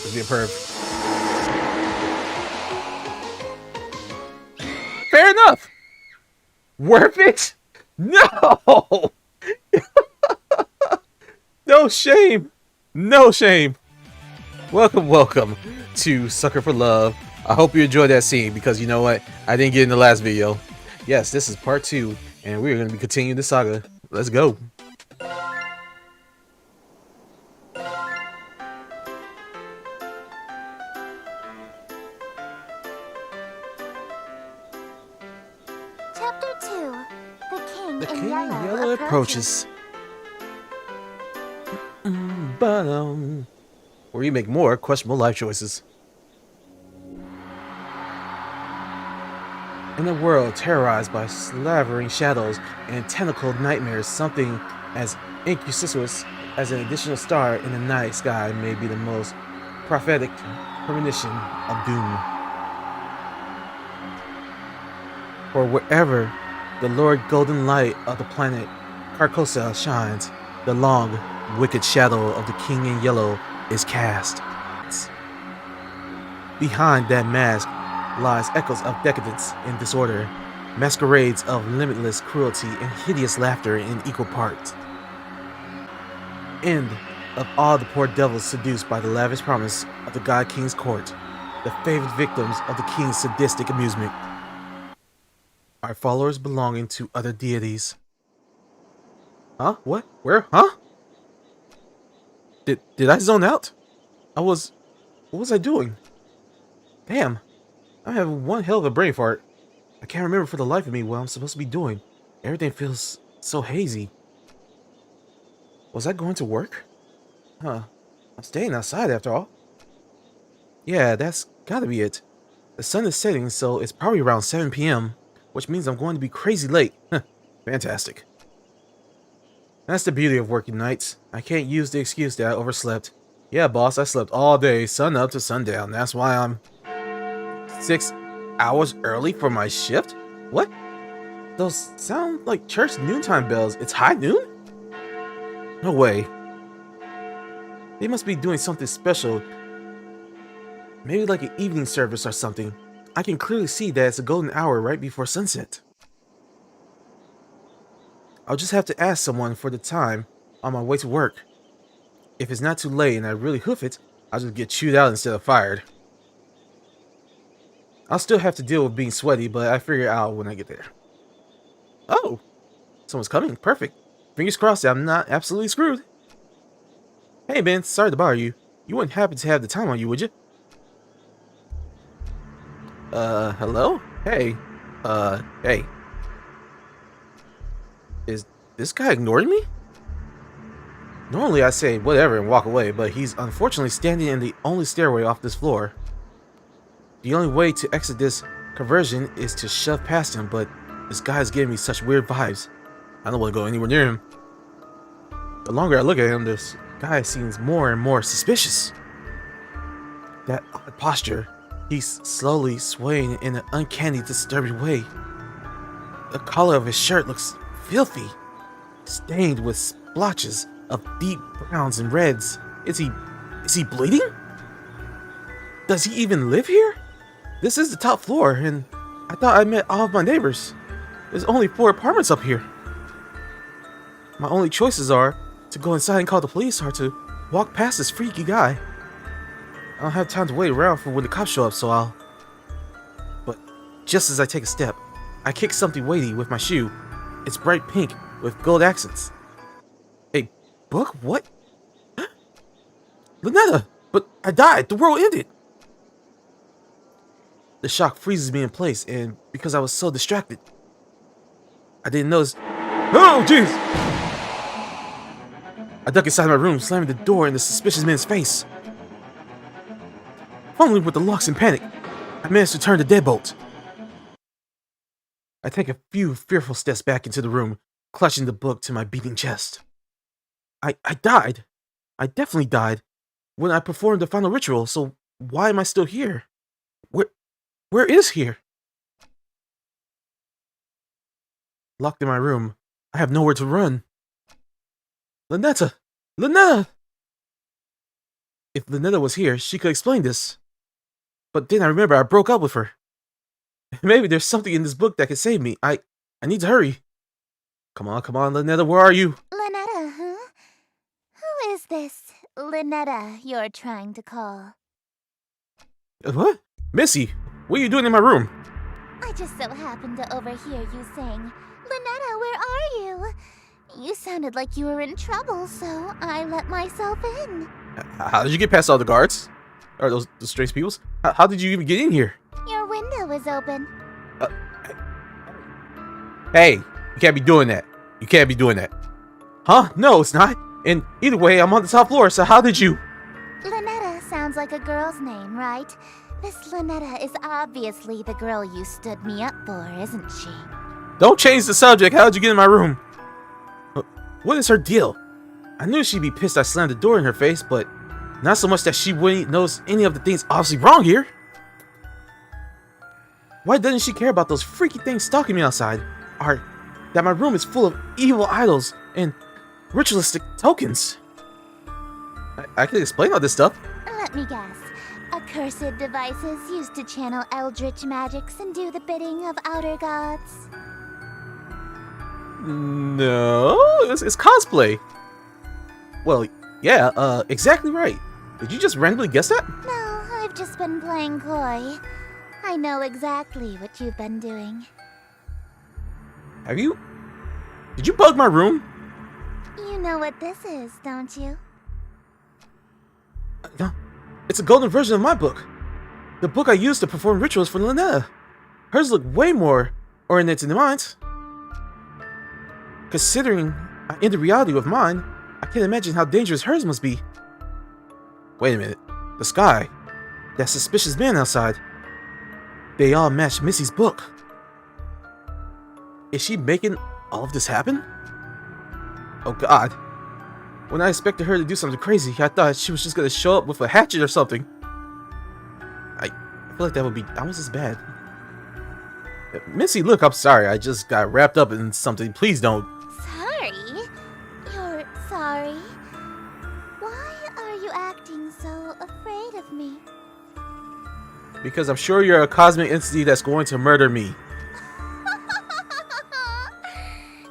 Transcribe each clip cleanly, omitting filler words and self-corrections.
Just be a perv. Fair enough. Worth it? No. No shame. No shame. Welcome to Sucker for Love. I hope you enjoyed that scene because you know what? I didn't get in the last video. Yes, this is part 2, and we're going to be continuing the saga. Let's go. Chapter 2. The King in Yellow Yellow approaches. But where you make more questionable life choices. In a world terrorized by slavering shadows and tentacled nightmares, something as inconspicuous as an additional star in the night sky may be the most prophetic premonition of doom. For wherever the Lord golden light of the planet Carcosa shines, the long, wicked shadow of the King in Yellow is cast. Behind that mask lies echoes of decadence and disorder, masquerades of limitless cruelty and hideous laughter in equal parts. End of all the poor devils seduced by the lavish promise of the God King's court, the favored victims of the King's sadistic amusement, are followers belonging to other deities. Huh? What? Where? Huh? Did I zone out? What was I doing? Damn. I'm having one hell of a brain fart. I can't remember for the life of me what I'm supposed to be doing. Everything feels so hazy. Was I going to work? Huh. I'm staying outside after all. Yeah, that's gotta be it. The sun is setting, so it's probably around 7 p.m., which means I'm going to be crazy late. Fantastic. That's the beauty of working nights. I can't use the excuse that I overslept. Yeah, boss, I slept all day, sun up to sundown. That's why I'm 6 hours early for my shift? What? Those sound like church noontime bells. It's high noon? No way. They must be doing something special. Maybe like an evening service or something. I can clearly see that it's a golden hour right before sunset. I'll just have to ask someone for the time on my way to work. If it's not too late and I really hoof it, I'll just get chewed out instead of fired. I'll still have to deal with being sweaty, but I figure it out when I get there. Oh! Someone's coming. Perfect. Fingers crossed that I'm not absolutely screwed. Hey, Ben. Sorry to bother you. You wouldn't happen to have the time on you, would you? Hello? Hey. Hey. Is this guy ignoring me? Normally I say whatever and walk away, but he's unfortunately standing in the only stairway off this floor. The only way to exit this conversion is to shove past him, but this guy is giving me such weird vibes. I don't want to go anywhere near him. The longer I look at him, this guy seems more and more suspicious. That odd posture, he's slowly swaying in an uncanny, disturbing way. The collar of his shirt looks filthy, stained with splotches of deep browns and reds. Is he bleeding? Does he even live here? This is the top floor, and I thought I met all of my neighbors. There's only 4 apartments up here. My only choices are to go inside and call the police or to walk past this freaky guy. I don't have time to wait around for when the cops show up, so I'll... But just as I take a step, I kick something weighty with my shoe. It's bright pink with gold accents. A book? What? Ln'eta! But I died! The world ended! The shock freezes me in place, and because I was so distracted, I didn't notice. Oh, jeez! I duck inside my room, slamming the door in the suspicious man's face. Fumbling with the locks in panic, I managed to turn the deadbolt. I take a few fearful steps back into the room, clutching the book to my beating chest. I died. I definitely died when I performed the final ritual, so why am I still here? Where is here? Locked in my room, I have nowhere to run. Ln'eta! Ln'eta! If Ln'eta was here, she could explain this. But then I remember I broke up with her. Maybe there's something in this book that could save me. I need to hurry. Come on, Ln'eta, where are you? Ln'eta, huh? Who is this Ln'eta you're trying to call? What? Missy, what are you doing in my room? I just so happened to overhear you saying, Ln'eta, where are you? You sounded like you were in trouble, so I let myself in. How did you get past all the guards? Or those strange peoples? How did you even get in here? Your window was open. Hey, you can't be doing that. You can't be doing that. Huh? No, it's not. And either way, I'm on the top floor, so how did you? Ln'eta sounds like a girl's name, right? This Ln'eta is obviously the girl you stood me up for, isn't she? Don't change the subject. How did you get in my room? What is her deal? I knew she'd be pissed I slammed the door in her face, but not so much that she wouldn't notice any of the things obviously wrong here. Why doesn't she care about those freaky things stalking me outside? Or that my room is full of evil idols and ritualistic tokens? I can explain all this stuff. Let me guess. Accursed devices used to channel eldritch magics and do the bidding of outer gods. No, it's cosplay. Well, yeah, exactly right. Did you just randomly guess that? No, I've just been playing coy. I know exactly what you've been doing. Have you? Did you bug my room? You know what this is, don't you? No, it's a golden version of my book. The book I used to perform rituals for Ln'eta. Hers look way more ornate than mine. Considering in the reality of mine, I can't imagine how dangerous hers must be. Wait a minute. The sky. That suspicious man outside. They all match Missy's book. Is she making all of this happen? Oh god. When I expected her to do something crazy, I thought she was just gonna show up with a hatchet or something. I feel like that would be almost as bad. Missy, look, I'm sorry. I just got wrapped up in something. Please don't. Sorry? You're sorry? Why are you acting so afraid of me? Because I'm sure you're a cosmic entity that's going to murder me.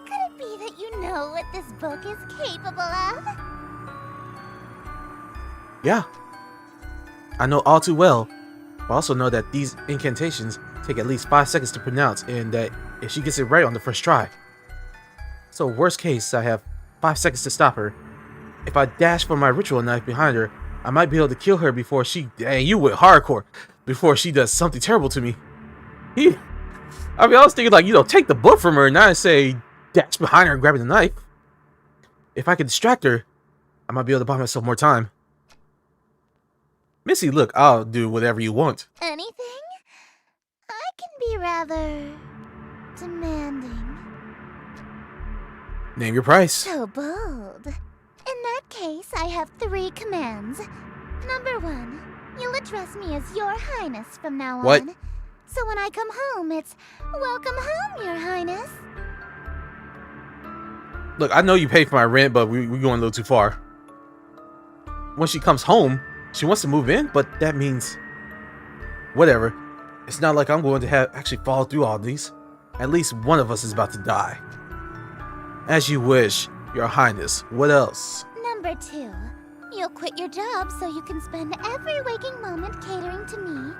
Could it be that you know what this book is capable of? Yeah. I know all too well. I also know that these incantations take at least 5 seconds to pronounce, and that if she gets it right on the first try. So worst case, I have 5 seconds to stop her. If I dash for my ritual knife behind her, I might be able to kill her before she... Dang, you went hardcore. Before she does something terrible to me. I was thinking like, take the book from her and not say dash behind her and grabbing the knife. If I could distract her, I might be able to buy myself more time. Missy, look, I'll do whatever you want. Anything? I can be rather demanding. Name your price. So bold. In that case, I have 3 commands. Number 1, you'll address me as Your Highness from now What? on. So when I come home, it's welcome home, Your Highness. Look, I know you paid for my rent, but we're going a little too far. When she comes home, she wants to move in, but that means... Whatever. It's not like I'm going to actually follow through all these. At least one of us is about to die. As you wish, Your Highness. What else? Number 2, you'll quit your job so you can spend every waking moment catering to me,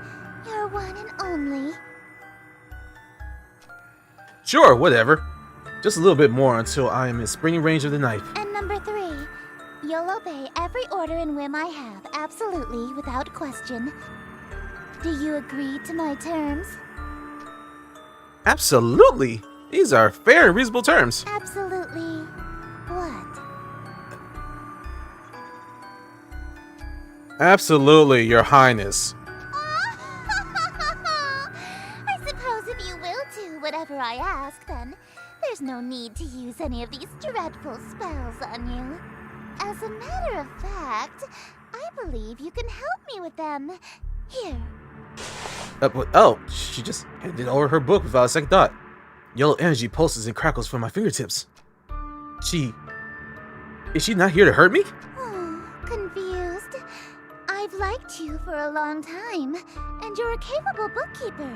your one and only. Sure, whatever. Just a little bit more until I am in sprinting range of the knife. And number 3, you'll obey every order and whim I have, absolutely, without question. Do you agree to my terms? Absolutely! These are fair and reasonable terms. Absolutely. What? Absolutely, Your Highness. I suppose if you will do whatever I ask, then there's no need to use any of these dreadful spells on you. As a matter of fact, I believe you can help me with them. Here. Oh, she just handed over her book without a second thought. Yellow energy pulses and crackles from my fingertips. Is she not here to hurt me? Confused? I've liked you for a long time, and you're a capable bookkeeper.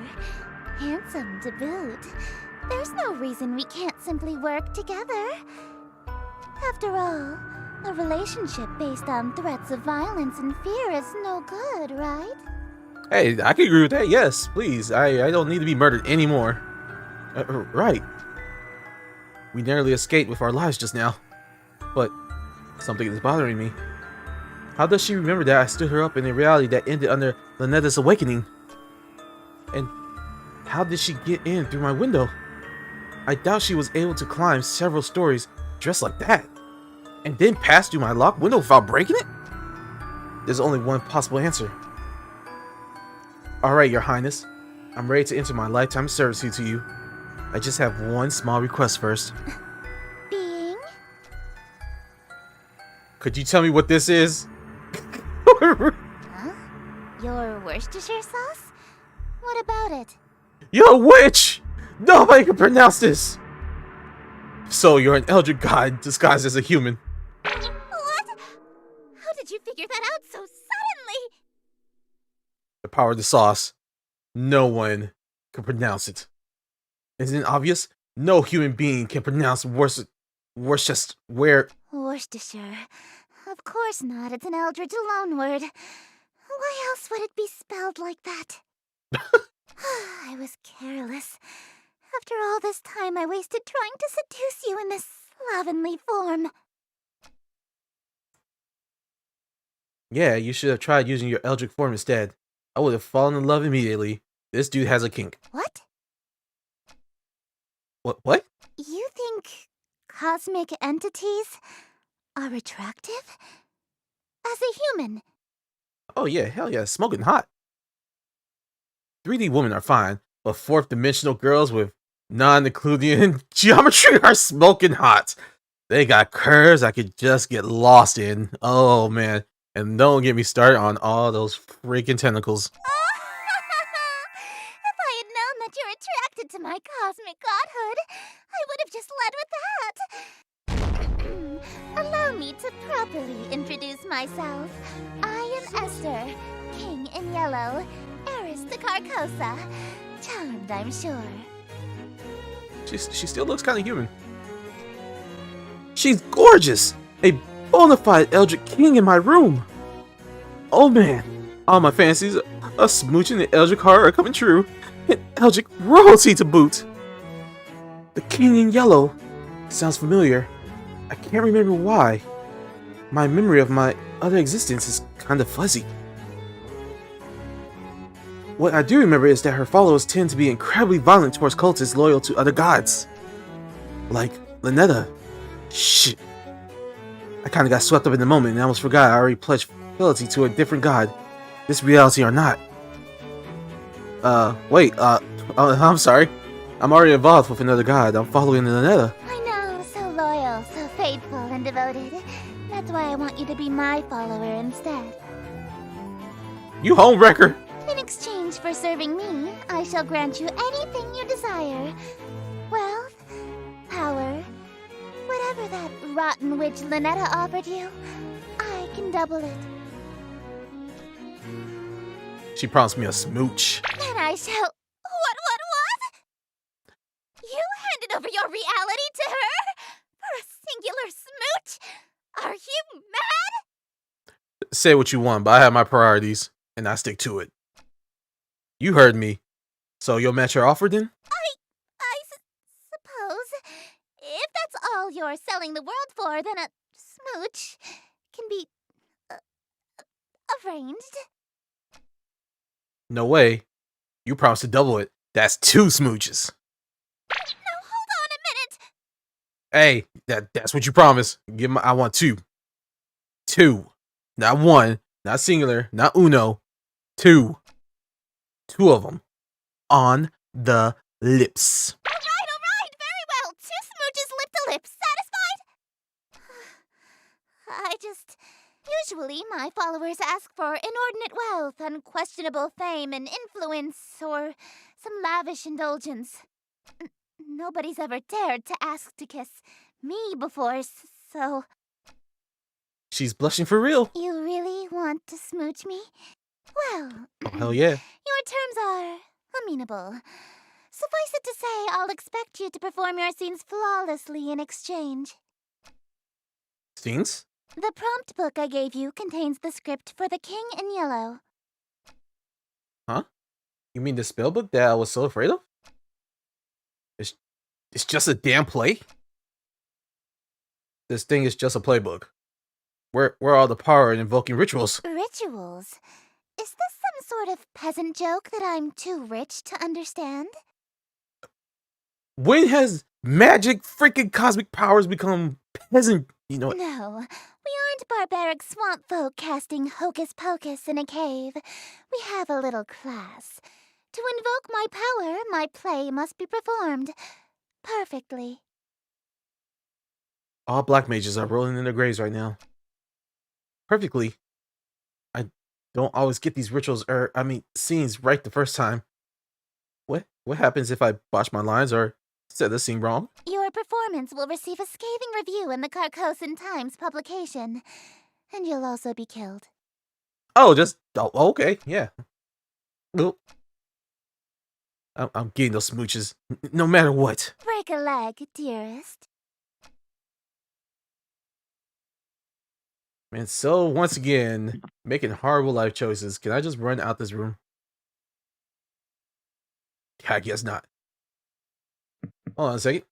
Handsome to boot. There's no reason we can't simply work together. After all, a relationship based on threats of violence and fear is no good, right? Hey, I can agree with that. Yes, please. I don't need to be murdered anymore. Right. We narrowly escaped with our lives just now. But something is bothering me. How does she remember that I stood her up in a reality that ended under Ln'eta's awakening? And how did she get in through my window? I doubt she was able to climb several stories dressed like that, and then pass through my locked window without breaking it? There's only one possible answer. Alright, Your Highness. I'm ready to enter my lifetime servitude to you. I just have one small request first. Being? Could you tell me what this is? Huh? Your Worcestershire sauce? What about it? You're a witch! Nobody can pronounce this! So you're an eldritch god disguised as a human. What? How did you figure that out so suddenly? The power of the sauce. No one can pronounce it. Isn't it obvious? No human being can pronounce Worcestershire. Worcestershire. Of course not, it's an eldritch loanword. Why else would it be spelled like that? I was careless. After all this time I wasted trying to seduce you in this slovenly form. Yeah, you should have tried using your eldritch form instead. I would have fallen in love immediately. This dude has a kink. What? What? You think cosmic entities are attractive? As a human? Oh yeah, hell yeah, smoking hot. 3D women are fine, but fourth dimensional girls with non-Euclidean geometry are smoking hot. They got curves I could just get lost in. Oh man, and don't get me started on all those freaking tentacles. If I had known that you're attracted to my cosmic godhood, I would have just led with that. Allow me to properly introduce myself. I am Esther, King in Yellow, heiress to Carcosa. Charmed, I'm sure. She still looks kind of human. She's gorgeous! A bona fide eldritch king in my room! Oh man, all my fancies, a smooch and an eldritch horror are coming true. And eldritch royalty to boot! The king in yellow. Sounds familiar. I can't remember why. My memory of my other existence is kinda fuzzy. What I do remember is that her followers tend to be incredibly violent towards cultists loyal to other gods. Like Ln'eta. Shit. I kinda got swept up in the moment and I almost forgot I already pledged fidelity to a different god. This reality or not. I'm sorry. I'm already involved with another god. I'm following Ln'eta. I know, so loyal, so faithful and devoted. That's why I want you to be my follower instead. You homewrecker! In exchange for serving me, I shall grant you anything you desire. Wealth, power, whatever that rotten witch Ln'eta offered you, I can double it. She promised me a smooch. Then I shall... What? You handed over your reality to her? For a singular smooch? Are you mad? Say what you want, but I have my priorities, and I stick to it. You heard me. So you'll match her offer then? I suppose. If that's all you're selling the world for, then a smooch can be... arranged. No way. You promised to double it. That's 2 smooches. No, hold on a minute. Hey, that's what you promised. I want 2. 2. Not 1. Not singular. Not uno. 2. 2 of them. On the lips. All right. Very well. 2 smooches lip to lip. Satisfied? Usually, my followers ask for inordinate wealth, unquestionable fame and influence, or some lavish indulgence. Nobody's ever dared to ask to kiss me before, so... She's blushing for real. You really want to smooch me? Well, Oh, hell yeah. your terms are amenable. Suffice it to say, I'll expect you to perform your scenes flawlessly in exchange. Scenes? The prompt book I gave you contains the script for The King in Yellow. Huh? You mean the spell book that I was so afraid of? It's just a damn play? This thing is just a playbook. Where are all the power in invoking rituals? Rituals? Is this some sort of peasant joke that I'm too rich to understand? When has magic freaking cosmic powers become peasant, you know? No, we aren't barbaric swamp folk casting hocus pocus in a cave. We have a little class. To invoke my power, my play must be performed perfectly. All black mages are rolling in their graves right now. Perfectly. I don't always get these rituals, scenes right the first time. What happens if I botch my lines or said the scene wrong? Your performance will receive a scathing review in the Carcosan Times publication, and you'll also be killed. Oh, okay, yeah. Well, I'm getting those smooches, no matter what. Break a leg, dearest. And so, once again, making horrible life choices. Can I just run out this room? I guess not. Hold on a second.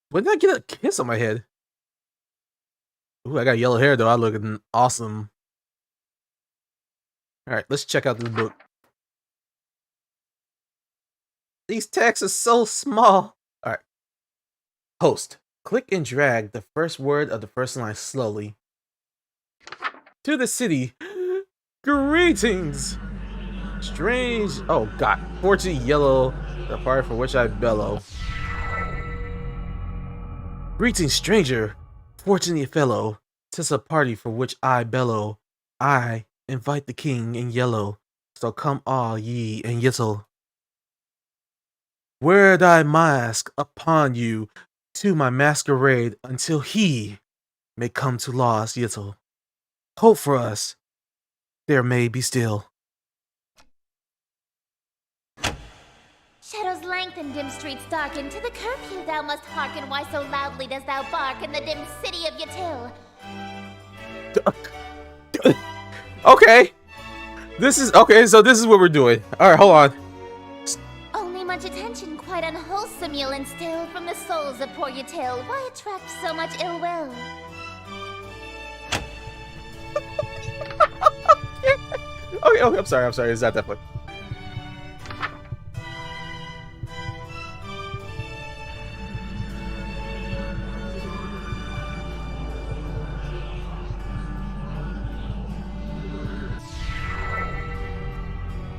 When did I get a kiss on my head? Ooh, I got yellow hair, though. I look awesome. Alright, let's check out this book. These texts are so small. Alright. Host. Click and drag the first word of the first line slowly. To the city. Greetings. Strange. Oh god. Fortune yellow. The part for which I bellow. Greetings, stranger. Fortunate fellow. 'Tis a party for which I bellow. I invite the king in yellow. So come all ye and yittle. Wear thy mask upon you to my masquerade until he may come to law's yittle. Hope for us there may be still. Shadows lengthen, dim streets darken. To the curfew thou must hearken. Why so loudly dost thou bark in the dim city of Yatil? Okay. So this is what we're doing. Alright, hold on. Only much attention, quite unwholesome, you'll instill from the souls of poor Yatil. Why attract so much ill will? Okay, I'm sorry. It's not that fun.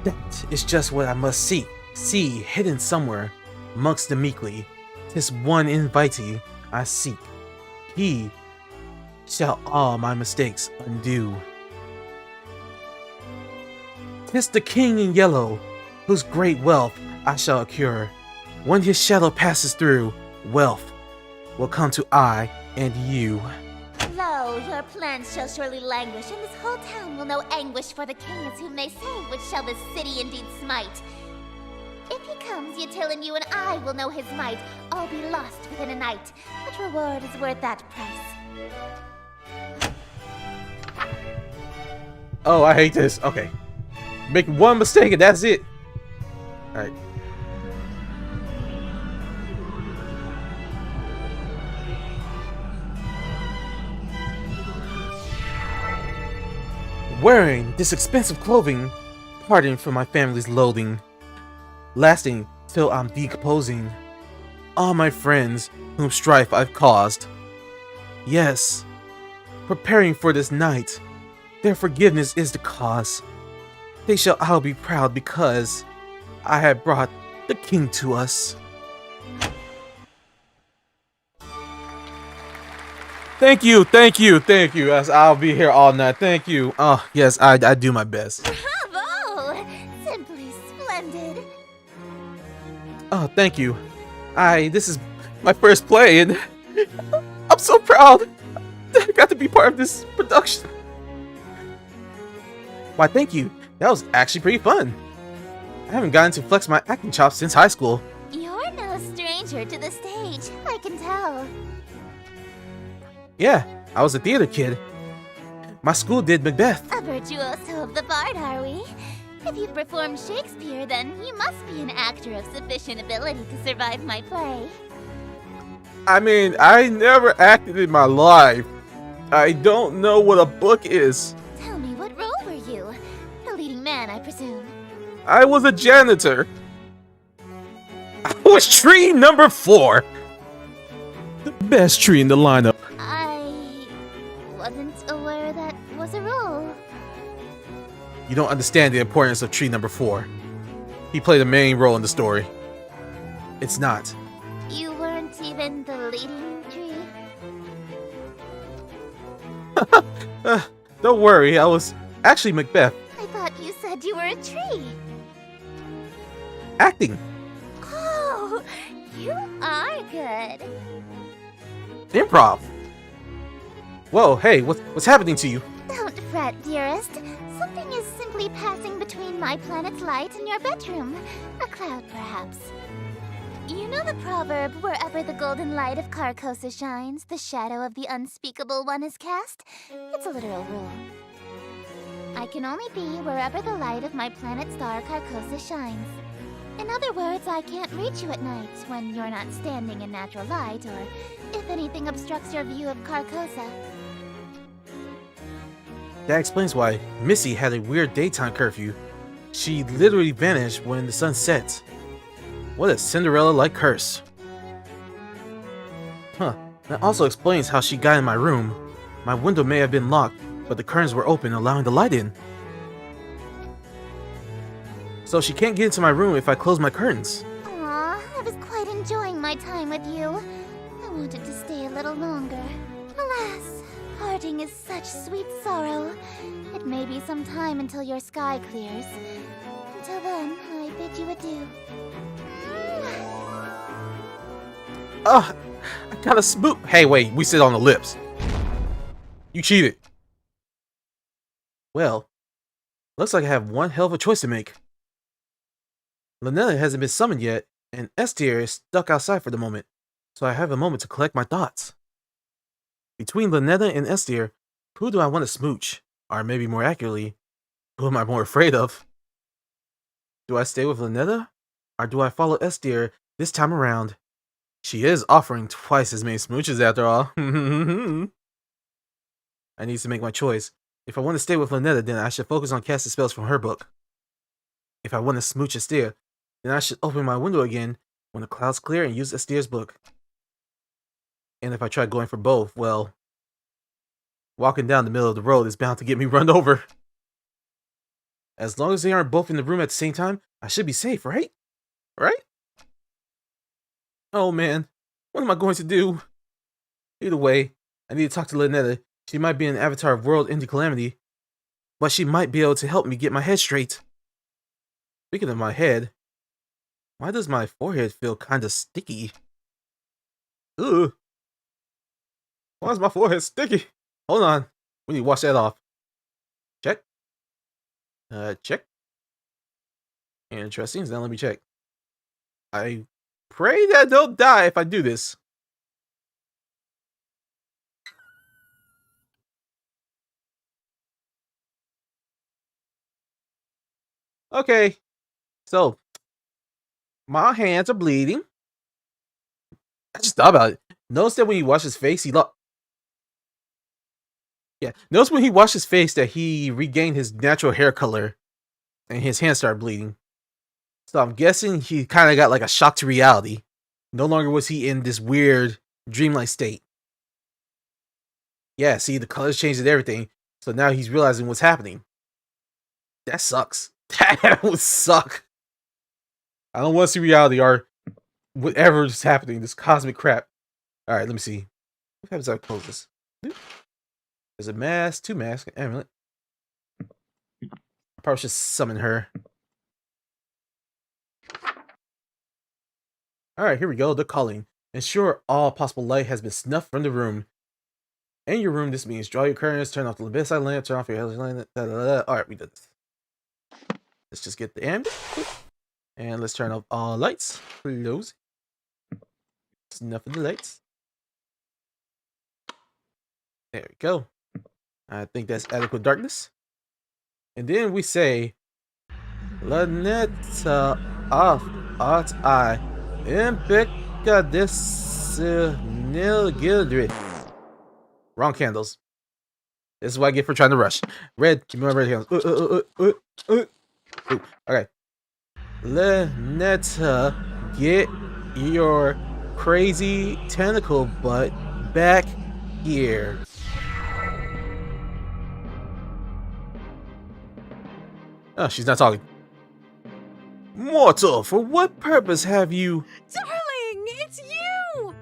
That is just what I must see. See, hidden somewhere, amongst the meekly. 'Tis one invitee I seek. He shall all my mistakes undo. 'Tis the king in yellow, whose great wealth I shall accrue. When his shadow passes through, wealth will come to I and you. Lo, your plans shall surely languish, and this whole town will know anguish for the king is whom they say, which shall this city indeed smite. If he comes, Yatil and you and I will know his might. All be lost within a night. What reward is worth that price? Oh, I hate this. Okay. Make one mistake and that's it. Alright. Wearing this expensive clothing, parting from my family's loathing, lasting till I'm decomposing. All my friends whom strife I've caused. Yes, preparing for this night, their forgiveness is the cause. They shall all be proud because I have brought the king to us. Thank you. I'll be here all night. Thank you. Oh, yes, I do my best. Bravo! Simply splendid. Oh, thank you. This is my first play, and I'm so proud that I got to be part of this production. Why, thank you. That was actually pretty fun. I haven't gotten to flex my acting chops since high school. You're no stranger to the stage, I can tell. Yeah, I was a theater kid. My school did Macbeth. A virtuoso of the bard, are we? If you've performed Shakespeare, then you must be an actor of sufficient ability to survive my play. I mean, I never acted in my life. I don't know what a book is. Tell me, what role were you? The leading man, I presume. I was a janitor. I was tree number 4. The best tree in the lineup. I wasn't aware that was a role. You don't understand the importance of tree number 4. He played a main role in the story. It's not. You weren't even the leading tree? Don't worry, I was actually Macbeth. I thought you said you were a tree. Acting. Oh, you are good. Improv. Whoa, hey, what's happening to you? Don't fret, dearest. Something is simply passing between my planet's light and your bedroom. A cloud, perhaps. You know the proverb, wherever the golden light of Carcosa shines, the shadow of the unspeakable one is cast? It's a literal rule. I can only be wherever the light of my planet star Carcosa shines. In other words, I can't reach you at night when you're not standing in natural light, or if anything obstructs your view of Carcosa. That explains why Missy had a weird daytime curfew. She literally vanished when the sun sets. What a Cinderella-like curse. Huh, that also explains how she got in my room. My window may have been locked, but the curtains were open, allowing the light in. So she can't get into my room if I close my curtains. Aw, I was quite enjoying my time with you. I wanted to stay a little longer. Alas, parting is such sweet sorrow. It may be some time until your sky clears. Until then, I bid you adieu. Ugh, I got a smooch. Hey, wait, we sit on the lips. You cheated. Well, looks like I have one hell of a choice to make. Ln'eta hasn't been summoned yet, and S-tier is stuck outside for the moment, so I have a moment to collect my thoughts. Between Ln'eta and S-tier, who do I want to smooch? Or maybe more accurately, who am I more afraid of? Do I stay with Ln'eta, or do I follow S-tier this time around? She is offering twice as many smooches after all. I need to make my choice. If I want to stay with Ln'eta, then I should focus on casting spells from her book. If I want to smooch S-tier, then I should open my window again when the clouds clear and use S-tier's book. And if I try going for both, well, walking down the middle of the road is bound to get me run over. As long as they aren't both in the room at the same time, I should be safe, right? Right? Oh man, what am I going to do? Either way, I need to talk to Ln'eta. She might be an avatar of World Indie Calamity, but she might be able to help me get my head straight. Speaking of my head, why does my forehead feel kinda sticky? Ugh. Why is my forehead sticky? Hold on, we need to wash that off. Check. Check. Interesting, so now let me check. I pray that I don't die if I do this. Okay, so my hands are bleeding. I just thought about it. Notice that when he washed his face, notice when he washed his face that he regained his natural hair color and his hands started bleeding. So I'm guessing he kind of got like a shock to reality. No longer was he in this weird dreamlike state. Yeah, see, the colors changed and everything. So now he's realizing what's happening. That sucks. That would suck. I don't want to see reality or whatever is happening. This cosmic crap. Alright, let me see. What happens if I close this? There's a mask, 2 masks, an amulet. I probably should summon her. Alright, here we go. They're calling. Ensure all possible light has been snuffed from the room. In your room, this means draw your curtains, turn off the bedside lamp, turn off your lamp. Alright, we did this. Let's just get the ambient. And let's turn off all lights. Close. It's enough of the lights. There we go. I think that's adequate darkness. And then we say, Ln'eta off art I impeca this nil gildred. Wrong candles. This is what I get for trying to rush. Red, give me my red candles. Okay. Ln'eta, get your crazy tentacle butt back here. Oh, she's not talking. Mortal, for what purpose have you... Darling, it's you!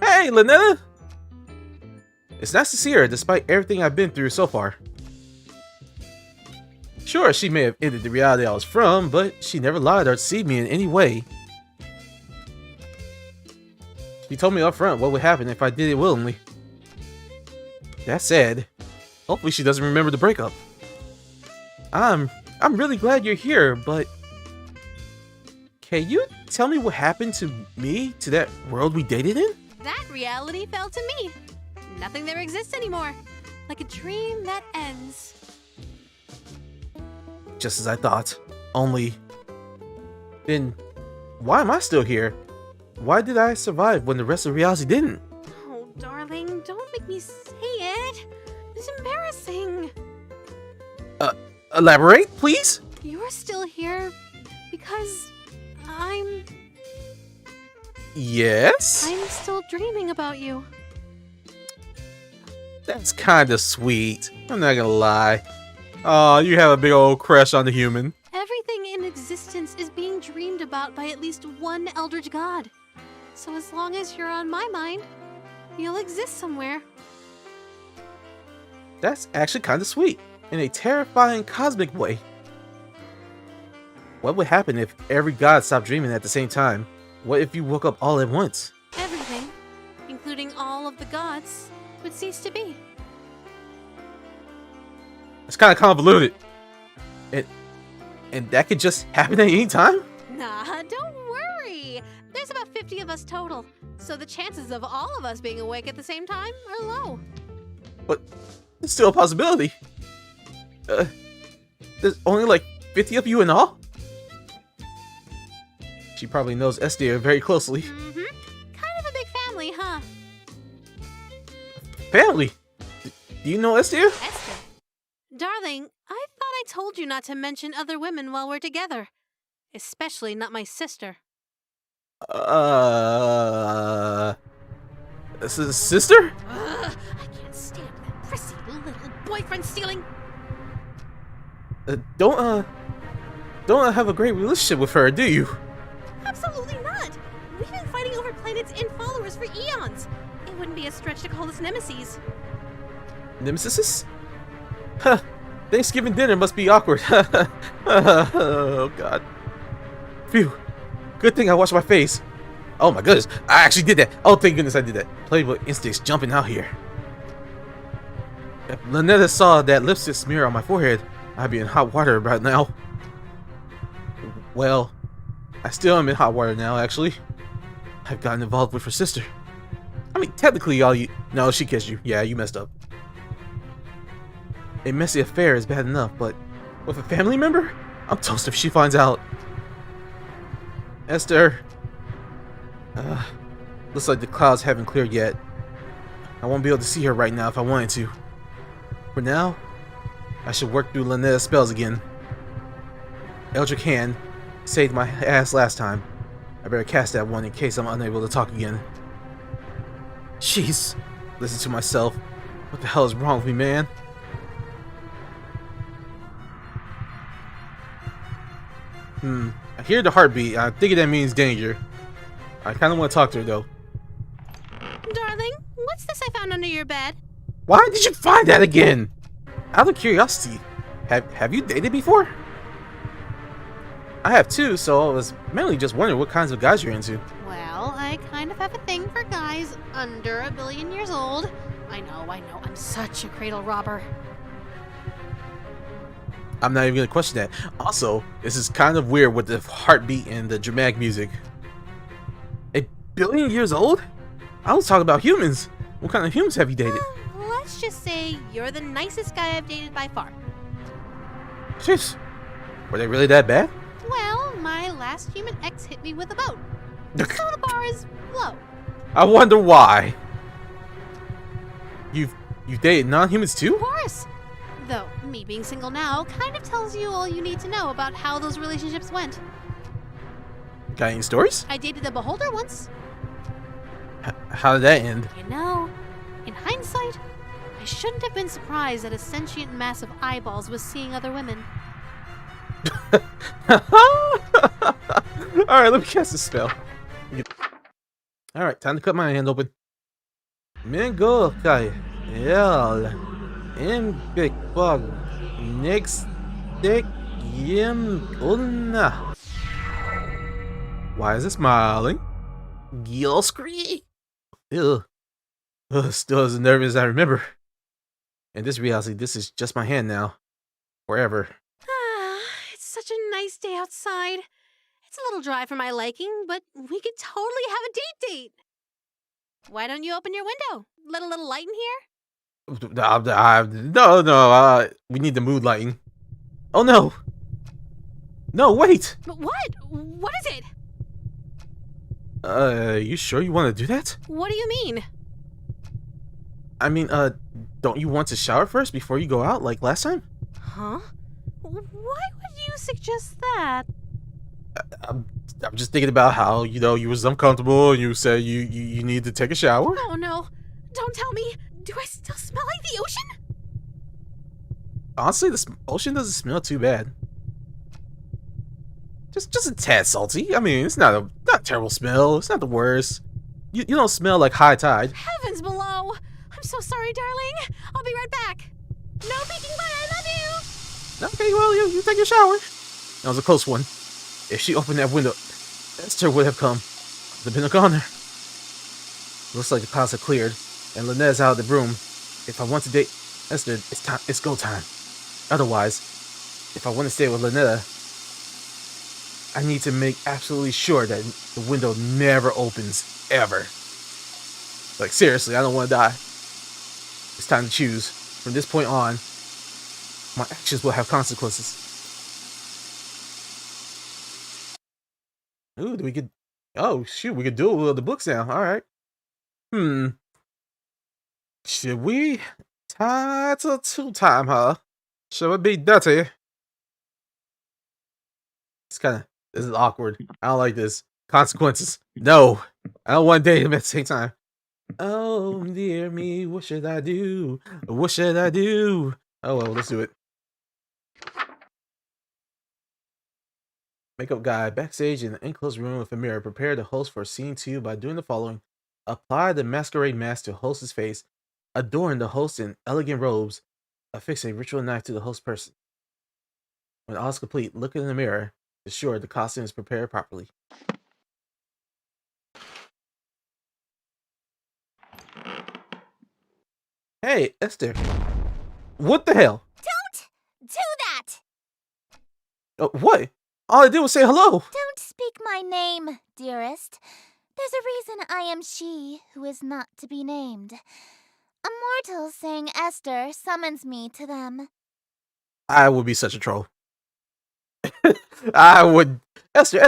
Hey, Ln'eta! It's nice to see her, despite everything I've been through so far. Sure, she may have ended the reality I was from, but she never lied or deceived me in any way. She told me up front what would happen if I did it willingly. That said, hopefully she doesn't remember the breakup. I'm really glad you're here, but... Can you tell me what happened to me, to that world we dated in? That reality fell to me. Nothing there exists anymore. Like a dream that ends. Just as I thought. Only... Then, why am I still here? Why did I survive when the rest of reality didn't? Oh, darling, don't make me say it. It's embarrassing. Elaborate, please? You're still here because I'm Yes? still dreaming about you. That's kinda sweet. I'm not gonna lie. Aw, you have a big old crush on the human. Everything in existence is being dreamed about by at least one eldritch god. So as long as you're on my mind, you'll exist somewhere. That's actually kinda sweet. In a terrifying cosmic way. What would happen if every god stopped dreaming at the same time? What if you woke up all at once? Everything, including all of the gods, would cease to be. It's kinda convoluted. And that could just happen at any time? Nah, don't worry. There's about 50 of us total, so the chances of all of us being awake at the same time are low. But it's still a possibility. There's only like 50 of you in all? She probably knows Estia very closely. Mm-hmm. Kind of a big family, huh? Family? Do you know Estia? Esther. Darling, I thought I told you not to mention other women while we're together. Especially not my sister. This is sister? Ugh, I can't stand that prissy little boyfriend stealing. Don't have a great relationship with her, do you? Absolutely not. We've been fighting over planets and followers for eons. It wouldn't be a stretch to call us nemesis. Nemesis? Huh. Thanksgiving dinner must be awkward. Oh god. Phew. Good thing I washed my face. Oh my goodness. I actually did that. Oh, thank goodness I did that. Playboy instincts jumping out here. If Ln'eta saw that lipstick smear on my forehead, I'd be in hot water right now. Well, I still am in hot water now, actually. I've gotten involved with her sister. I mean, technically, all you... No, she kissed you. Yeah, you messed up. A messy affair is bad enough, but with a family member? I'm toast if she finds out. Esther. Looks like the clouds haven't cleared yet. I won't be able to see her right now if I wanted to. For now, I should work through Ln'eta's spells again. Eldritch Hand saved my ass last time. I better cast that one in case I'm unable to talk again. Jeez. Listen to myself. What the hell is wrong with me, man? I hear the heartbeat. I think that means danger. I kind of want to talk to her, though. Darling, what's this I found under your bed? Why did you find that again? Out of curiosity, have you dated before? I have too, so I was mainly just wondering what kinds of guys you're into. Well, I kind kind of have a thing for guys under 1 billion years old. I know, I'm such a cradle robber. I'm not even gonna question that. Also, this is kind of weird with the heartbeat and the dramatic music. 1 billion years old? I was talking about humans. What kind of humans have you dated? Let's just say you're the nicest guy I've dated by far. Jeez. Were they really that bad? Well, my last human ex hit me with a boat. So the bar is low. I wonder why. You've dated non-humans Of too? course. Though, me being single now kind of tells you all you need to know about how those relationships went. Got any stories? I dated a beholder once. How did that end? You know, in hindsight, I shouldn't have been surprised that a sentient mass of eyeballs was seeing other women. Alright, let me cast a spell. Alright, time to cut my hand open. Mingo kai el big bug next dick yim unna. Why is it smiling? Gil scree. Ew. Ugh, still as nervous as I remember. In this reality, this is just my hand now. Forever. It's such a nice day outside. It's a little dry for my liking, but we could totally have a date. Why don't you open your window? Let a little light in here? No, we need the mood lighting. Oh no! No, wait! But what? What is it? You sure you want to do that? What do you mean? I mean, don't you want to shower first before you go out, like last time? Huh? Why would you suggest that? I'm just thinking about how, you was uncomfortable and you said you need to take a shower. Oh no. Don't tell me. Do I still smell like the ocean? Honestly, the ocean doesn't smell too bad. Just a tad salty. I mean, it's not a terrible smell. It's not the worst. You don't smell like high tide. Heavens below. I'm so sorry, darling. I'll be right back. No peeking, but I love you. Okay, well, you take your shower. That was a close one. If she opened that window, Esther would have come. Could have been a goner. Looks like the clouds have cleared, and Ln'eta's out of the room. If I want to date Esther, it's go time. Otherwise, if I want to stay with Ln'eta, I need to make absolutely sure that the window never opens, ever. Like, seriously, I don't want to die. It's time to choose. From this point on, my actions will have consequences. Ooh, oh, shoot, we could do the books now. Alright. Should we? Title 2 time, huh? Should it be dirty? This is awkward. I don't like this. Consequences. No. I don't want to date him at the same time. Oh, dear me, what should I do? What should I do? Oh, well, let's do it. Makeup guy, backstage in an enclosed room with a mirror. Prepare the host for scene 2 by doing the following. Apply the masquerade mask to host's face. Adorn the host in elegant robes. Affix a ritual knife to the host person. When all is complete, look in the mirror. Ensure the costume is prepared properly. Hey, Esther. What the hell? Don't do that! What? All I did was say hello. Don't speak my name, dearest. There's a reason I am she who is not to be named. A mortal saying Esther summons me to them. I would be such a troll. I would. Esther.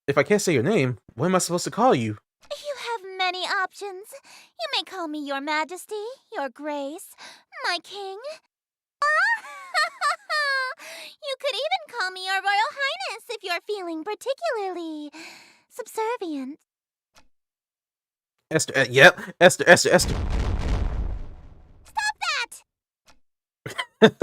If I can't say your name, what am I supposed to call you? You have many options. You may call me your majesty, your grace, my king. You could even call me your royal highness if you're feeling particularly subservient. Esther, yep. Esther. Stop that!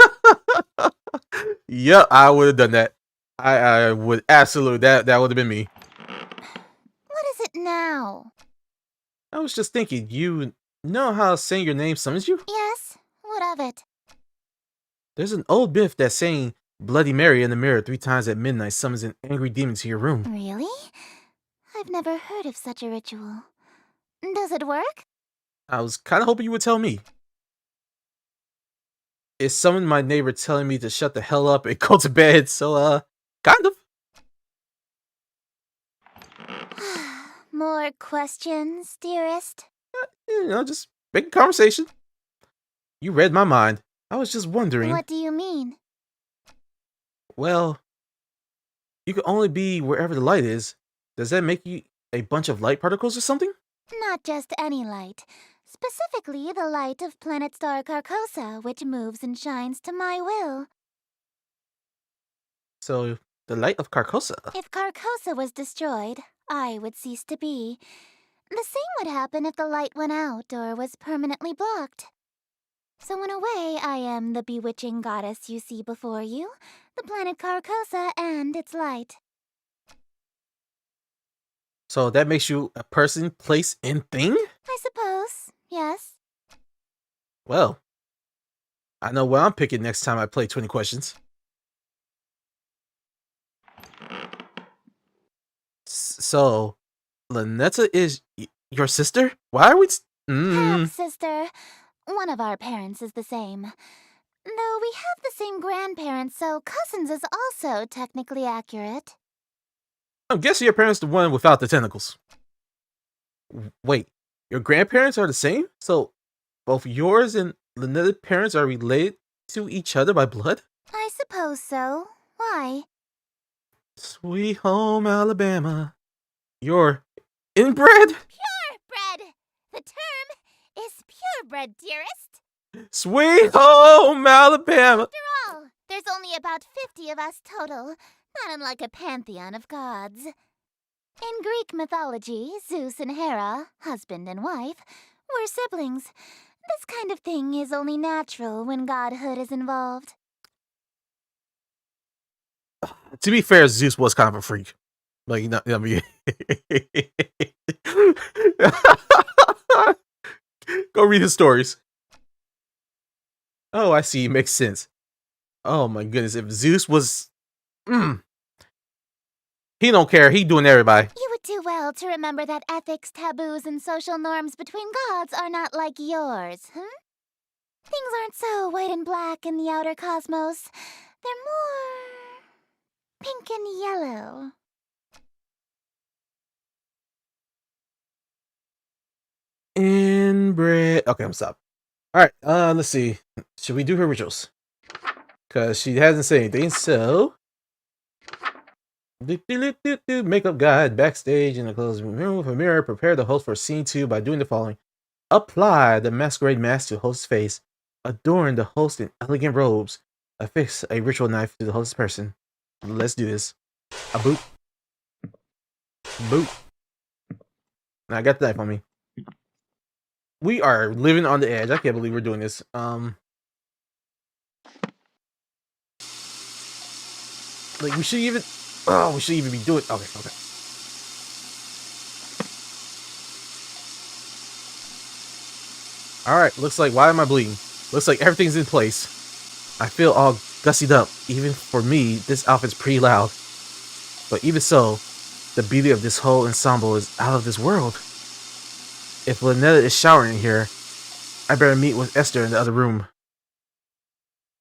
Yep, I would have done that. I would absolutely. That would have been me. What is it now? I was just thinking, you know how saying your name summons you? Yes, what of it? There's an old myth that saying Bloody Mary in the mirror 3 times at midnight summons an angry demon to your room. Really? I've never heard of such a ritual. Does it work? I was kind of hoping you would tell me. It's someone my neighbor telling me to shut the hell up and go to bed, so, kind of. More questions, dearest? You know, just making conversation. You read my mind. I was just wondering. What do you mean? Well, you can only be wherever the light is. Does that make you a bunch of light particles or something? Not just any light. Specifically, the light of planet star Carcosa, which moves and shines to my will. So, the light of Carcosa. If Carcosa was destroyed, I would cease to be. The same would happen if the light went out or was permanently blocked. So in a way, I am the bewitching goddess you see before you, the planet Carcosa and its light. So that makes you a person, place, and thing? I suppose, yes. Well, I know what I'm picking next time I play 20 questions. So, Ln'eta is your sister? Why are we... Half-sister. One of our parents is the same. Though we have the same grandparents, so cousins is also technically accurate. I'm guessing your parents the one without the tentacles. Wait, your grandparents are the same? So, both yours and Ln'eta's parents are related to each other by blood? I suppose so. Why? Sweet home Alabama. You're inbred? Purebred! The term is purebred, dearest. Sweet home Alabama. After all, there's only about 50 of us total, not unlike a pantheon of gods. In Greek mythology, Zeus and Hera, husband and wife, were siblings. This kind of thing is only natural when godhood is involved. To be fair, Zeus was kind of a freak. Like, you know, I mean... Go read his stories. Oh, I see. Makes sense. Oh my goodness, if Zeus was... He don't care. He doing everybody. You would do well to remember that ethics, taboos, and social norms between gods are not like yours, Things aren't so white and black in the outer cosmos. They're more... pink and yellow. Inbred. Okay, I'm stopped. Alright, let's see. Should we do her rituals? Because she hasn't said anything, so... Makeup guide backstage in the closing room with a mirror. Prepare the host for scene 2 by doing the following. Apply the masquerade mask to the host's face. Adorn the host in elegant robes. Affix a ritual knife to the host's person. Let's do this. A boot. Boot. Now I got the knife on me. We are living on the edge. I can't believe we're doing this. Like we should even... Oh, we should even be doing... Okay. Alright, looks like... Why am I bleeding? Looks like everything's in place. I feel all gussied up. Even for me, this outfit's pretty loud. But even so, the beauty of this whole ensemble is out of this world. If Ln'eta is showering in here, I better meet with Esther in the other room.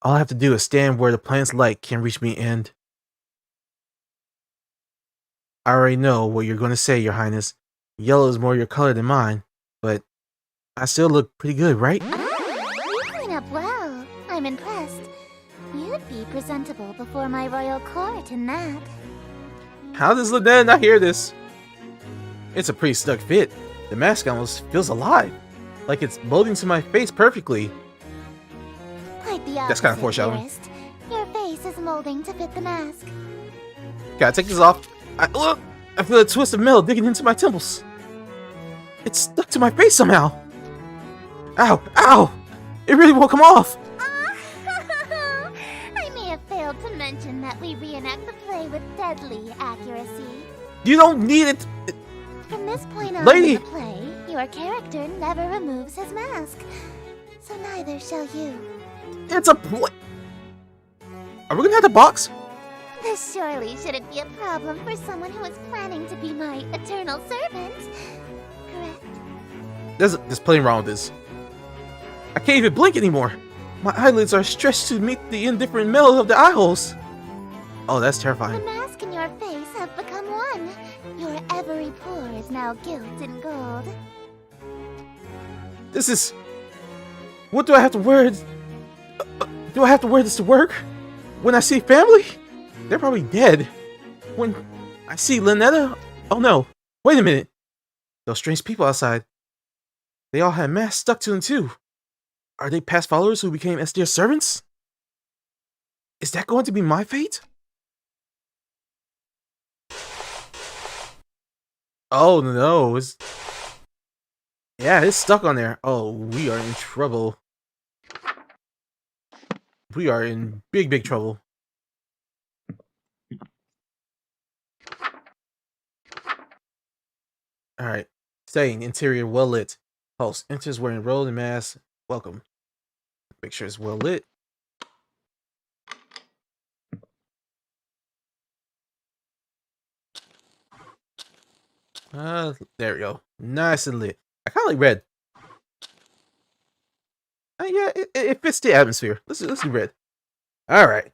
All I have to do is stand where the planet's light can reach me and... I already know what you're going to say, Your Highness. Yellow is more your color than mine, but I still look pretty good, right? You clean up well. I'm impressed. You'd be presentable before my royal court in that. How does Ln'eta not hear this? It's a pretty stuck fit. The mask almost feels alive, like it's molding to my face perfectly. Quite the opposite, That's kind of foreshadowing. dearest. Your face is molding to fit the mask. Gotta take this off. I feel a twist of metal digging into my temples. It's stuck to my face somehow. Ow! Ow! It really won't come off. I may have failed to mention that we reenact the play with deadly accuracy. You don't need it. From this point on Lady! in the play, your character never removes his mask. So neither shall you. It's a play. Are we gonna have to box? This surely shouldn't be a problem for someone who is planning to be my eternal servant. Correct? There's plenty wrong with this. I can't even blink anymore. My eyelids are stretched to meet the indifferent metal of the eye holes. Oh, that's The terrifying. mask and your face have become one. Your every pore is now gilt in gold. This is... What do I have to wear? Do I have to wear this to work? When I see family? They're probably dead. When I see Ln'eta? Oh no. Wait a minute. Those strange people outside. They all had masks stuck to them too. Are they past followers who became Esther's servants? Is that going to be my fate? Oh no, yeah, it's stuck on there. Oh, we are in trouble. We are in big trouble. Alright. Saying interior well lit. Host enters wearing robe and mask. Welcome. Make sure it's well lit. There we go. Nice and lit. I kind of like red. Yeah, it fits the atmosphere. Let's do red. All right.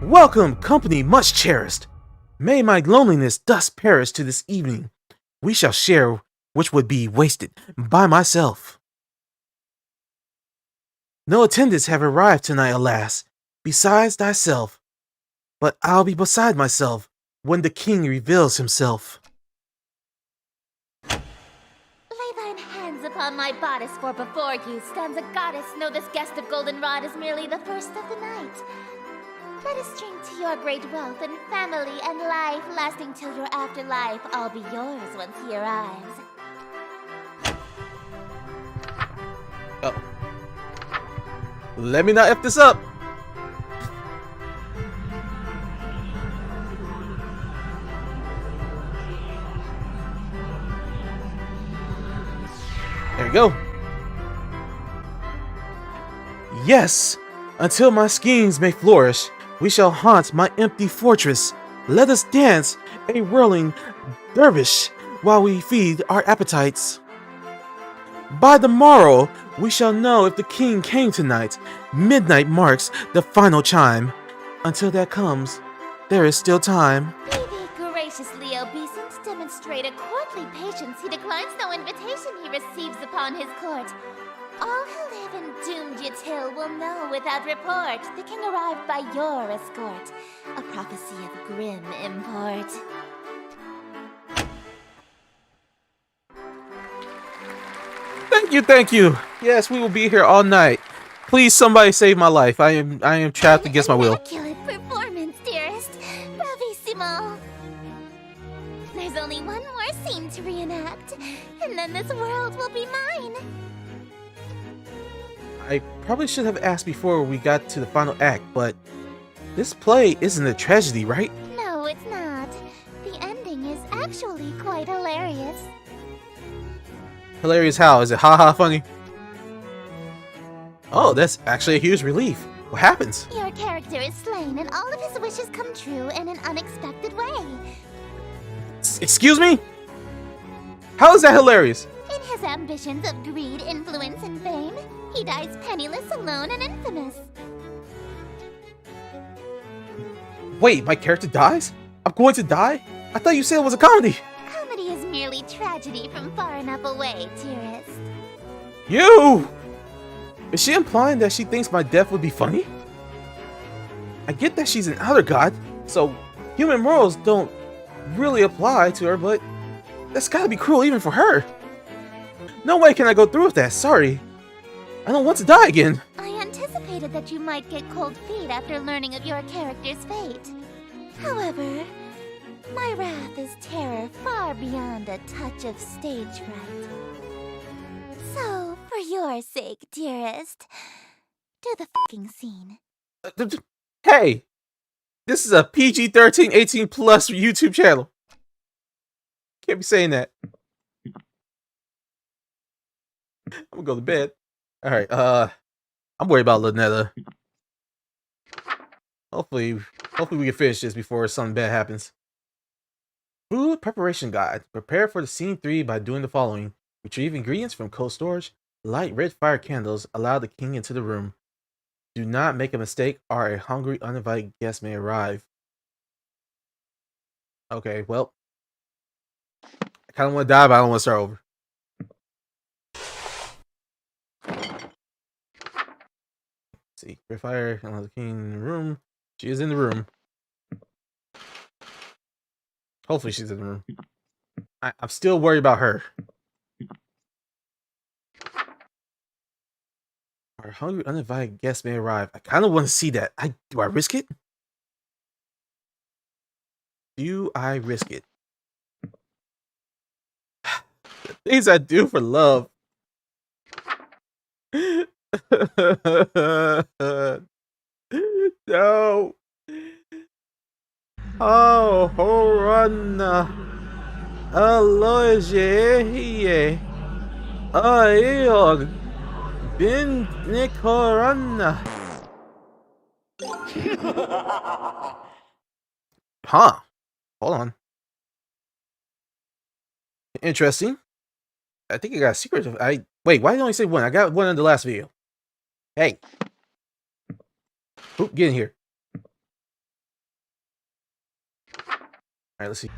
Welcome, company much cherished. May my loneliness thus perish to this evening. We shall share which would be wasted by myself. No attendants have arrived tonight, alas, besides thyself. But I'll be beside myself when the king reveals himself. Lay thine hands upon my bodice, for before you stands a goddess. Know this guest of goldenrod is merely the first of the night. Let us drink to your great wealth and family and life, lasting till your afterlife. I'll be yours once he arrives. Oh. Let me not F this up. There we go. Yes, until my schemes may flourish, we shall haunt my empty fortress. Let us dance a whirling dervish while we feed our appetites. By the morrow, we shall know if the king came tonight. Midnight marks the final chime. Until that comes, there is still time. Be thee graciously obeisant, demonstrate a courtly patience. He declines no invitation he receives upon his court. All who live in doomed Yatil will know without report the king arrived by your escort. A prophecy of grim import. Thank you. Yes, we will be here all night. Please, somebody save my life. I am trapped against my will. Immaculate performance, dearest. Bravissimo. There's only one more scene to reenact, and then this world will be mine. I probably should have asked before we got to the final act, but this play isn't a tragedy, right? No, it's not. The ending is actually quite hilarious. Hilarious how? Is it haha funny? Oh, that's actually a huge relief. What happens? Your character is slain, and all of his wishes come true in an unexpected way. Excuse me? How is that hilarious? In his ambitions of greed, influence, and fame, he dies penniless, alone, and infamous. Wait, my character dies? I'm going to die? I thought you said it was a comedy. Comedy is merely tragedy from far enough away, dearest. You! Is she implying that she thinks my death would be funny? I get that she's an outer god, so human morals don't really apply to her, but that's gotta be cruel even for her. No way can I go through with that, sorry. I don't want to die again. I anticipated that you might get cold feet after learning of your character's fate. However, my wrath is terror far beyond a touch of stage fright. So, for your sake, dearest, do the fucking scene. Hey! This is a PG-13, 18 plus YouTube channel. Can't be saying that. I'm gonna go to bed. All right. I'm worried about Ln'eta. Hopefully we can finish this before something bad happens. Food preparation guide. Prepare for the scene 3 by doing the following: retrieve ingredients from cold storage. Light red fire candles. Allow the king into the room. Do not make a mistake, or a hungry, uninvited guest may arrive. Okay, well, I kind of want to die, but I don't want to start over. Let's see, red fire. Allow the king in the room. She is in the room. Hopefully, she's in the room. I'm still worried about her. Our hungry, uninvited guest may arrive. I kind of want to see that. Do I risk it? Do I risk it? The things I do for love. No. Oh, Horana. Aloje. Aeog. Bin Nicorana. Huh. Hold on. Interesting. I think I got a secret. Wait, why did I only say one? I got one in the last video. Hey. Oop, get in here. Alright, let's see.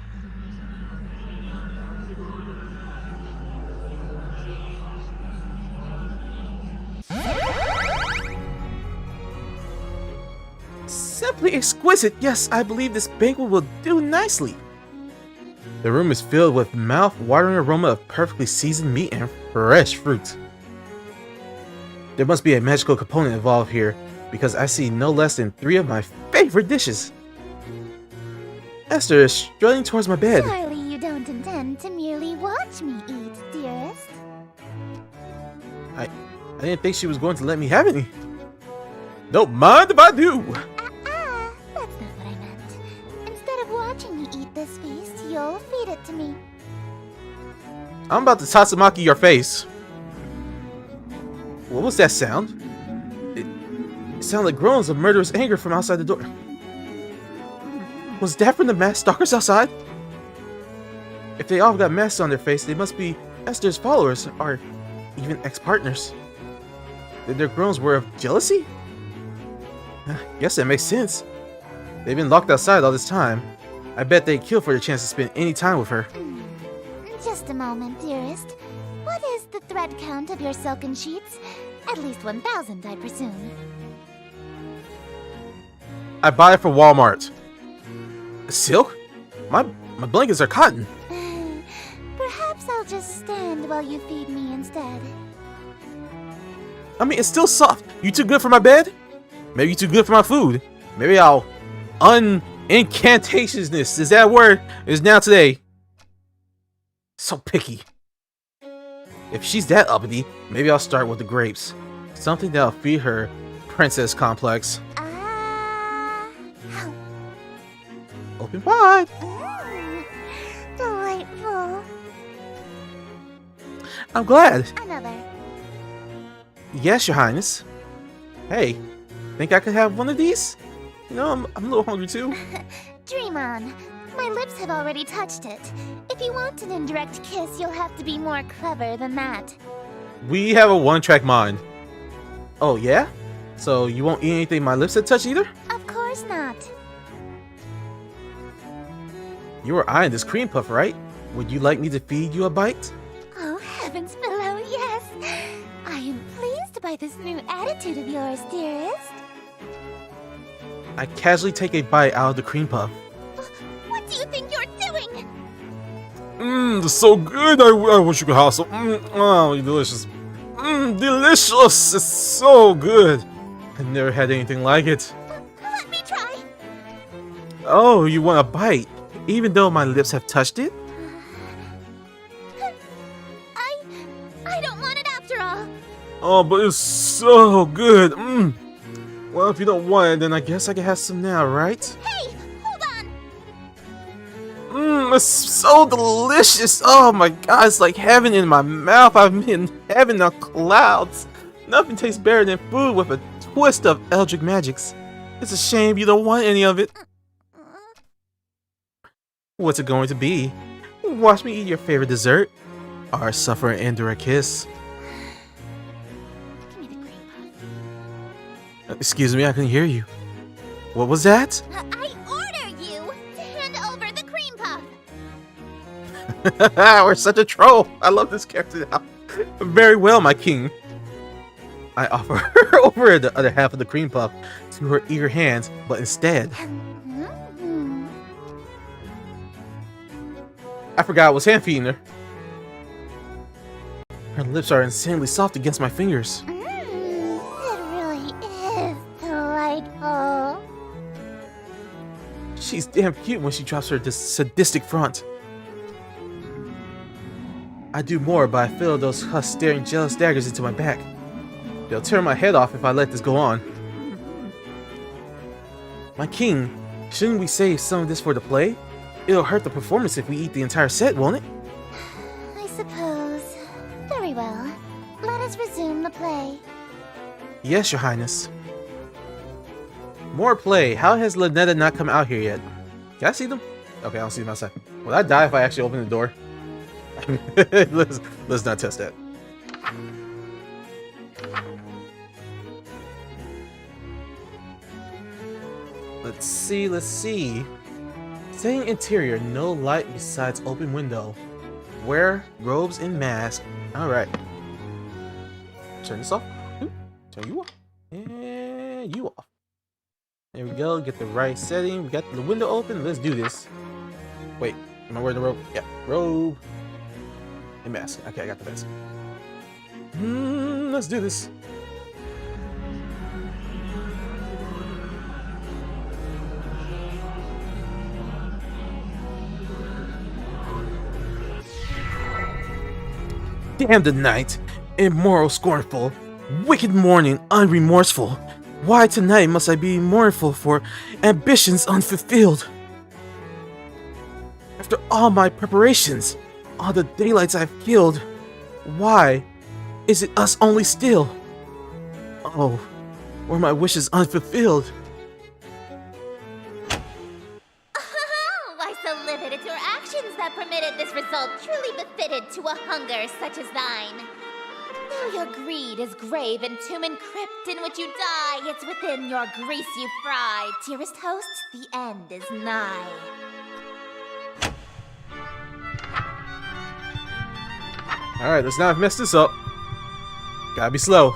Simply exquisite. Yes, I believe this banquet will do nicely. The room is filled with mouth-watering aroma of perfectly seasoned meat and fresh fruit. There must be a magical component involved here, because I see no less than 3 of my favorite dishes. Esther is strutting towards my bed. Surely you don't intend to merely watch me eat, dearest. I didn't think she was going to let me have any. Don't mind if I do. That's not what I meant. Instead of watching me eat this feast, you'll feed it to me. I'm about to Tatsumaki your face. What was that sound? It sounded like groans of murderous anger from outside the door. Was that from the masked stalkers outside? If they all got masks on their face, they must be Esther's followers, or even ex-partners. Then their groans were of jealousy? Guess that makes sense. They've been locked outside all this time. I bet they'd kill for the chance to spend any time with her. Just a moment, dearest. What is the thread count of your silken sheets? At least 1,000, I presume. I buy it from Walmart. Silk? My blankets are cotton. Perhaps I'll just stand while you feed me instead. I mean, it's still soft. You too good for my bed? Maybe you too good for my food. Maybe I'll incantationist. Is that a word? Is now today. So picky. If she's that uppity, maybe I'll start with the grapes. Something that'll feed her princess complex. Open wide. Delightful. I'm glad. Another. Yes, Your Highness. Hey, think I could have one of these? You know, I'm a little hungry too. Dream on. My lips have already touched it. If you want an indirect kiss, you'll have to be more clever than that. We have a one-track mind. Oh, yeah? So you won't eat anything my lips have touched either? Of course not. You were eyeing this cream puff, right? Would you like me to feed you a bite? Oh, heavens below, yes. I am pleased by this new attitude of yours, dearest. I casually take a bite out of the cream puff. What do you think you're doing? It's so good. I wish you could have some. Oh, delicious. Delicious. It's so good. I never had anything like it. Let me try. Oh, you want a bite? Even though my lips have touched it? I don't want it after all. Oh, but it's so good. Well, if you don't want it, then I guess I can have some now, right? Hey, hold on. It's so delicious. Oh my god, it's like heaven in my mouth. I'm in heaven on clouds. Nothing tastes better than food with a twist of eldritch magics. It's a shame you don't want any of it. What's it going to be? Watch me eat your favorite dessert, or suffer an indirect kiss. Give me the cream puff. Excuse me, I couldn't hear you. What was that? I order you to hand over the cream puff. We're such a troll. I love this character now. Very well, my king. I offer her over the other half of the cream puff to her eager hands, but instead, I forgot I was hand feeding her. Her lips are insanely soft against my fingers. It really is delightful. She's damn cute when she drops her sadistic front. I do more, but I feel those husks staring jealous daggers into my back. They'll tear my head off if I let this go on. My king, shouldn't we save some of this for the play? It'll hurt the performance if we eat the entire set, won't it? I suppose. Very well. Let us resume the play. Yes, your highness. More play. How has Ln'eta not come out here yet? Can I see them? Okay, I don't see them outside. Will I die if I actually open the door? let's not test that. Let's see. Saying interior, no light besides open window. Wear robes and mask. Alright. Turn this off. Turn you off. And you off. There we go. Get the right setting. We got the window open. Let's do this. Wait. Am I wearing the robe? Yeah. Robe. And mask. Okay, I got the mask. Let's do this. Damn the night, immoral, scornful, wicked morning, unremorseful. Why tonight must I be mournful for ambitions unfulfilled? After all my preparations, all the daylights I've killed, why is it us only still? Oh, were my wishes unfulfilled? Why so livid at your actions that permitted this result truly befitted to a hunger such as thine? Though your greed is grave and tomb and crypt in which you die, it's within your grease you fry. Dearest host, the end is nigh. Alright, let's not mess this up. Gotta be slow.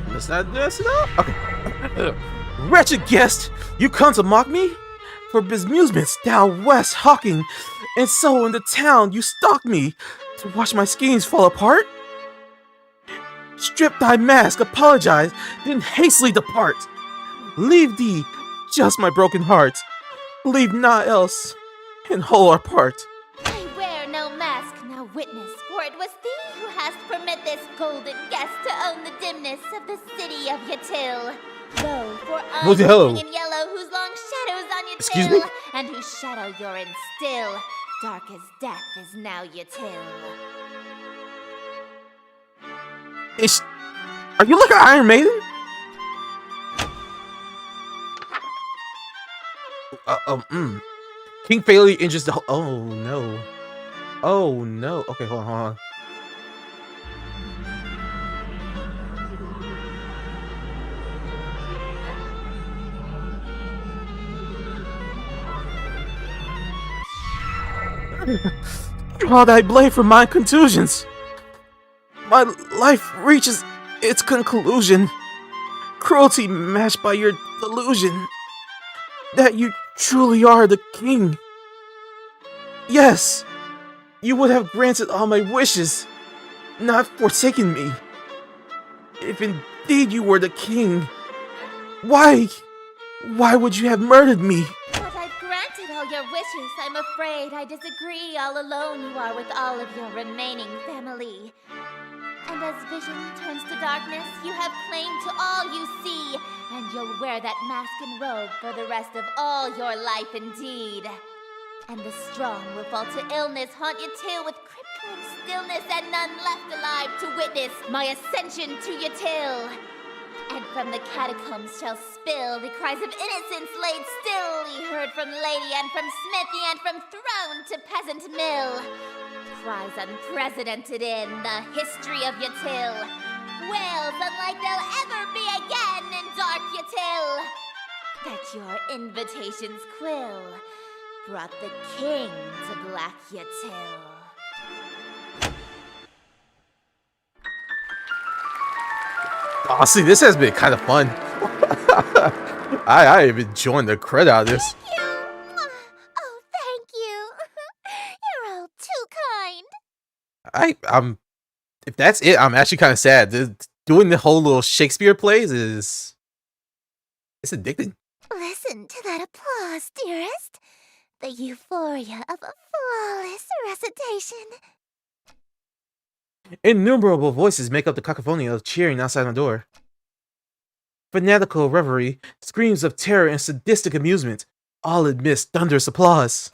Let's not mess it up. Okay. Wretched guest, you come to mock me? For bemusements thou west hawking, and so in the town you stalk me to watch my schemes fall apart? Strip thy mask, apologize, then hastily depart. Leave thee just my broken heart. Leave naught else, and whole our part. I wear no mask, now witness, for it was thee who hast permit this golden guest to own the dimness of the city of Yatil. Lo, for I Who's hello? in yellow, whose long shadows on Yatil, Excuse me? and whose shadow you're in still. Dark as death is now Yatil. Are you like an Iron Maiden? King Failure injures the whole. Oh no. Oh no. Okay, hold on. Draw thy blade from my contusions. My life reaches its conclusion. Cruelty matched by your delusion that you truly are the king. Yes, you would have granted all my wishes, not forsaken me. If indeed you were the king, why would you have murdered me? But I've granted all your wishes. I'm afraid I disagree. All alone you are with all of your remaining family. And as vision turns to darkness, you have claim to all you see, and you'll wear that mask and robe for the rest of all your life indeed. And the strong will fall to illness, haunt you till with crippling stillness, and none left alive to witness my ascension to your till. And from the catacombs shall spill the cries of innocence laid still, ye heard from lady and from smithy and from throne to peasant mill. Cries unprecedented in the history of your till. Wails unlike they'll ever be again in dark your till. That your invitations quill brought the king to black your till. Oh, see, this has been kind of fun. I am enjoying the credit out of this. Thank you. Oh, thank you. You're all too kind. I'm if that's it, I'm actually kind of sad. Doing the whole little Shakespeare plays it's addicting. Listen to that applause, dearest. The euphoria of a flawless recitation. Innumerable voices make up the cacophony of cheering outside my door. Fanatical revelry, screams of terror, and sadistic amusement, all amidst thunderous applause.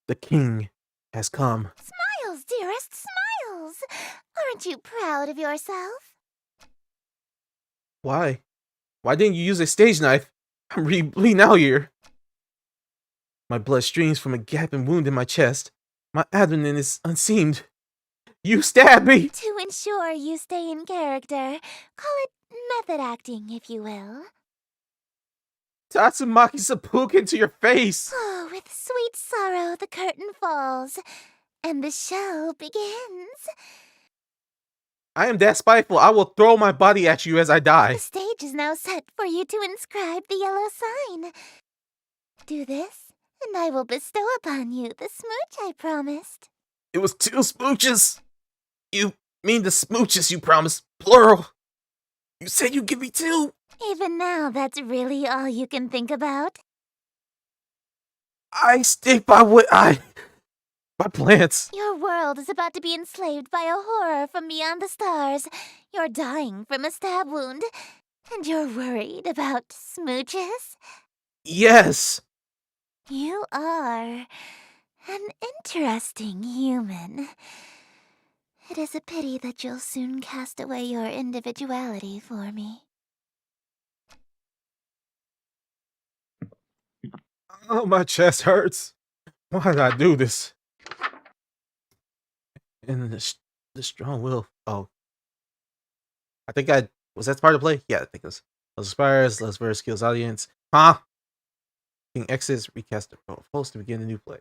The king has come. Smiles, dearest, smiles. Aren't you proud of yourself? Why? Why didn't you use a stage knife? I'm really bleeding out here. My blood streams from a gaping wound in my chest. My abdomen is unseamed. You stabbed me! To ensure you stay in character, call it method acting, if you will. Tatsumaki seppuku into your face! Oh, with sweet sorrow the curtain falls, and the show begins. I am that spiteful, I will throw my body at you as I die. The stage is now set for you to inscribe the yellow sign. Do this, and I will bestow upon you the smooch I promised. It was 2 smooches! You mean the smooches you promised, plural. You said you'd give me 2. Even now, that's really all you can think about? I stick by my plans. Your world is about to be enslaved by a horror from beyond the stars. You're dying from a stab wound, and you're worried about smooches? Yes. You are an interesting human. It is a pity that you'll soon cast away your individuality for me. Oh, my chest hurts. Why did I do this? And the strong will. Oh. I think was that part of the play? Yeah, I think it was. Those aspires, less verse kills audience. Huh? King exits, recast the host to begin a new play.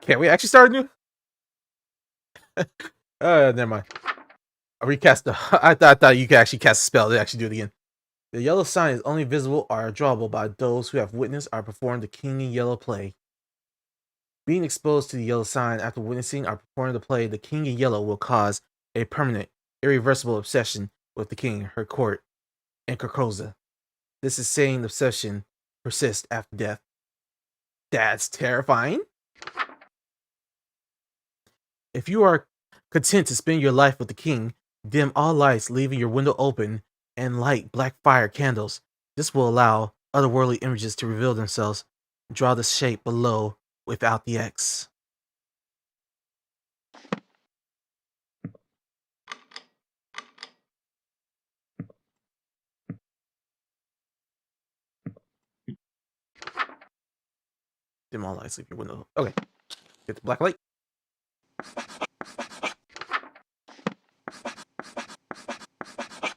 Can't we actually start a new? Never mind. I recast the. I thought you could actually cast a spell to actually do it again. The yellow sign is only visible or drawable by those who have witnessed or performed the King in Yellow play. Being exposed to the yellow sign after witnessing or performing the play, the King in Yellow will cause a permanent, irreversible obsession with the king, her court, and Carcosa. This is saying the obsession persists after death. That's terrifying. If you are content to spend your life with the king, dim all lights, leaving your window open, and light black fire candles. This will allow otherworldly images to reveal themselves. Draw the shape below without the X. Dim all lights, leave your window. Okay. Get the black light.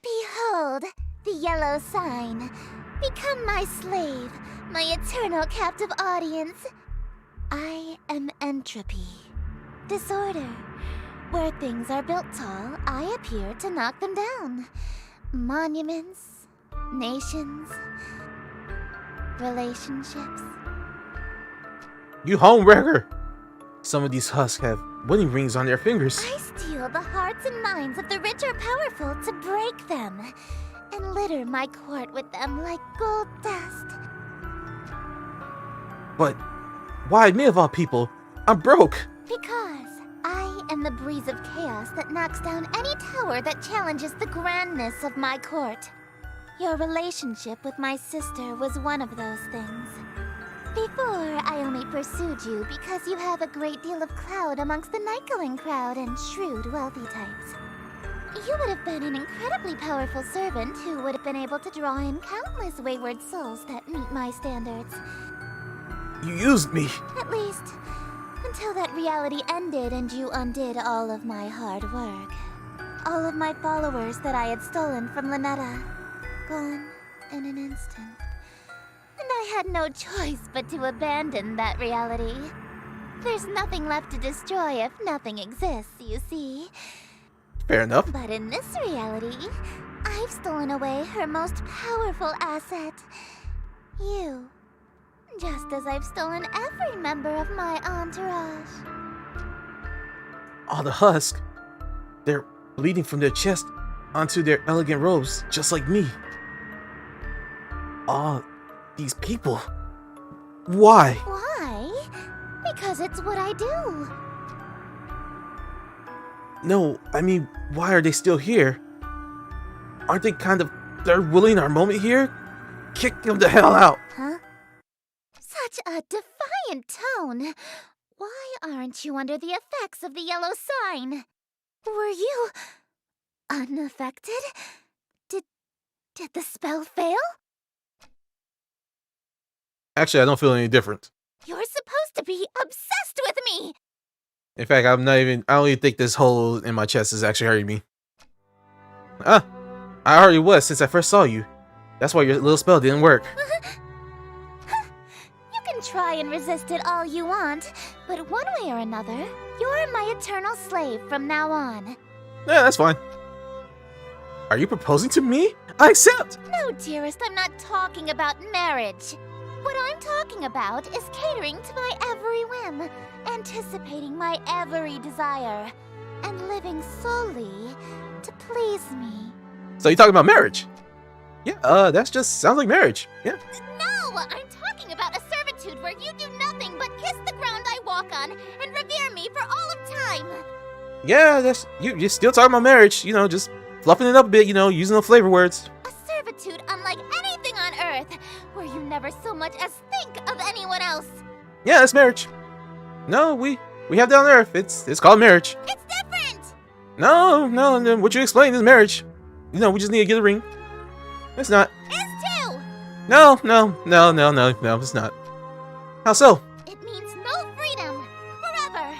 Behold, the yellow sign. Become my slave, my eternal captive audience. I am entropy. Disorder. Where things are built tall, I appear to knock them down. Monuments, nations, relationships. You homewrecker! Some of these husks have wedding rings on their fingers. I steal the hearts and minds of the rich or powerful to break them, and litter my court with them like gold dust. But why me of all people? I'm broke. Because I am in the breeze of chaos that knocks down any tower that challenges the grandness of my court. Your relationship with my sister was one of those things. Before, I only pursued you because you have a great deal of clout amongst the night-going crowd and shrewd, wealthy types. You would have been an incredibly powerful servant who would have been able to draw in countless wayward souls that meet my standards. You used me. At least, until that reality ended and you undid all of my hard work. All of my followers that I had stolen from Ln'eta. Gone in an instant. And I had no choice but to abandon that reality. There's nothing left to destroy if nothing exists, you see. Fair enough. But in this reality, I've stolen away her most powerful asset. You. Just as I've stolen every member of my entourage. All the husk. They're bleeding from their chest onto their elegant robes, just like me. All these people. Why? Why? Because it's what I do. No, I mean, why are they still here? Aren't they kind of third-wheeling our moment here? Kick them the hell out. Huh? Such a defiant tone. Why aren't you under the effects of the yellow sign? Were you unaffected? Did the spell fail? Actually, I don't feel any different. You're supposed to be obsessed with me. In fact, I don't even think this hole in my chest is actually hurting me. Ah, I already was since I first saw you. That's why your little spell didn't work. You can try and resist it all you want, but one way or another, you're my eternal slave from now on. Yeah, that's fine. Are you proposing to me? I accept! No, dearest, I'm not talking about marriage. What I'm talking about is catering to my every whim, anticipating my every desire, and living solely to please me. So you're talking about marriage? Yeah, that's just sounds like marriage. Yeah. No, I'm talking about a servitude where you do nothing but kiss the ground I walk on and revere me for all of time. Yeah, that's you're still talking about marriage. You know, just fluffing it up a bit. You know, using the flavor words. A servitude unlike anything on Earth, where you never so much as think of anyone else. Yeah, that's marriage. No, we have that on Earth. It's called marriage. It's different. No, what you explained is marriage. You know, we just need to get a ring. It's not. It's too. No, it's not. How so? It means no freedom. Forever.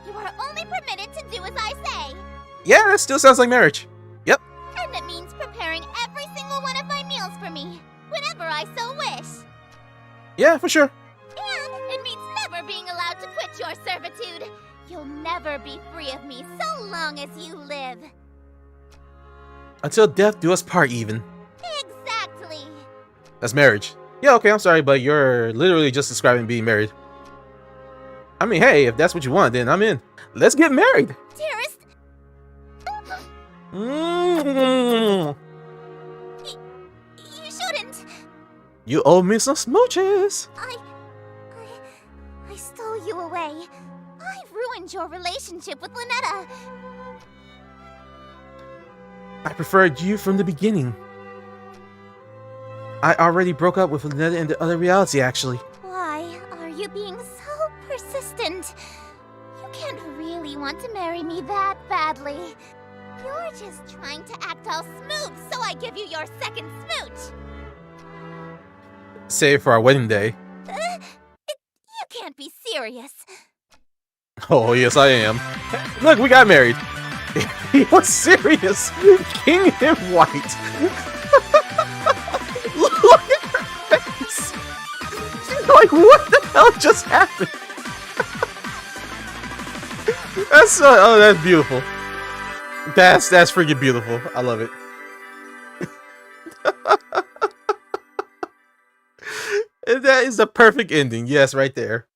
You are only permitted to do as I say. Yeah, that still sounds like marriage. Yep. And it means preparing every single one of my meals for me, whenever I so wish. Yeah, for sure. And it means never being allowed to quit your servitude. You'll never be free of me so long as you live. Until death do us part, even. Exactly. That's marriage. Yeah, okay, I'm sorry, but you're literally just describing being married. I mean, hey, if that's what you want, then I'm in. Let's get married. Dearest. Mm. You shouldn't. You owe me some smooches. I stole you away. I ruined your relationship with Ln'eta. I preferred you from the beginning. I already broke up with Ln'eta in the other reality, actually. Why are you being so persistent? You can't really want to marry me that badly. You're just trying to act all smooth, so I give you your second smooch. Save for our wedding day. You can't be serious. Oh, yes, I am. Look, we got married. He was serious. King in white. Look at her face. She's like, what the hell just happened? That's beautiful. That's freaking beautiful. I love it. And that is the perfect ending. Yes, right there.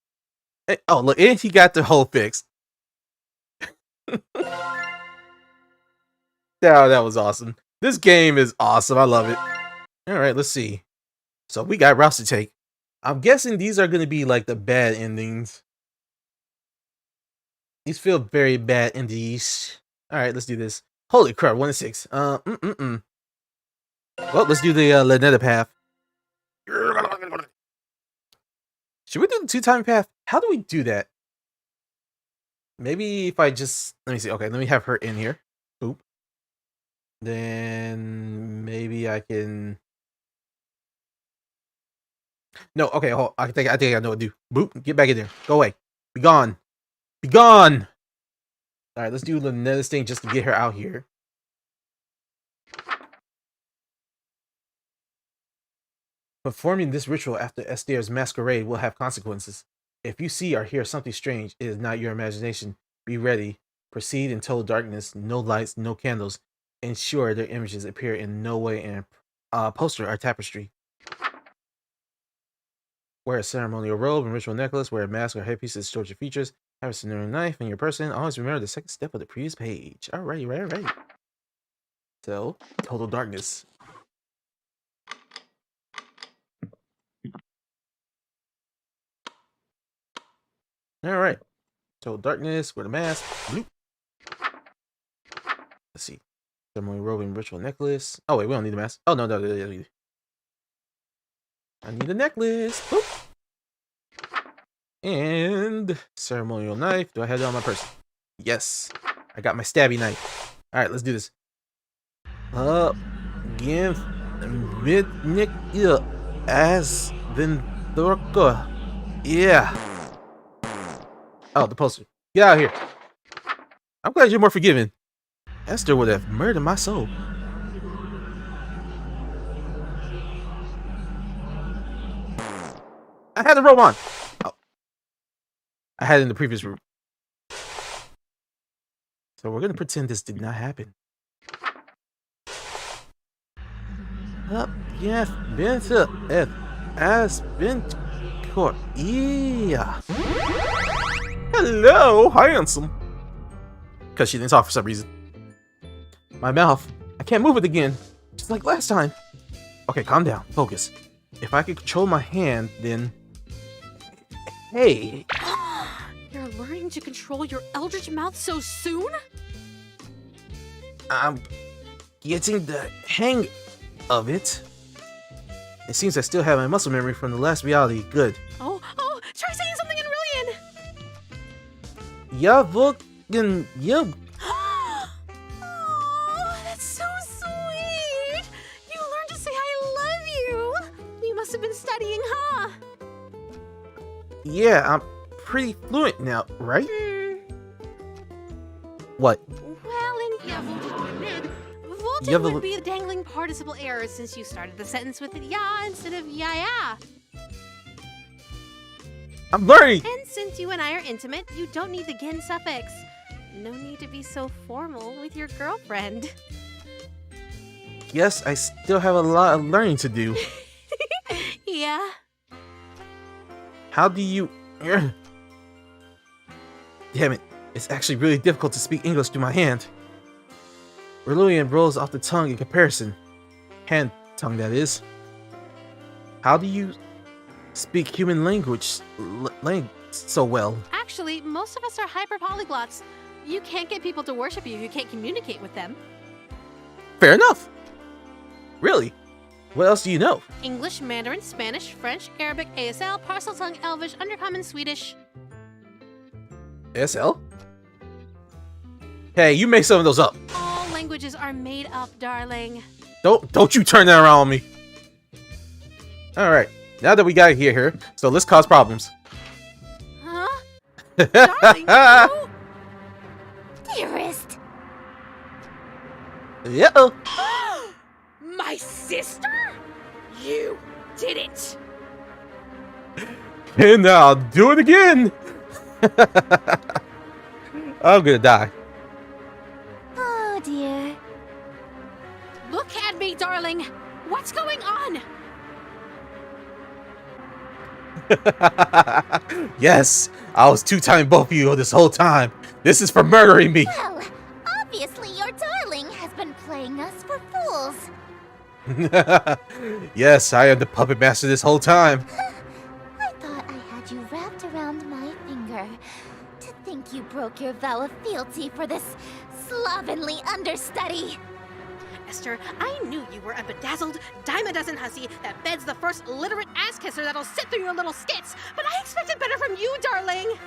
And, oh, look, and he got the hole fixed. That was awesome. This game is awesome. I love it. All right, let's see. So we got routes to take. I'm guessing these are going to be like the bad endings. These feel very bad indeed. Alright, let's do this. Holy crap, 1 and 6. Well, let's do the Ln'eta path. Should we do the 2-time path? How do we do that? Maybe if I just... Let me see. Okay, let me have her in here. Boop. Then maybe I can... No, okay, hold. I think I know what to do. Boop, get back in there. Go away. Be gone. Be gone! Alright, let's do Ln'eta's thing just to get her out here. Performing this ritual after Esther's masquerade will have consequences. If you see or hear something strange, it is not your imagination. Be ready. Proceed in total darkness, no lights, no candles. Ensure their images appear in no way in a poster or tapestry. Wear a ceremonial robe and ritual necklace. Wear a mask or headpiece to distort your features. Have a scenario knife in your person. Always remember the second step of the previous page. Alrighty, right. So, total darkness. Alright. Total darkness. Wear the mask. Bloop. Let's see. Ceremonial robe and ritual necklace. Oh, wait, we don't need the mask. Oh, no. I need a necklace. Boop. And ceremonial knife. Do I have it on my person? Yes. I got my stabby knife. Alright, let's do this. Give Nick as Vindorka. Yeah. Oh, the poster. Get out of here. I'm glad you're more forgiving. Esther would have murdered my soul. I had the robe on. Oh. I had it in the previous room. So we're going to pretend this did not happen. Yes, been as been court. Yeah. Hello, handsome. Because she didn't talk for some reason. My mouth. I can't move it again. Just like last time. Okay, calm down. Focus. If I could control my hand, then... Hey. You're learning to control your eldritch mouth so soon? I'm getting the hang of it. It seems I still have my muscle memory from the last reality. Good. Oh, try saying something in Rillian. Yavuk Yub. Oh, that's so sweet. You learned to say I love you. You must have been studying, huh? Yeah, I'm pretty fluent now, right? What? Well, in Voltage would be a dangling participle error since you started the sentence with ya instead of ya. I'm learning! And since you and I are intimate, you don't need the gin suffix. No need to be so formal with your girlfriend. Yes, I still have a lot of learning to do. Yeah. How do you... Damn it, it's actually really difficult to speak English through my hand. Rillian rolls off the tongue in comparison. Hand tongue, that is. How do you speak human language so well? Actually, most of us are hyper-polyglots. You can't get people to worship you if you can't communicate with them. Fair enough. Really? What else do you know? English, Mandarin, Spanish, French, Arabic, ASL, Parseltongue, Elvish, Undercommon, Swedish. ASL? Hey, you make some of those up. All languages are made up, darling. Don't you turn that around on me. Alright, now that we got here, so let's cause problems. Huh? Darling, no. Dearest. Uh-oh. My sister? You did it! And now I'll do it again. I'm gonna die. Oh dear. Look at me, darling! What's going on? Yes, I was two-timing both of you this whole time. This is for murdering me. Well, obviously your darling has been playing us for fools. Yes, I am the puppet master this whole time. I thought I had you wrapped around my finger. To think think you broke your vow of fealty for this slovenly understudy? Esther, I knew you were a bedazzled, dime-a-dozen hussy that beds the first literate ass-kisser that'll sit through your little skits, but I expected better from you, darling!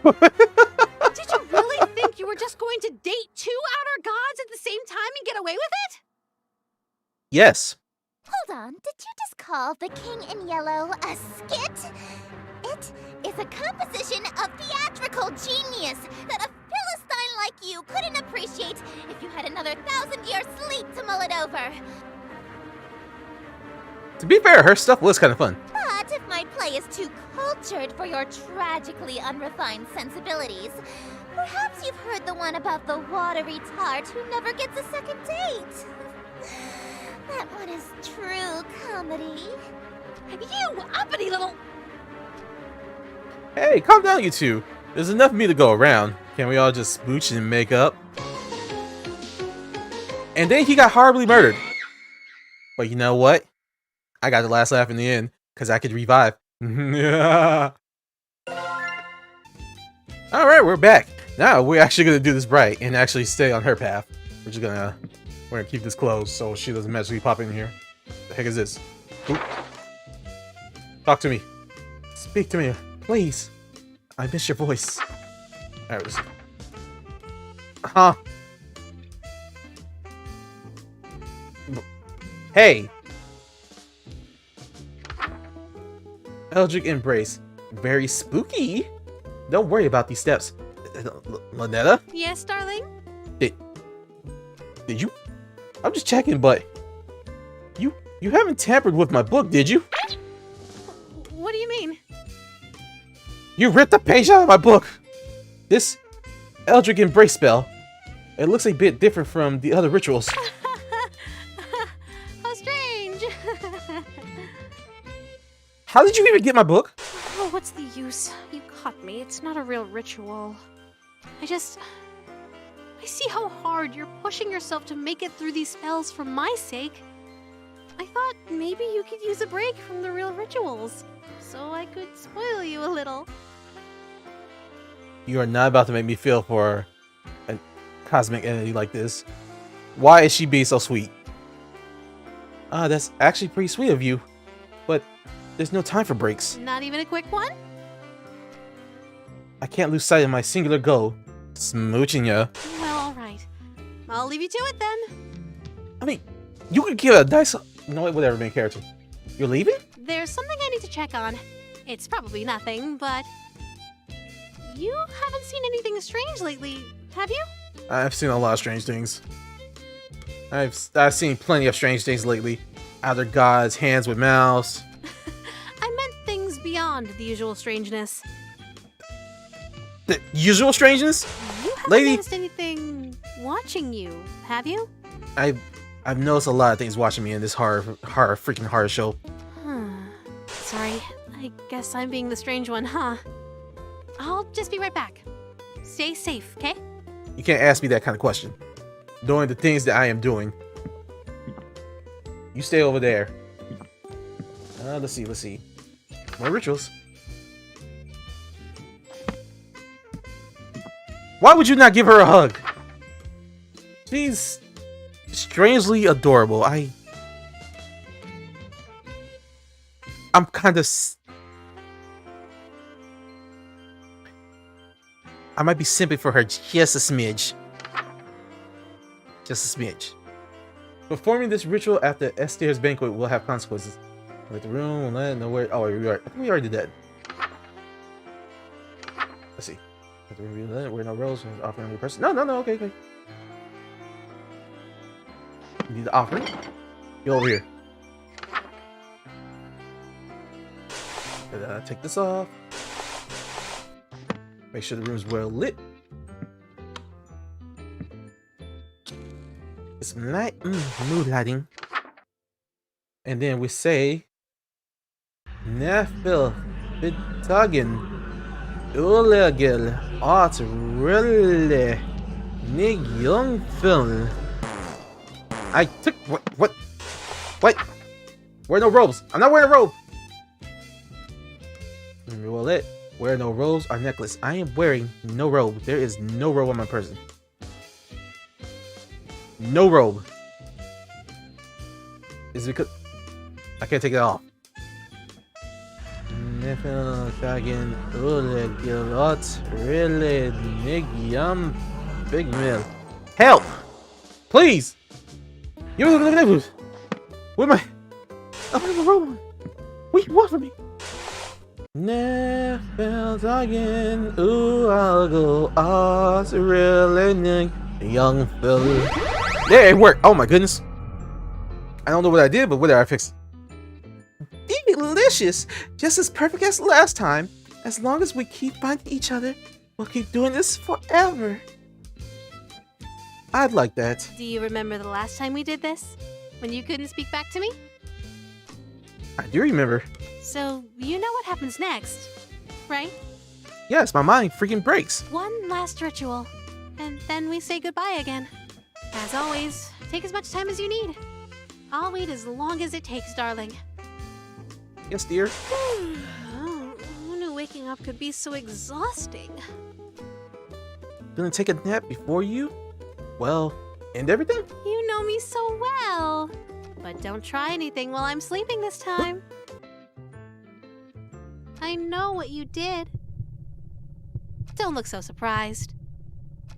Did you really think you were just going to date 2 outer gods at the same time and get away with it? Yes. Hold on, did you just call the King in Yellow a skit? It is a composition of theatrical genius that a Philistine like you couldn't appreciate if you had another 1,000-year sleep to mull it over. To be fair, her stuff was kind of fun. But if my play is too cultured for your tragically unrefined sensibilities, perhaps you've heard the one about the watery tart who never gets a second date. That one is true comedy. You uppity little... Hey, calm down, you two. There's enough of me to go around. Can we all just smooch and make up? And then he got horribly murdered. But you know what? I got the last laugh in the end, because I could revive. Alright, we're back. Now we're actually going to do this right and actually stay on her path. We're gonna keep this closed so she doesn't magically pop in here. The heck is this? Oop. Talk to me. Speak to me, please. I miss your voice. Alright, listen. Huh? Hey! Eldritch Embrace. Very spooky. Don't worry about these steps. Ln'eta? Yes, darling? Did you? I'm just checking, but... You haven't tampered with my book, did you? What do you mean? You ripped a page out of my book! This Eldritch Embrace spell. It looks a bit different from the other rituals. How strange! How did you even get my book? Oh, what's the use? You caught me. It's not a real ritual. I see how hard you're pushing yourself to make it through these spells for my sake. I thought maybe you could use a break from the real rituals, so I could spoil you a little. You are not about to make me feel for a cosmic entity like this. Why is she being so sweet? That's actually pretty sweet of you. But there's no time for breaks. Not even a quick one? I can't lose sight of my singular goal. Smooching ya. Well, alright. I'll leave you to it then. I mean, you could give a nice... You know what? Whatever, main character. You're leaving? There's something I need to check on. It's probably nothing, but... You haven't seen anything strange lately, have you? I've seen a lot of strange things. I've seen plenty of strange things lately. Other gods, hands with mouths. I meant things beyond the usual strangeness. The usual strangeness? You haven't Lady... noticed anything watching you, have you? I've noticed a lot of things watching me in this freaking horror show. Sorry, I guess I'm being the strange one, huh? I'll just be right back. Stay safe, okay? You can't ask me that kind of question. Doing the things that I am doing. You stay over there. Let's see. More rituals. Why would you not give her a hug? She's strangely adorable. I'm kind of... I might be simping for her just a smidge. Just a smidge. Performing this ritual at the Esther's banquet will have consequences. Like the room, let know where... Oh, I think we already did that. Let's see. We're no rolls, offering any person. No, okay. You need the offering. Go over here. Take this off. Make sure the room's well lit. Get some light, mood lighting. And then we say, Nafil Bitagen Ulegel Art Really Nig Young Film. I took what? Wear no robes. I'm not wearing a robe. Well lit. Wear no robes or necklace. I am wearing no robe. There is no robe on my person. No robe. Is it because I can't take it off? Big meal. Help! Please! Where am I? I'm in the room. What do you want from me? Neffels again. Ooh, I'll go. Really young fella. There, it worked. Oh my goodness. I don't know what I did, but whatever, I fixed it. Delicious! Just as perfect as last time. As long as we keep finding each other, we'll keep doing this forever. I'd like that. Do you remember the last time we did this? When you couldn't speak back to me? I do remember. So, you know what happens next, right? Yes, my mind freaking breaks. One last ritual, and then we say goodbye again. As always, take as much time as you need. I'll wait as long as it takes, darling. Yes, dear. Who knew waking up could be so exhausting? Gonna take a nap before you? Well, end everything? You know me so well. But don't try anything while I'm sleeping this time. I know what you did. Don't look so surprised.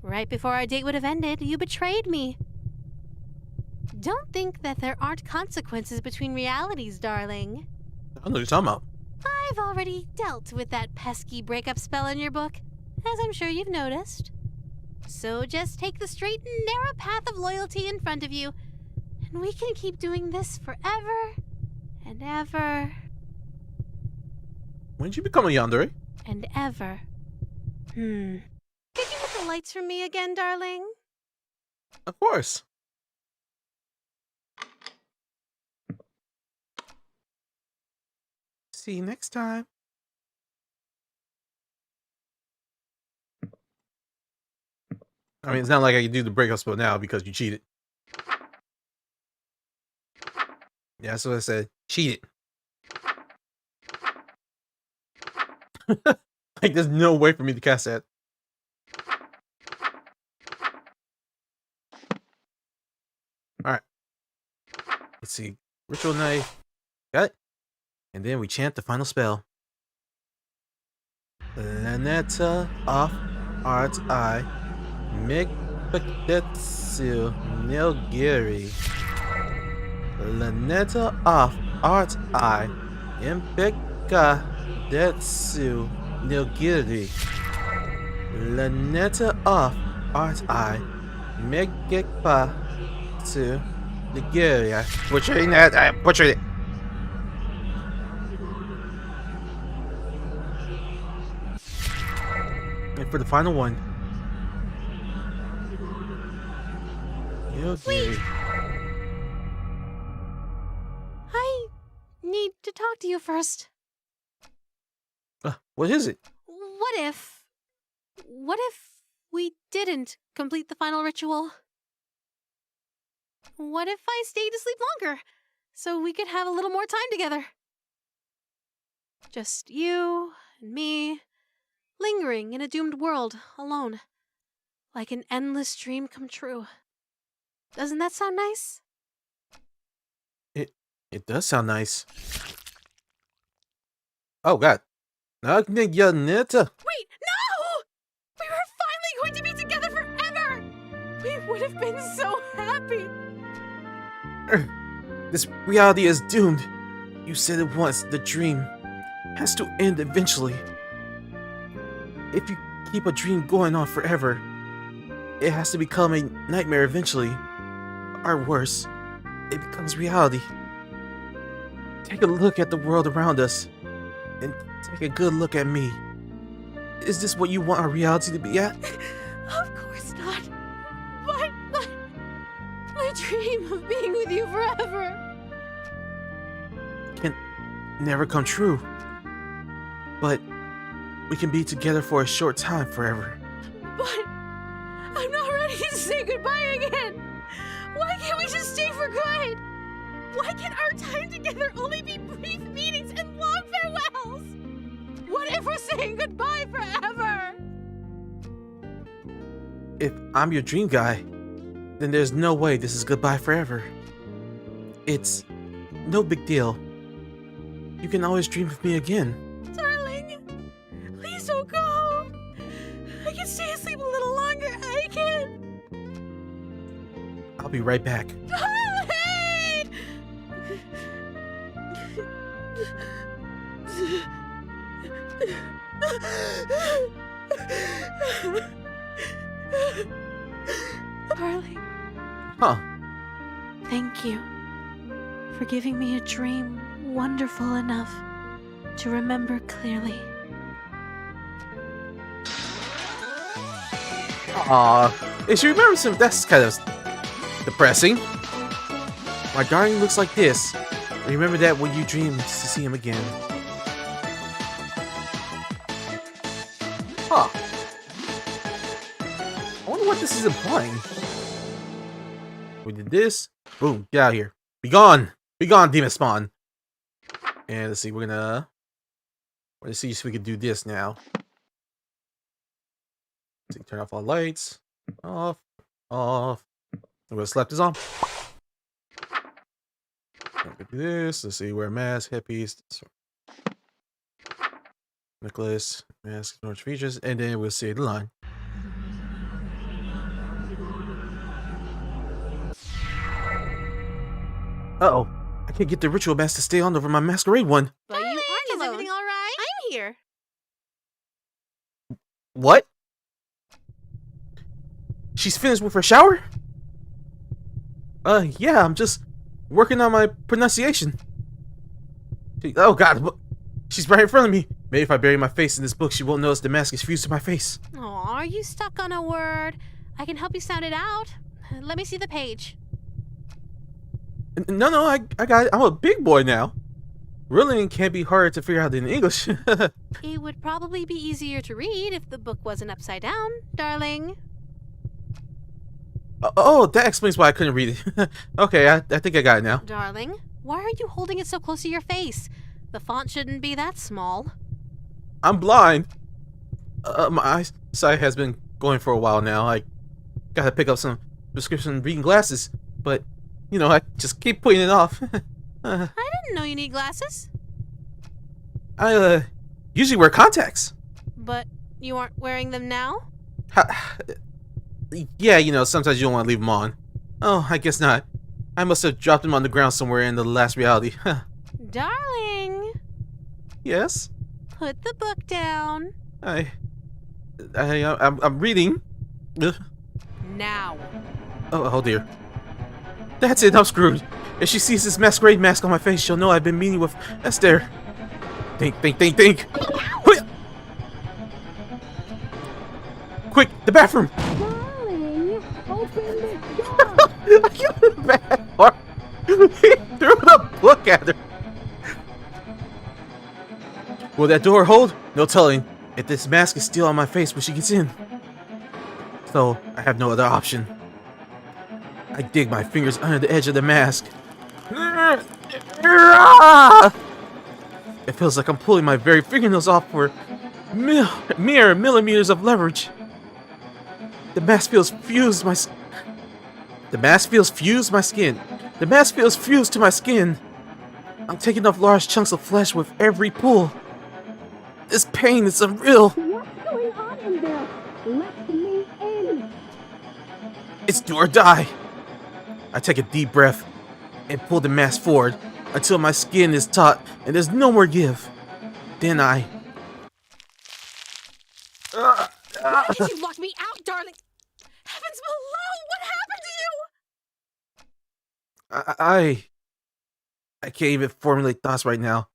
Right before our date would have ended, you betrayed me. Don't think that there aren't consequences between realities, darling. I know what you're talking about. I've already dealt with that pesky breakup spell in your book, as I'm sure you've noticed. So just take the straight and narrow path of loyalty in front of you, and we can keep doing this forever and ever When did you become a yandere? and ever. Could you get the lights from me again, darling? Of course. See you next time. I mean, it's not like I can do the breakup spell now because you cheated. Yeah, that's what I said. Cheated. Like, there's no way for me to cast that. Alright. Let's see. Ritual knife. Got it. And then we chant the final spell. Ln'eta off art eye. Megpeketsu nilgiri. Ln'eta off art eye. Impekadetsu nilgiri. Ln'eta off art eye. Megekpatsu nilgiri. I butchered that. I butchered it. And for the final one. Wait! I need to talk to you first. What is it? What if we didn't complete the final ritual? What if I stayed to sleep longer, so we could have a little more time together? Just you and me, lingering in a doomed world, alone. Like an endless dream come true. Doesn't that sound nice? It does sound nice. Oh god. Ln'eta. Wait, no! We were finally going to be together forever! We would have been so happy! This reality is doomed. You said it once, the dream has to end eventually. If you keep a dream going on forever, it has to become a nightmare eventually. Or worse, it becomes reality. Take a look at the world around us, and take a good look at me. Is this what you want our reality to be at? Of course not. But my dream of being with you forever Can never come true. But we can be together for a short time forever. But I'm not ready to say goodbye again. Why can't we just stay for good? Why can our time together only be brief meetings and long farewells? What if we're saying goodbye forever? If I'm your dream guy, then there's no way this is goodbye forever. It's no big deal. You can always dream of me again. Darling, please don't go. I can stay asleep a little longer. I can. I'll be right back. Darling! Darling, Huh. thank you for giving me a dream wonderful enough to remember clearly. Aw. If she remembers him, that's kind of depressing. My darling looks like this. Remember that when you dream to see him again. Huh. I wonder what this is implying. We did this. Boom. Get out of here. Be gone. Be gone, demon spawn. And let's see. We're gonna see if we can do this now. Let's see, turn off all lights. Off. Off. I'm gonna slap this on. Do this. Let's see. Wear a mask, headpiece, necklace, mask, orange features, and then we'll see the line. Uh-oh. I can't get the ritual mask to stay on over my masquerade one. But you aren't Is alone. everything all right? I'm here. What? She's finished with her shower? Yeah, I'm just working on my pronunciation. Oh god, she's right in front of me. Maybe if I bury my face in this book, she won't notice the mask is fused to my face. Oh, are you stuck on a word? I can help you sound it out. Let me see the page. No, I got it. I'm a big boy now. Really can't be hard to figure out in English. It would probably be easier to read if the book wasn't upside down, darling. Oh, that explains why I couldn't read it. Okay, I think I got it now. Darling, why are you holding it so close to your face? The font shouldn't be that small. I'm blind. My eyesight has been going for a while now. I gotta pick up some prescription reading glasses, but you know, I just keep putting it off. I didn't know you need glasses. I usually wear contacts. But you aren't wearing them now? Yeah, you know, sometimes you don't want to leave them on. Oh, I guess not. I must have dropped them on the ground somewhere in the last reality. Darling, Yes, put the book down. I'm reading. Ugh. Now. Oh dear. That's it, I'm screwed. If she sees this masquerade mask on my face, she'll know I've been meeting with Esther. Think. Hoi-ya! Quick, the bathroom! Darling, open this door. I killed the bathroom. He threw the book at her. Will that door hold? No telling. If this mask is still on my face when she gets in. So, I have no other option. I dig my fingers under the edge of the mask. It feels like I'm pulling my very fingernails off for mere millimeters of leverage. The mask feels fused my skin. The mask feels fused to my skin. I'm taking off large chunks of flesh with every pull. This pain is unreal. What's going on in there? Let me in. It's do or die. I take a deep breath and pull the mask forward until my skin is taut and there's no more give. Then I... Why did you lock me out, darling? Heavens below, what happened to you? I can't even formulate thoughts right now.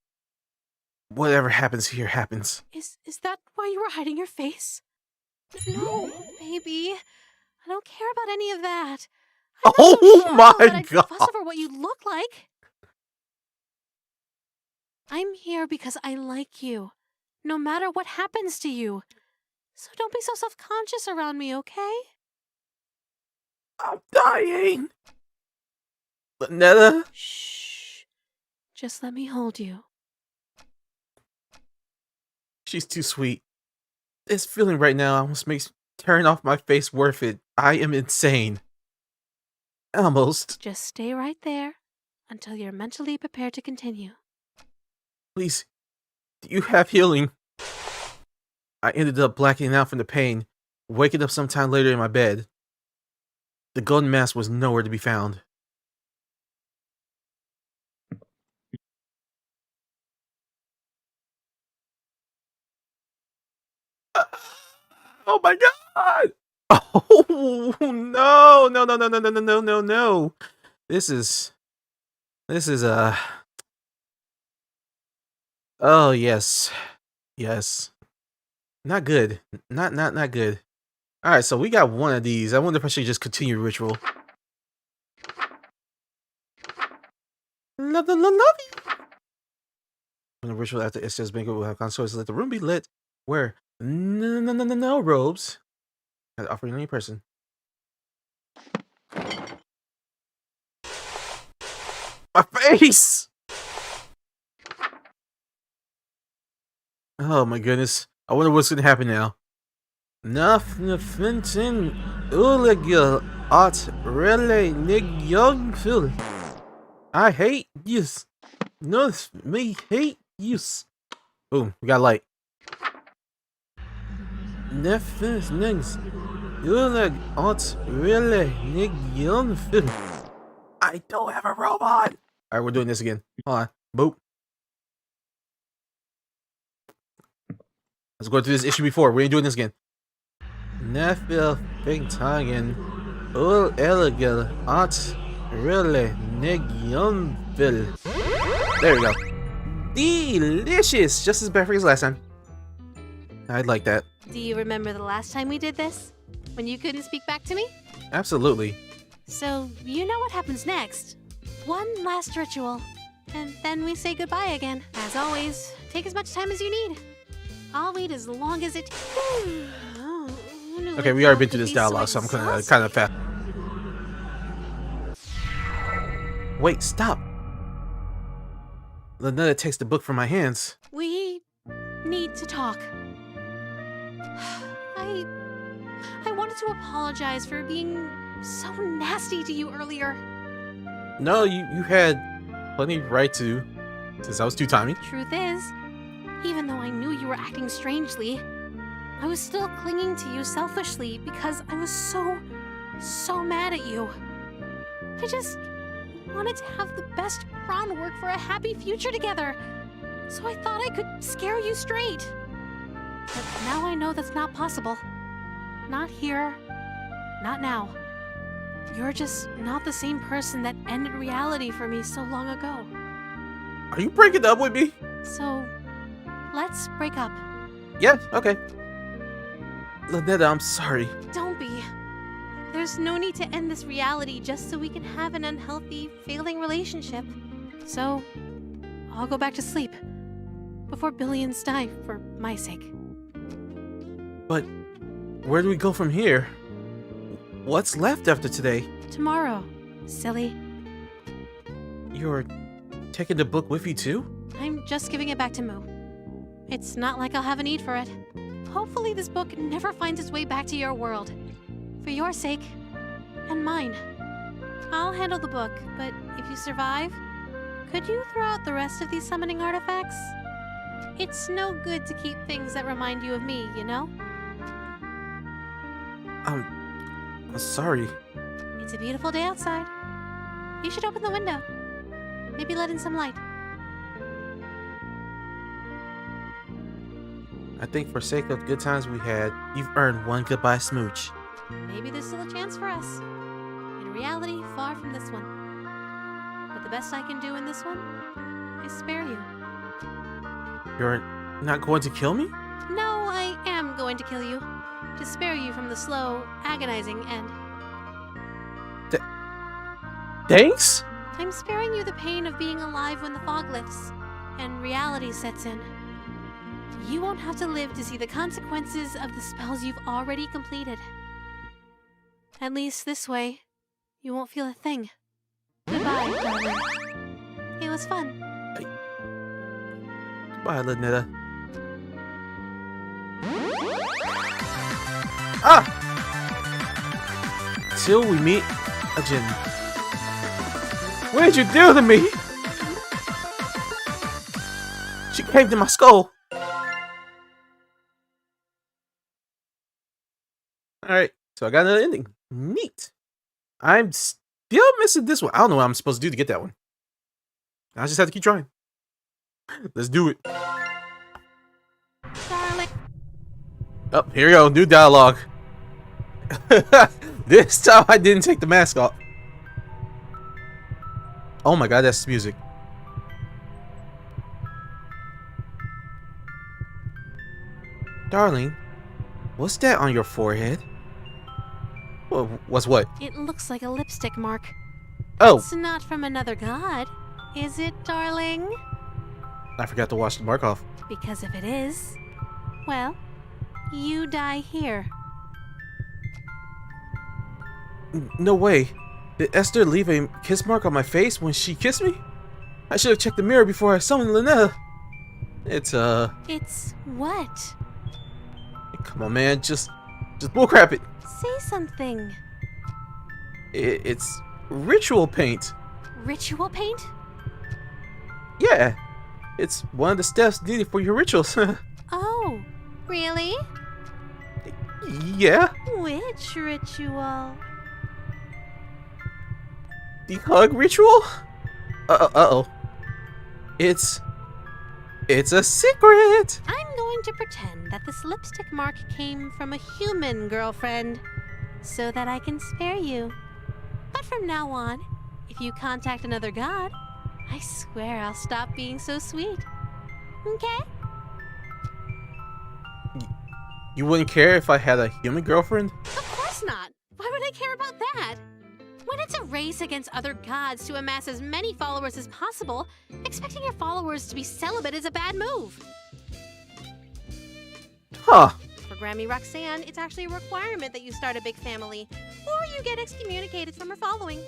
Whatever happens here happens. Is that why you were hiding your face? No, baby. I don't care about any of that. I'm not so Oh shallow my that I'd God. fuss over what you look like. I'm here because I like you, no matter what happens to you. So don't be so self-conscious around me, okay? I'm dying. Ln'eta? Shh. Just let me hold you. She's too sweet. This feeling right now almost makes tearing off my face worth it. I am insane. Almost. Just stay right there until you're mentally prepared to continue. Please, do you have healing? I ended up blacking out from the pain, waking up sometime later in my bed. The golden mask was nowhere to be found. Oh my god! Oh no! No! No! No! No! No! No! No! No! No! This is. Oh yes, yes. Not good. Not good. All right, so we got one of these. I wonder if I should just continue ritual. Love you. When the ritual after Esther's banquet will have consorts, let the room be lit. Where no robes. As offering any person. My face! Oh my goodness. I wonder what's gonna happen now. Nothing illegal art really young Phil. I hate yous. No, me hate yous. Boom, we got light. Nothing illegal art really young Phil. I don't have a robot. Alright, we're doing this again. Hold on. Boop. Let's go through this issue before. We ain't doing this again. Nefil Fingtagen Ul Illegal Art Really Negyonville. There we go. Delicious! Just as bad as last time. I'd like that. Do you remember the last time we did this? When you couldn't speak back to me? Absolutely. So, you know what happens next. One last ritual, and then we say goodbye again. As always, take as much time as you need. I'll wait as long as it... Okay, we already been through this dialogue, so I'm gonna kind of fast. Wait, stop! Ln'eta takes the book from my hands. We need to talk. I wanted to apologize for being so nasty to you earlier. No, you had plenty right to, since I was two-timing. Truth is, even though I knew you were acting strangely, I was still clinging to you selfishly because I was so mad at you. I just wanted to have the best groundwork for a happy future together, so I thought I could scare you straight. But now I know that's not possible. Not here, not now. You're just not the same person that ended reality for me so long ago. Are you breaking up with me? So, let's break up. Yeah, okay. Ln'eta, I'm sorry. Don't be. There's no need to end this reality just so we can have an unhealthy, failing relationship. So, I'll go back to sleep before billions die for my sake. But where do we go from here? What's left after today? Tomorrow, silly. You're taking the book with you too? I'm just giving it back to Moo. It's not like I'll have a need for it. Hopefully this book never finds its way back to your world. For your sake, and mine. I'll handle the book, but if you survive, could you throw out the rest of these summoning artifacts? It's no good to keep things that remind you of me, you know? I'm sorry. It's a beautiful day outside. You should open the window. Maybe let in some light. I think for sake of the good times we had, you've earned one goodbye smooch. Maybe there's still a chance for us. In reality, far from this one. But the best I can do in this one is spare you. You're not going to kill me? No, I am going to kill you. To spare you from the slow, agonizing end. Thanks? I'm sparing you the pain of being alive when the fog lifts and reality sets in. You won't have to live to see the consequences of the spells you've already completed. At least this way, you won't feel a thing. Goodbye, darling. It was fun. Bye, Ln'eta. Ah! Till we meet again. What did you do to me? She caved in my skull. Alright, so I got another ending. Neat. I'm still missing this one. I don't know what I'm supposed to do to get that one. I just have to keep trying. Let's do it. Darling. Oh, here we go. New dialogue. This time I didn't take the mask off. Oh my god, that's music. Darling, what's that on your forehead? What's what? It looks like a lipstick mark. Oh, It's not from another god, is it, darling? I forgot to wash the mark off. Because if it is, well, you die here. No way. Did Esther leave a kiss mark on my face when she kissed me? I should have checked the mirror before I summoned Ln'eta. It's what? Come on, man. Just bullcrap it. Say something. It's ritual paint. Ritual paint? Yeah. It's one of the steps needed for your rituals. Oh, really? Yeah. Which ritual? The hug ritual? Uh-oh. It's a secret. I'm going to pretend that this lipstick mark came from a human girlfriend, so that I can spare you. But from now on, if you contact another god, I swear I'll stop being so sweet. Okay? You wouldn't care if I had a human girlfriend? Of course not. Why would I care about that? When it's a race against other gods to amass as many followers as possible, expecting your followers to be celibate is a bad move. Huh. For Grammy Roxanne, it's actually a requirement that you start a big family, or you get excommunicated from her following.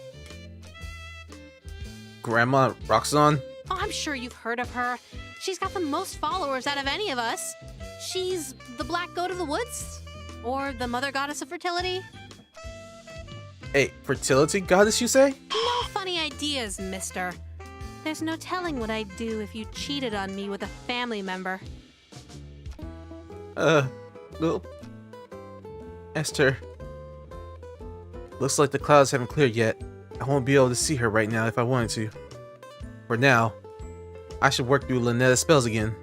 Grandma Roxanne? Oh, I'm sure you've heard of her. She's got the most followers out of any of us. She's the black goat of the woods? Or the mother goddess of fertility? A fertility goddess, you say? No funny ideas, mister. There's no telling what I'd do if you cheated on me with a family member. Well, Esther. Looks like the clouds haven't cleared yet. I won't be able to see her right now if I wanted to. For now, I should work through Ln'eta's spells again.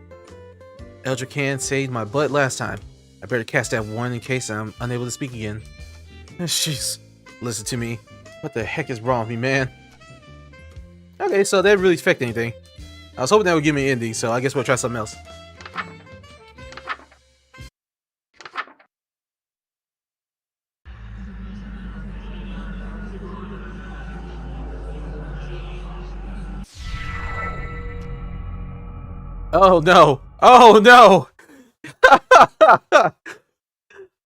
Eldritch saved my butt last time. I better cast that one in case I'm unable to speak again. Jeez, listen to me. What the heck is wrong with me, man? Okay, so that didn't really affect anything. I was hoping that would give me an ending, so I guess we'll try something else. Oh no! Oh no!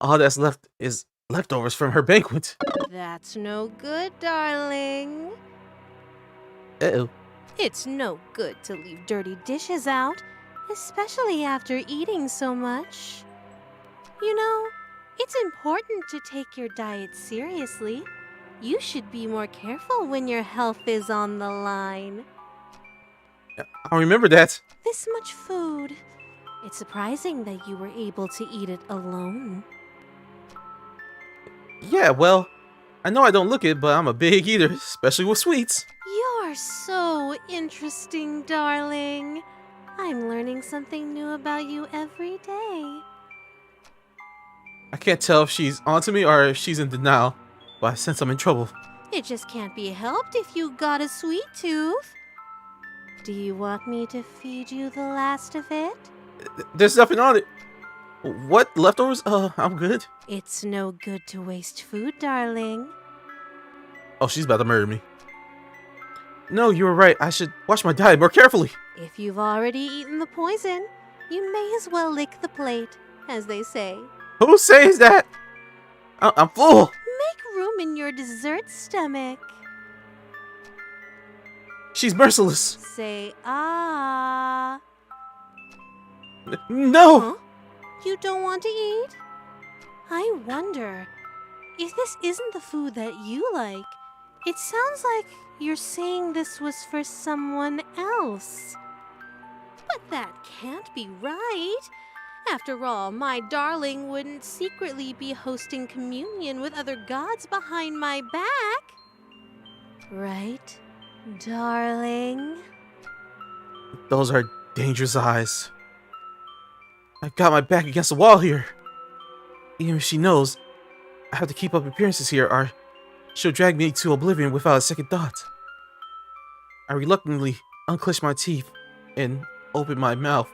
All that's left is leftovers from her banquet. That's no good, darling. Uh-oh. It's no good to leave dirty dishes out, especially after eating so much. You know, it's important to take your diet seriously. You should be more careful when your health is on the line. I remember that. This much food. It's surprising that you were able to eat it alone. Yeah, well, I know I don't look it, but I'm a big eater, especially with sweets. You're so interesting, darling. I'm learning something new about you every day. I can't tell if she's onto me or if she's in denial, but I sense I'm in trouble. It just can't be helped if you got a sweet tooth. Do you want me to feed you the last of it? There's nothing on it. What? Leftovers? I'm good. It's no good to waste food, darling. Oh, she's about to murder me. No, you were right. I should watch my diet more carefully. If you've already eaten the poison, you may as well lick the plate, as they say. Who says that? I'm full. Make room in your dessert stomach. She's merciless. Say ah. No. Huh? You don't want to eat? I wonder if this isn't the food that you like. It sounds like you're saying this was for someone else. But that can't be right. After all, my darling wouldn't secretly be hosting communion with other gods behind my back. Right, darling? Those are dangerous eyes. I've got my back against the wall here. Even if she knows, I have to keep up appearances here or she'll drag me to oblivion without a second thought. I reluctantly unclench my teeth and open my mouth.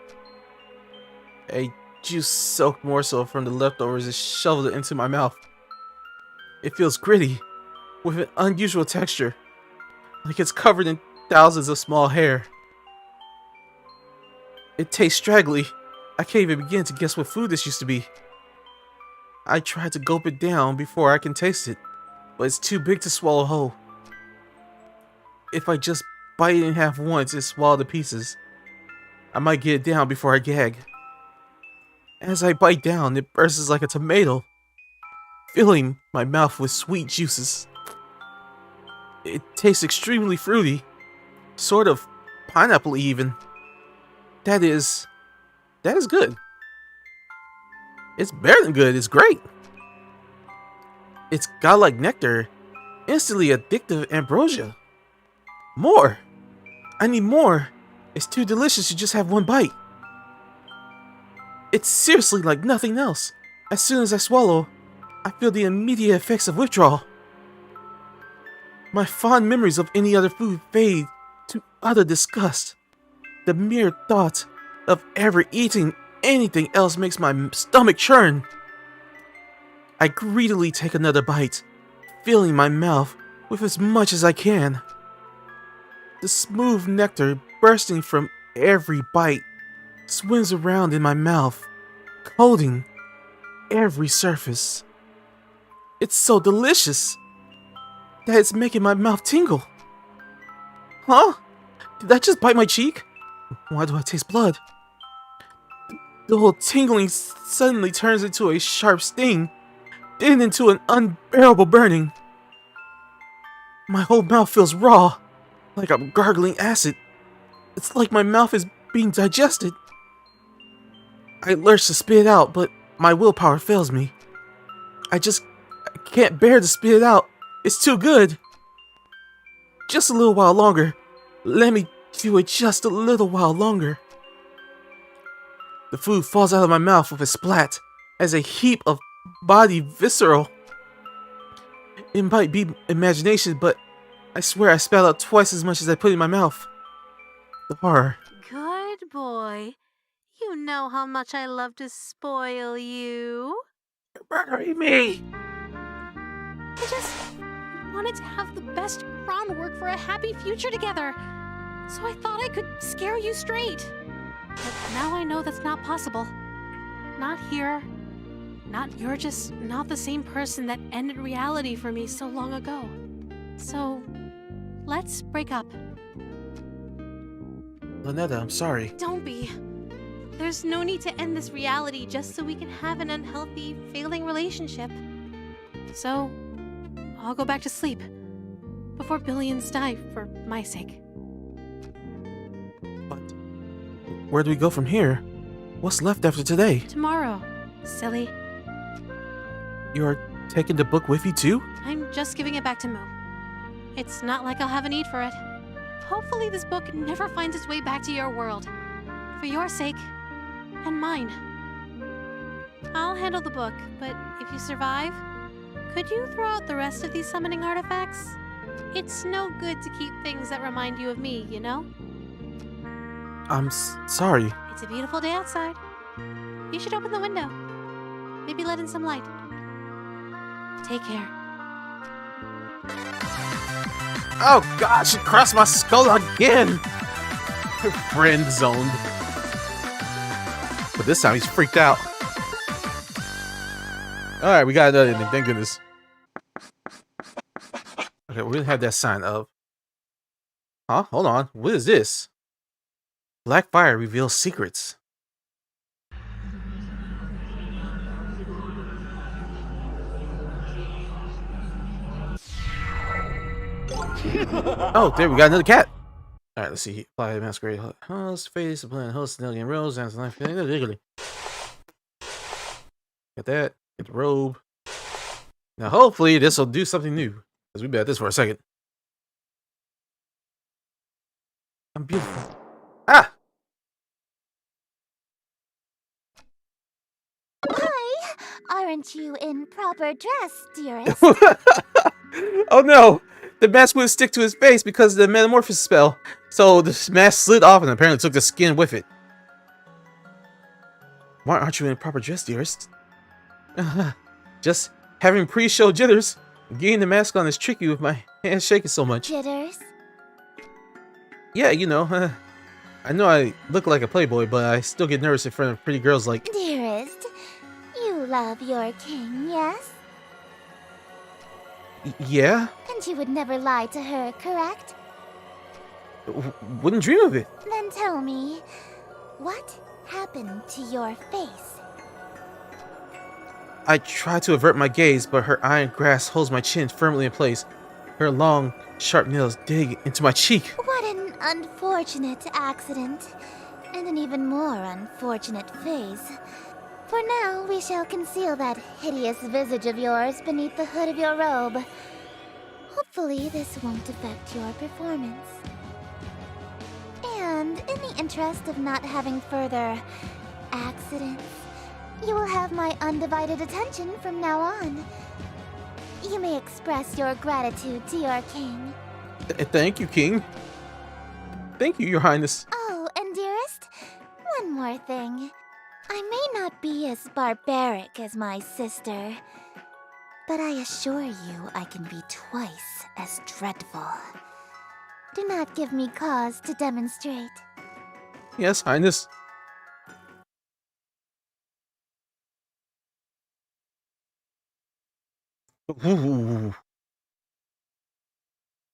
A juice-soaked morsel from the leftovers is shoveled into my mouth. It feels gritty, with an unusual texture, like it's covered in thousands of small hair. It tastes straggly. I can't even begin to guess what food this used to be. I try to gulp it down before I can taste it, but it's too big to swallow whole. If I just bite it in half once and swallow the pieces, I might get it down before I gag. As I bite down, it bursts like a tomato, filling my mouth with sweet juices. It tastes extremely fruity, sort of pineapple-y even. That is good. It's better than good, it's great. It's godlike nectar, instantly addictive ambrosia. More! I need more. It's too delicious to just have one bite. It's seriously like nothing else. As soon as I swallow, I feel the immediate effects of withdrawal. My fond memories of any other food fade to utter disgust. The mere thought of ever eating anything else makes my stomach churn. I greedily take another bite, filling my mouth with as much as I can. The smooth nectar bursting from every bite swims around in my mouth, coating every surface. It's so delicious that it's making my mouth tingle. Huh? Did I just bite my cheek? Why do I taste blood? The whole tingling suddenly turns into a sharp sting, then into an unbearable burning. My whole mouth feels raw, like I'm gargling acid. It's like my mouth is being digested. I lurch to spit it out, but my willpower fails me. I can't bear to spit it out. It's too good. Just a little while longer. Let me do it just a little while longer. The food falls out of my mouth with a splat, as a heap of body visceral. It might be imagination, but I swear I spat out twice as much as I put in my mouth. The horror. Good boy. You know how much I love to spoil you. You're murdering me! I just wanted to have the best groundwork for a happy future together. So I thought I could scare you straight. But now I know that's not possible. Not here. You're just not the same person that ended reality for me so long ago. So, let's break up. Ln'eta, I'm sorry. Don't be. There's no need to end this reality just so we can have an unhealthy, failing relationship. So, I'll go back to sleep before billions die for my sake. But where do we go from here? What's left after today? Tomorrow, silly. You're taking the book with you too? I'm just giving it back to Moo. It's not like I'll have a need for it. Hopefully this book never finds its way back to your world. For your sake, and mine. I'll handle the book, but if you survive, could you throw out the rest of these summoning artifacts? It's no good to keep things that remind you of me, you know? I'm sorry. It's a beautiful day outside. You should open the window. Maybe let in some light. Take care. Oh gosh, it crossed my skull again! Friend zoned. But this time he's freaked out. Alright, we got another ending, thank goodness. Okay, we're gonna have that sign of. Huh? Hold on. What is this? Black fire reveals secrets. Oh, there we got another cat. All right, let's see. Apply masquerade host face, blend host, Nellian rose, and knife. Got that. Get the robe. Now, hopefully, this will do something new. Because we've been at this for a second. I'm beautiful. Ah! Why aren't you in proper dress, dearest? Oh no! The mask wouldn't stick to his face because of the metamorphosis spell. So the mask slid off and apparently took the skin with it. Why aren't you in proper dress, dearest? Just having pre-show jitters. Getting the mask on is tricky with my hands shaking so much. Jitters? Yeah, you know. I know I look like a playboy, but I still get nervous in front of pretty girls like... Dearest, you love your king, yes? Yeah? And you would never lie to her, correct? Wouldn't dream of it. Then tell me, what happened to your face? I try to avert my gaze, but her iron grasp holds my chin firmly in place. Her long, sharp nails dig into my cheek. What an unfortunate accident, and an even more unfortunate face. For now, we shall conceal that hideous visage of yours beneath the hood of your robe. Hopefully, this won't affect your performance. And in the interest of not having further accidents, you will have my undivided attention from now on. You may express your gratitude to your king. Thank you, King. Thank you, Your Highness. Oh, and dearest, one more thing. I may not be as barbaric as my sister, but I assure you I can be twice as dreadful. Do not give me cause to demonstrate. Yes, Highness. Ooh.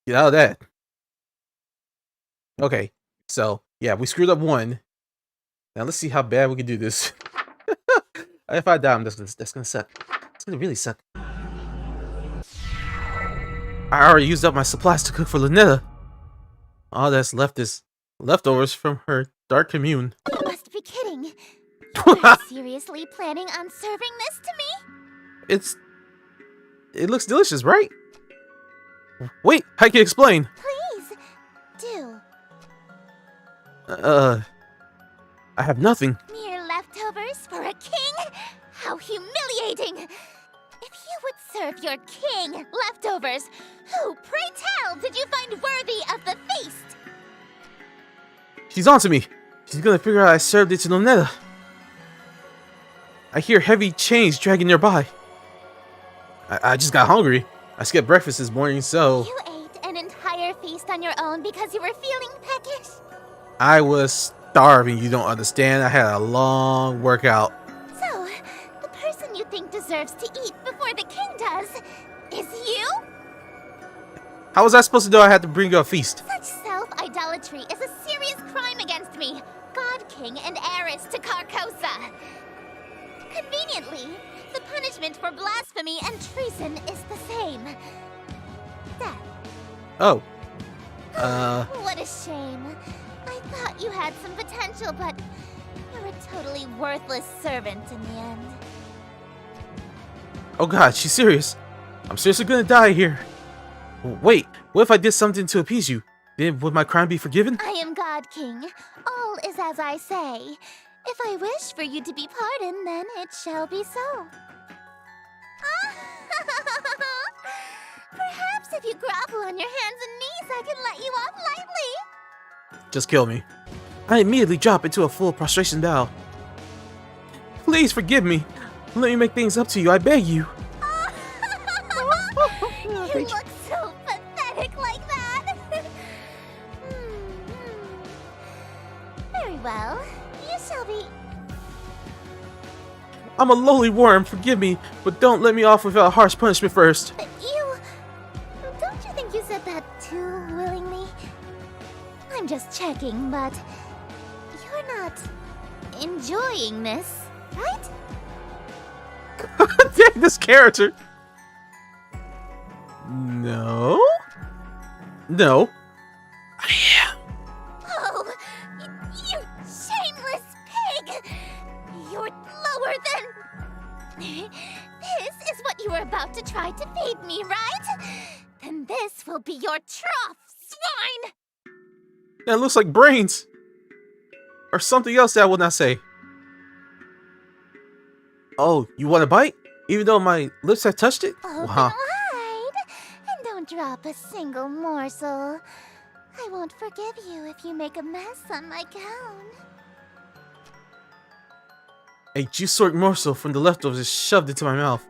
Get out of that. Okay, so yeah, we screwed up one. Now let's see how bad we can do this. If I die, that's gonna suck. It's gonna really suck. I already used up my supplies to cook for Ln'eta. All that's left is leftovers from her dark commune. You must be kidding. You are seriously planning on serving this to me? It looks delicious, right? Wait, I can explain. Please, do. I have nothing. Mere leftovers for a king? How humiliating! If you would serve your king leftovers, who, pray tell, did you find worthy of the feast? She's onto me. She's gonna figure out I served it to Ln'eta. I hear heavy chains dragging nearby. I just got hungry. I skipped breakfast this morning, so... You ate an entire feast on your own because you were feeling peckish? I was starving, you don't understand. I had a long workout. So, the person you think deserves to eat before the king does is you? How was I supposed to know I had to bring you a feast? Such self-idolatry is a serious crime against me, God King and heiress to Carcosa. Conveniently, the punishment for blasphemy and treason is the same. Death. Oh. What a shame. I thought you had some potential, but you're a totally worthless servant in the end. Oh god, she's serious. I'm seriously gonna die here. Wait, what if I did something to appease you? Then would my crime be forgiven? I am God King. All is as I say. If I wish for you to be pardoned, then it shall be so. Perhaps if you grovel on your hands and knees, I can let you off lightly. Just kill me. I immediately drop into a full prostration bow. Please forgive me. Let me make things up to you, I beg you. You look so pathetic like that. Very well. You shall be... I'm a lowly worm, forgive me, but don't let me off without harsh punishment first. But you... Don't you think you said that too willingly? I'm just checking, but... You're not... enjoying this, right? Dang, this character. No? No. I am. Oh, you shameless pig! You're lower than... This is what you were about to try to feed me, right? Then this will be your trough, swine! That looks like brains. Or something else that I will not say. Oh, you want a bite? Even though my lips have touched it? Open Wow. wide, and don't drop a single morsel. I won't forgive you if you make a mess on my gown. A juice-soaked morsel from the leftovers is shoved into my mouth.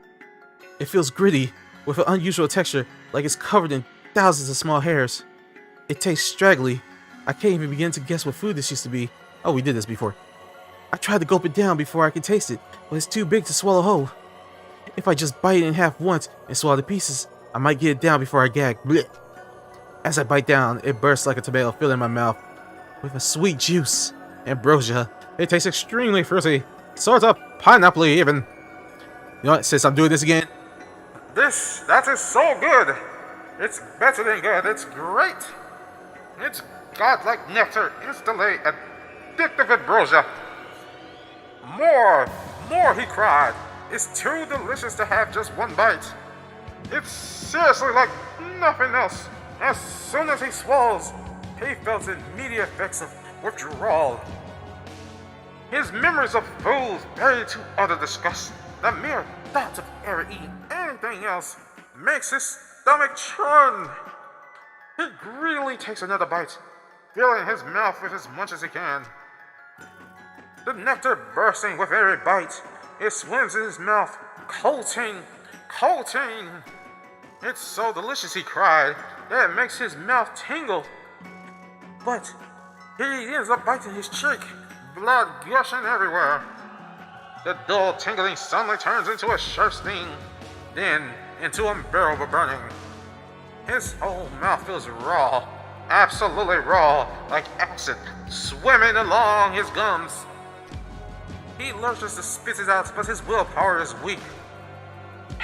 It feels gritty, with an unusual texture, like it's covered in thousands of small hairs. It tastes straggly. I can't even begin to guess what food this used to be. Oh, we did this before. I tried to gulp it down before I could taste it, but it's too big to swallow whole. If I just bite it in half once and swallow the pieces, I might get it down before I gag. Blech. As I bite down, it bursts like a tomato filling my mouth with a sweet juice. Ambrosia. It tastes extremely fruity. Sort of pineapple even. You know what, since I'm doing this again. That is so good. It's better than good. It's great. It's godlike nectar, instantly addictive ambrosia. More, he cried. It's too delicious to have just one bite. It's seriously like nothing else. As soon as he swallows, he felt immediate effects of withdrawal. His memories of food buried to utter disgust. The mere thought of ever eating anything else makes his stomach churn. He greedily takes another bite, filling his mouth with as much as he can. The nectar bursting with every bite, it swims in his mouth, coating. It's so delicious, he cried, that it makes his mouth tingle. But he ends up biting his cheek, blood gushing everywhere. The dull tingling suddenly turns into a sharp sting, then into unbearable burning. His whole mouth feels raw, absolutely raw, like acid swimming along his gums. He lurches to spit it out, but his willpower is weak.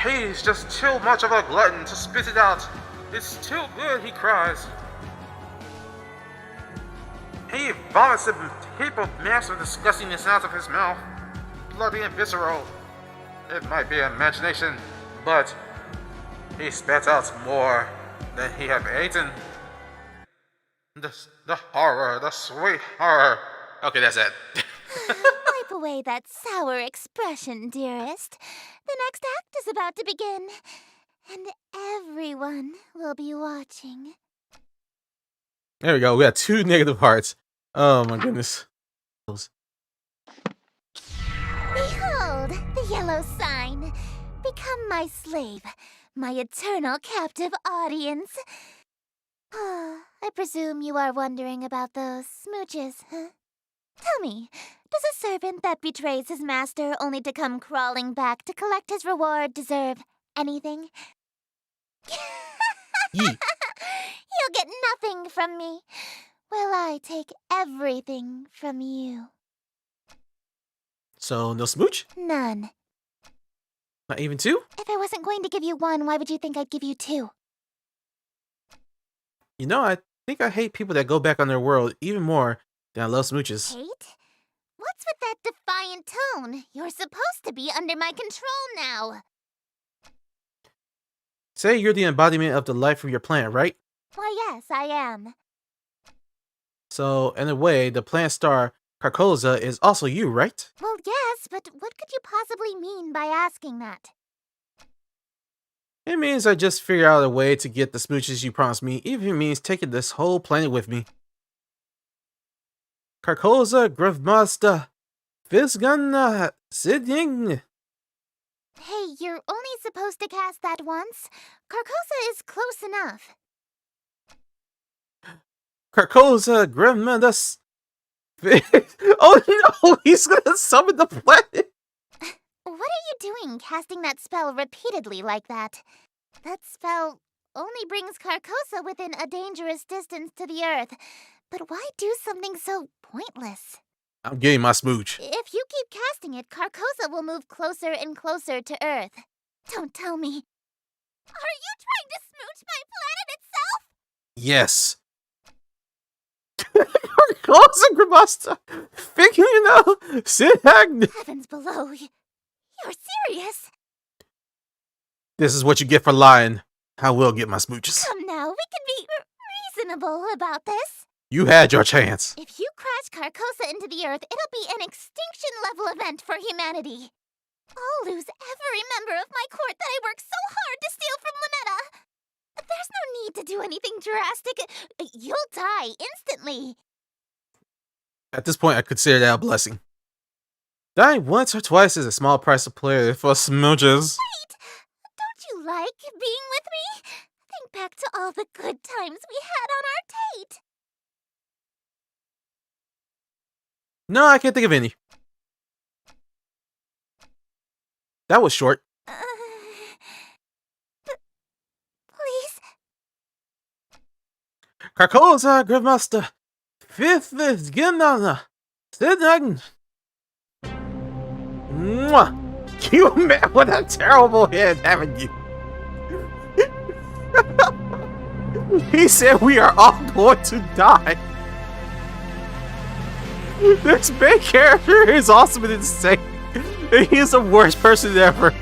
He's just too much of a glutton to spit it out. It's too good, he cries. He vomits a heap of massive disgustingness out of his mouth, bloody and visceral. It might be imagination, but he spat out more than he had eaten. The horror, the sweet horror. Okay, that's it. Wipe away that sour expression, dearest. The next act is about to begin, and everyone will be watching. There we go. We got 2 negative hearts. Oh my goodness. Behold, the yellow sign. Become my slave, my eternal captive audience. I presume you are wondering about those smooches, huh? Tell me, does a servant that betrays his master only to come crawling back to collect his reward deserve anything? Yee. You'll get nothing from me, while I take everything from you. So, no smooch? None. Not even 2? If I wasn't going to give you one, why would you think I'd give you 2? You know, I think I hate people that go back on their word even more than I love smooches. Hate? What's with that defiant tone? You're supposed to be under my control now. Say you're the embodiment of the life of your planet, right? Why, yes, I am. So, in a way, the planet star Carcosa is also you, right? Well, yes, but what could you possibly mean by asking that? It means I just figure out a way to get the smooches you promised me, even if it means taking this whole planet with me. Carcosa Grevmasta Visgana Siding. Hey, you're only supposed to cast that once. Carcosa is close enough. Carcosa Grevmandas. Oh no, he's gonna summon the planet. What are you doing, casting that spell repeatedly like that? That spell only brings Carcosa within a dangerous distance to the Earth. But why do something so pointless? I'm getting my smooch. If you keep casting it, Carcosa will move closer and closer to Earth. Don't tell me. Are you trying to smooch my planet itself? Yes. Close and Grimasta. Thinking you know. Sinag. Heavens below, you're serious? This is what you get for lying. I will get my smooches. Come now, we can be reasonable about this. You had your chance. If you crash Carcosa into the earth, it'll be an extinction-level event for humanity. I'll lose every member of my court that I worked so hard to steal from Ln'eta. There's no need to do anything drastic. You'll die instantly. At this point, I consider that a blessing. Dying once or twice is a small price to pay for smooches. Wait! Don't you like being with me? Think back to all the good times we had on our date. No, I can't think of any. That was short. Please? Carcosa, Grimmaster. Fifth is Ginana. Sidnagn. Mwah! You met with a terrible head, haven't you? He said we are all going to die. This main character is awesome and insane. He is the worst person ever.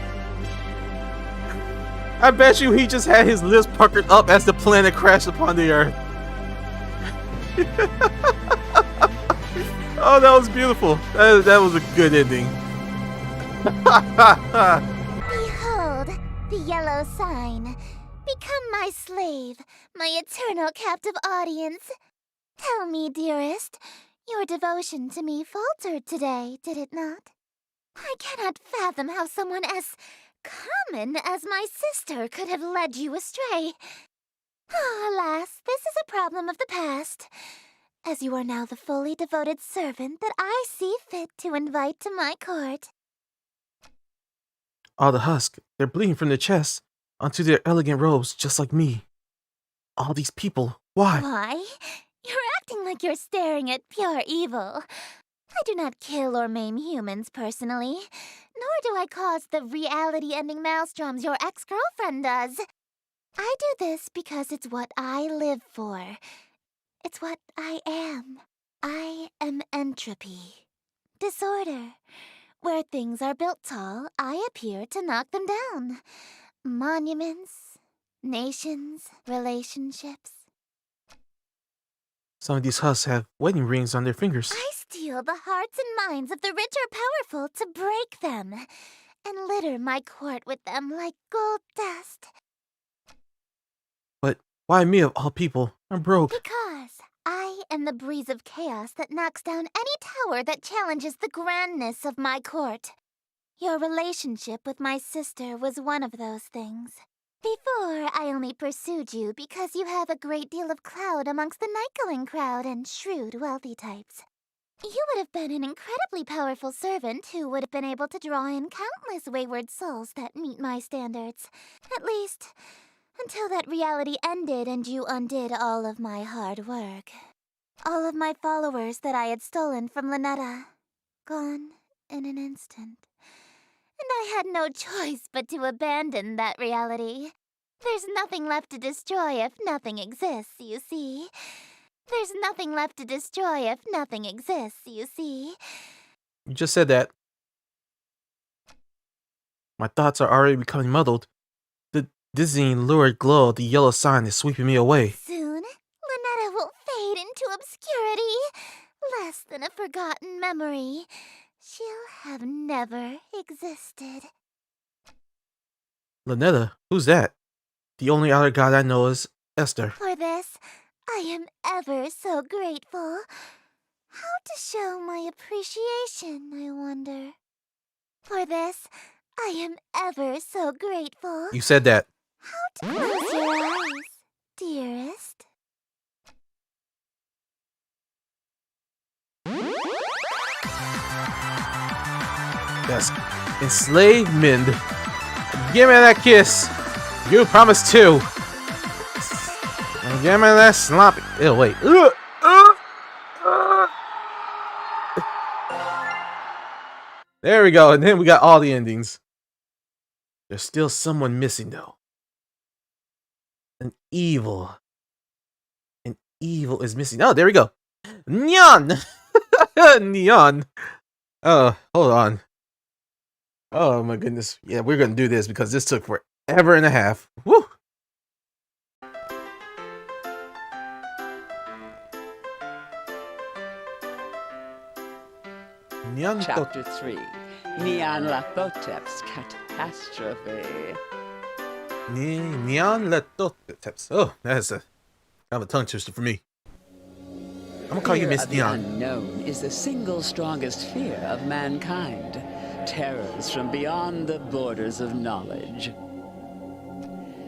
I bet you he just had his lips puckered up as the planet crashed upon the Earth. Oh, that was beautiful. That was a good ending. Behold, the yellow sign. Become my slave, my eternal captive audience. Tell me, dearest, your devotion to me faltered today, did it not? I cannot fathom how someone as common as my sister could have led you astray. Alas, this is a problem of the past, as you are now the fully devoted servant that I see fit to invite to my court. All the husk, they're bleeding from their chests onto their elegant robes, just like me. All these people, why? Why? You're acting like you're staring at pure evil. I do not kill or maim humans personally, nor do I cause the reality-ending maelstroms your ex-girlfriend does. I do this because it's what I live for. It's what I am. I am entropy. Disorder. Where things are built tall, I appear to knock them down. Monuments, nations, relationships. Some of these husks have wedding rings on their fingers. I steal the hearts and minds of the rich or powerful to break them, and litter my court with them like gold dust. But why me of all people? I'm broke. Because I am the breeze of chaos that knocks down any tower that challenges the grandness of my court. Your relationship with my sister was one of those things. Before, I only pursued you because you have a great deal of clout amongst the night-going crowd and shrewd, wealthy types. You would have been an incredibly powerful servant who would have been able to draw in countless wayward souls that meet my standards. At least, until that reality ended and you undid all of my hard work. All of my followers that I had stolen from Ln'eta. Gone in an instant. And I had no choice but to abandon that reality. There's nothing left to destroy if nothing exists, you see. There's nothing left to destroy if nothing exists, you see. You just said that. My thoughts are already becoming muddled. The dizzying lurid glow of the yellow sign is sweeping me away. Soon, Ln'eta will fade into obscurity. Less than a forgotten memory. She'll have never existed. Ln'eta? Who's that? The only other god I know is Esther. For this, I am ever so grateful. How to show my appreciation, I wonder. For this, I am ever so grateful. You said that. How to close your eyes, dearest. Yes. Enslavement. Give me that kiss. You promised to. And give me that sloppy. Ew, wait. There we go. And then we got all the endings. There's still someone missing, though. An evil, evil is missing. Oh, there we go. Neon! Neon! Oh, hold on. Oh my goodness. Yeah, we're gonna do this because this took forever and a half. Woo! Neon Chapter 3, Neon-Lathotep's Catastrophe. Neon Lathotep's. Oh, that's a kind of a tongue twister for me. I'm gonna call you Fear Miss of the Neon. unknown is the single strongest fear of mankind. Terrors from beyond the borders of knowledge.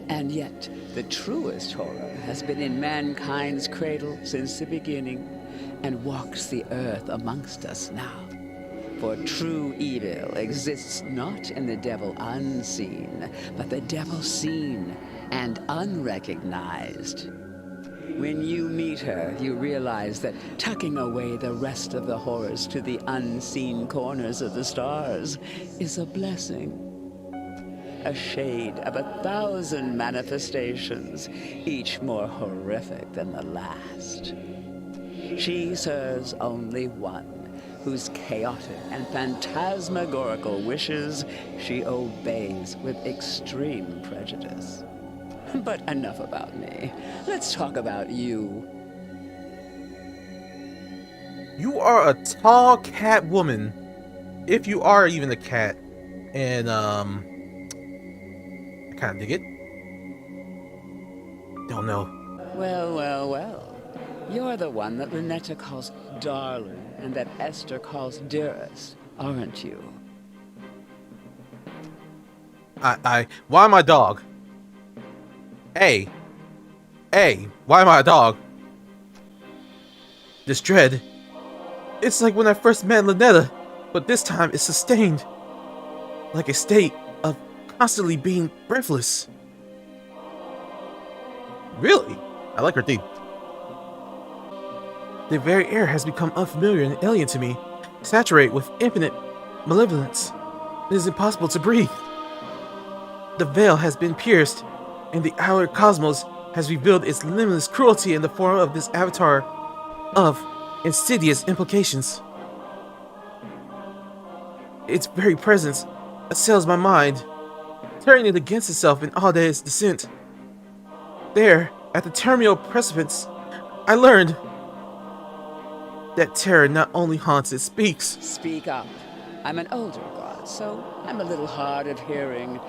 And yet, the truest horror has been in mankind's cradle since the beginning, and walks the earth amongst us now. For true evil exists not in the devil unseen, but the devil seen and unrecognized. When you meet her, you realize that tucking away the rest of the horrors to the unseen corners of the stars is a blessing. A shade of 1,000 manifestations, each more horrific than the last. She serves only one, whose chaotic and phantasmagorical wishes she obeys with extreme prejudice. But enough about me. Let's talk about you. You are a tall cat woman. If you are even a cat. And, I kind of dig it. Don't know. Well, well, well. You're the one that Ln'eta calls darling and that Esther calls dearest, aren't you? Why am I a dog? Hey, why am I a dog? This dread, it's like when I first met Ln'eta, but this time it's sustained. Like a state of constantly being breathless. Really? I like her theme. The very air has become unfamiliar and alien to me, saturated with infinite malevolence. It is impossible to breathe. The veil has been pierced, and the outer cosmos has revealed its limitless cruelty in the form of this avatar of insidious implications. Its very presence assails my mind, turning it against itself in all that is dissent. There, at the terminal precipice, I learned that terror not only haunts, it speaks. Speak up. I'm an older god, so I'm a little hard of hearing.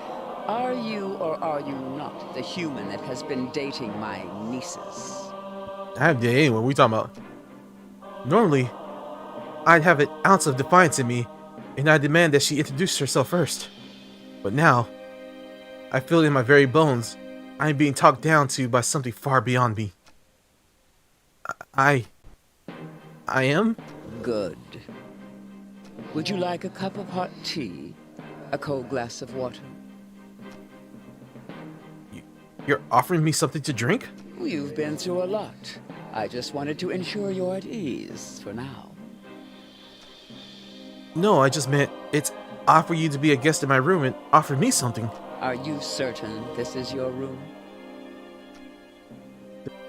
Are you or are you not the human that has been dating my nieces? I have dated anyone. What are we talking about? Normally, I'd have an ounce of defiance in me, and I demand that she introduce herself first. But now, I feel in my very bones, I am being talked down to by something far beyond me. I am? Good. Would you like a cup of hot tea? A cold glass of water? You're offering me something to drink? You've been through a lot. I just wanted to ensure you're at ease for now. No, I just meant it's offer you to be a guest in my room and offer me something. Are you certain this is your room?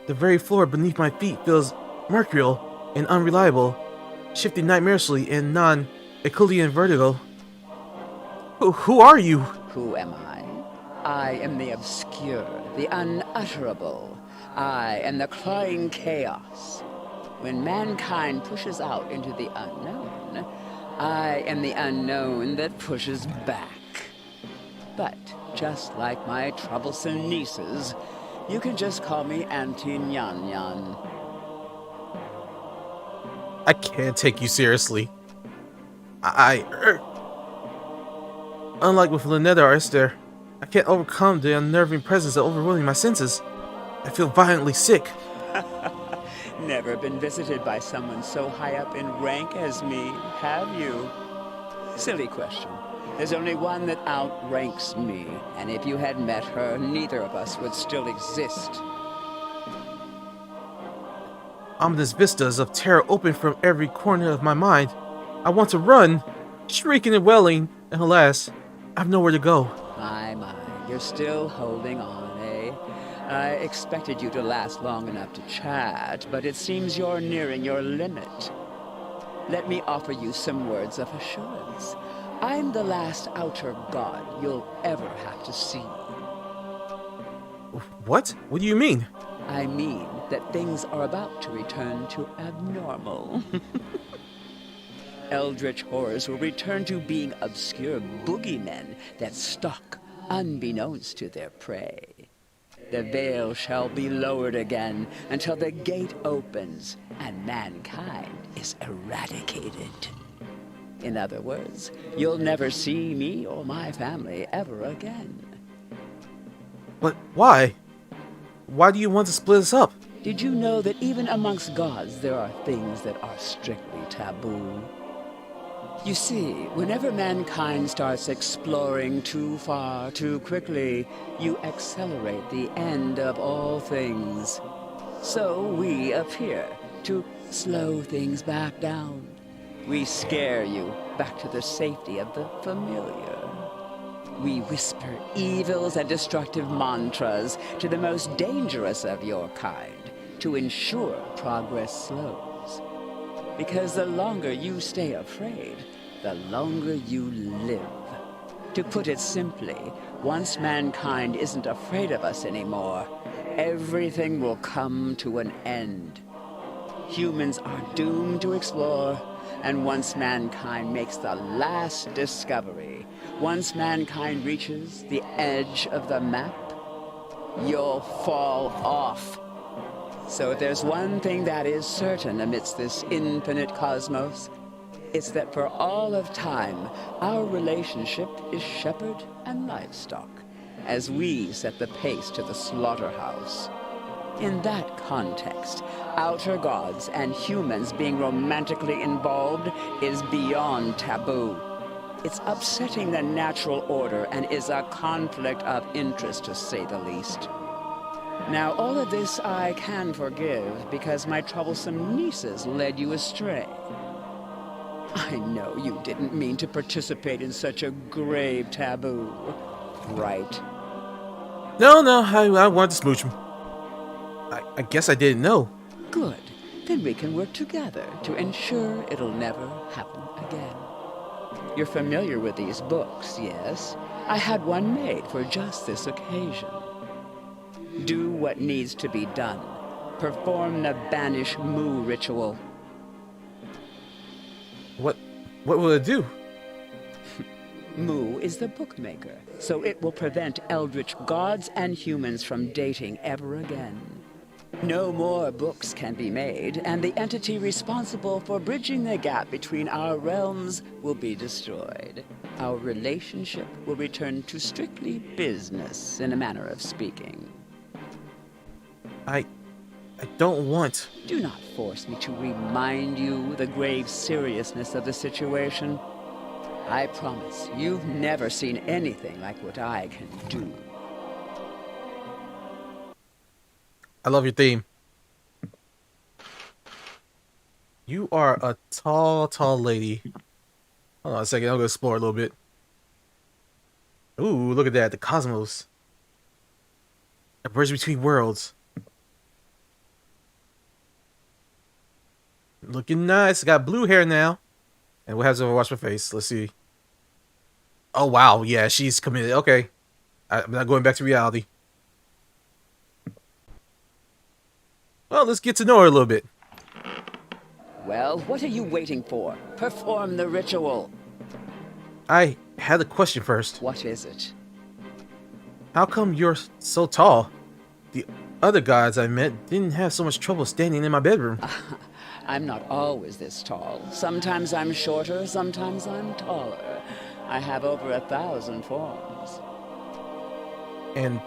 The very floor beneath my feet feels mercurial and unreliable, shifting nightmarishly in non-Euclidean vertigo. Who are you? Who am I? I am the obscure, the unutterable. I am the clawing chaos. When mankind pushes out into the unknown, I am the unknown that pushes back. But just like my troublesome nieces, you can just call me Auntie Nyan Nyan. I can't take you seriously. Unlike with Ln'eta or Esther, I can't overcome the unnerving presence of overwhelming my senses. I feel violently sick. Never been visited by someone so high up in rank as me, have you? Silly question. There's only one that outranks me, and if you had met her, neither of us would still exist. Ominous vistas of terror open from every corner of my mind. I want to run, shrieking and wailing, and alas, I have nowhere to go. My, you're still holding on, eh? I expected you to last long enough to chat, but it seems you're nearing your limit. Let me offer you some words of assurance. I'm the last outer god you'll ever have to see. What? What do you mean? I mean that things are about to return to abnormal. Eldritch horrors will return to being obscure boogeymen that stalk unbeknownst to their prey. The veil shall be lowered again until the gate opens and mankind is eradicated. In other words, you'll never see me or my family ever again. But why? Why do you want to split us up? Did you know that even amongst gods there are things that are strictly taboo? You see, whenever mankind starts exploring too far, too quickly, you accelerate the end of all things. So we appear to slow things back down. We scare you back to the safety of the familiar. We whisper evils and destructive mantras to the most dangerous of your kind to ensure progress slows. Because the longer you stay afraid, the longer you live. To put it simply, once mankind isn't afraid of us anymore, everything will come to an end. Humans are doomed to explore, and once mankind makes the last discovery, once mankind reaches the edge of the map, you'll fall off. So if there's one thing that is certain amidst this infinite cosmos, it's that for all of time, our relationship is shepherd and livestock, as we set the pace to the slaughterhouse. In that context, outer gods and humans being romantically involved is beyond taboo. It's upsetting the natural order and is a conflict of interest, to say the least. Now, all of this I can forgive because my troublesome nieces led you astray. I know you didn't mean to participate in such a grave taboo, right? No, I wanted to smooch him. I guess I didn't know. Good. Then we can work together to ensure it'll never happen again. You're familiar with these books, yes? I had one made for just this occasion. Do what needs to be done. Perform the Banish Moo ritual. What will it do? Moo is the bookmaker, so it will prevent eldritch gods and humans from dating ever again. No more books can be made, and the entity responsible for bridging the gap between our realms will be destroyed. Our relationship will return to strictly business, in a manner of speaking. I don't want... Do not force me to remind you the grave seriousness of the situation. I promise you've never seen anything like what I can do. I love your theme. You are a tall lady. Hold on a second, I'll go explore a little bit. Ooh, look at that, the cosmos. A bridge between worlds. Looking nice. Got blue hair now. And what has to wash my face? Let's see. Oh, wow. Yeah, she's committed. Okay. I'm not going back to reality. Well, let's get to know her a little bit. Well, what are you waiting for? Perform the ritual. I had a question first. What is it? How come you're so tall? The other gods I met didn't have so much trouble standing in my bedroom. I'm not always this tall. Sometimes I'm shorter, sometimes I'm taller. I have over 1,000 forms. And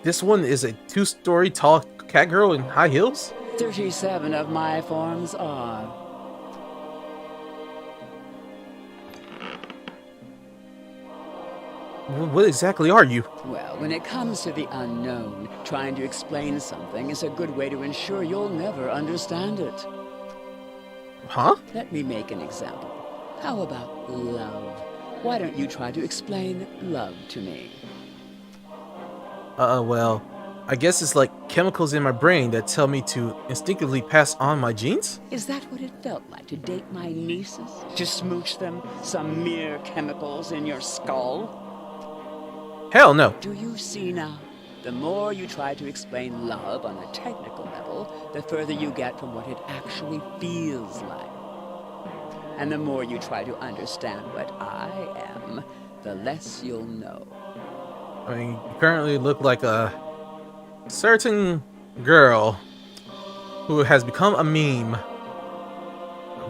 this one is a 2-story tall cat girl in high heels? 37 of my forms are. What exactly are you? Well, when it comes to the unknown, trying to explain something is a good way to ensure you'll never understand it. Huh? Let me make an example. How about love? Why don't you try to explain love to me? Well, I guess it's like chemicals in my brain that tell me to instinctively pass on my genes? Is that what it felt like to date my nieces? To smooch them? Some mere chemicals in your skull? Hell no. Do you see now? The more you try to explain love on a technical level, the further you get from what it actually feels like. And the more you try to understand what I am, the less you'll know. I mean, you currently look like a certain girl who has become a meme.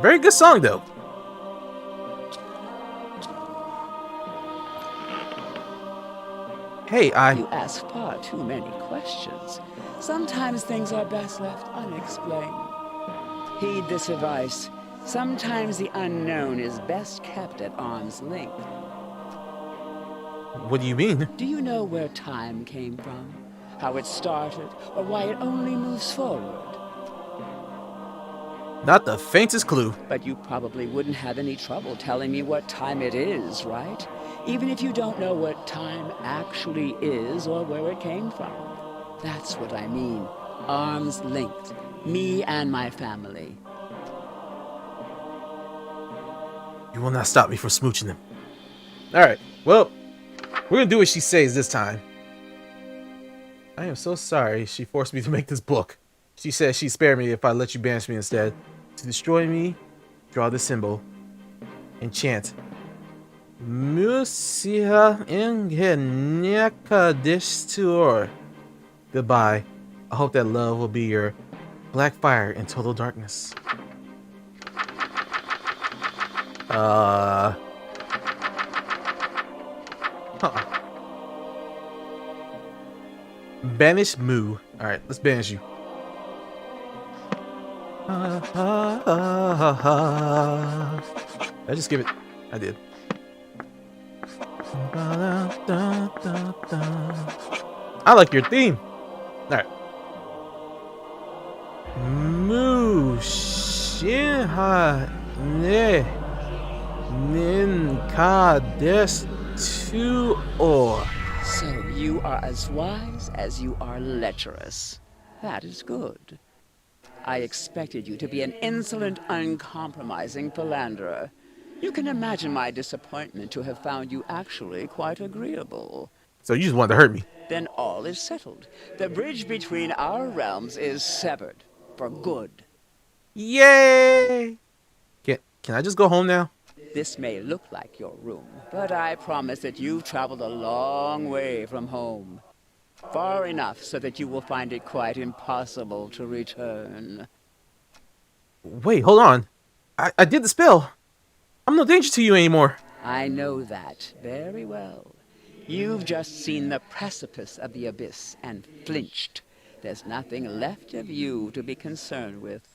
Very good song, though. Hey, You ask far too many questions. Sometimes things are best left unexplained. Heed this advice. Sometimes the unknown is best kept at arm's length. What do you mean? Do you know where time came from? How it started, or why it only moves forward? Not the faintest clue. But you probably wouldn't have any trouble telling me what time it is, right? Even if you don't know what time actually is or where it came from. That's what I mean. Arm's length. Me and my family. You will not stop me from smooching them. Alright, well, we're gonna do what she says this time. I am so sorry she forced me to make this book. She said she'd spare me if I let you banish me instead. To destroy me, draw the symbol, and chant. Musia ingeneka distur. Goodbye. I hope that love will be your black fire in total darkness. Huh. Banish Moo. Alright, let's banish you. Did I just give it? I did. I like your theme. Alright. Moo Shinha Ne Ninka Des Tu Or. So you are as wise as you are lecherous. That is good. I expected you to be an insolent, uncompromising philanderer. You can imagine my disappointment to have found you actually quite agreeable. So you just wanted to hurt me. Then all is settled. The bridge between our realms is severed. For good. Yay! Can I just go home now? This may look like your room, but I promise that you've traveled a long way from home. Far enough so that you will find it quite impossible to return. Wait, hold on. I did the spell. I'm no danger to you anymore. I know that very well. You've just seen the precipice of the abyss and flinched. There's nothing left of you to be concerned with.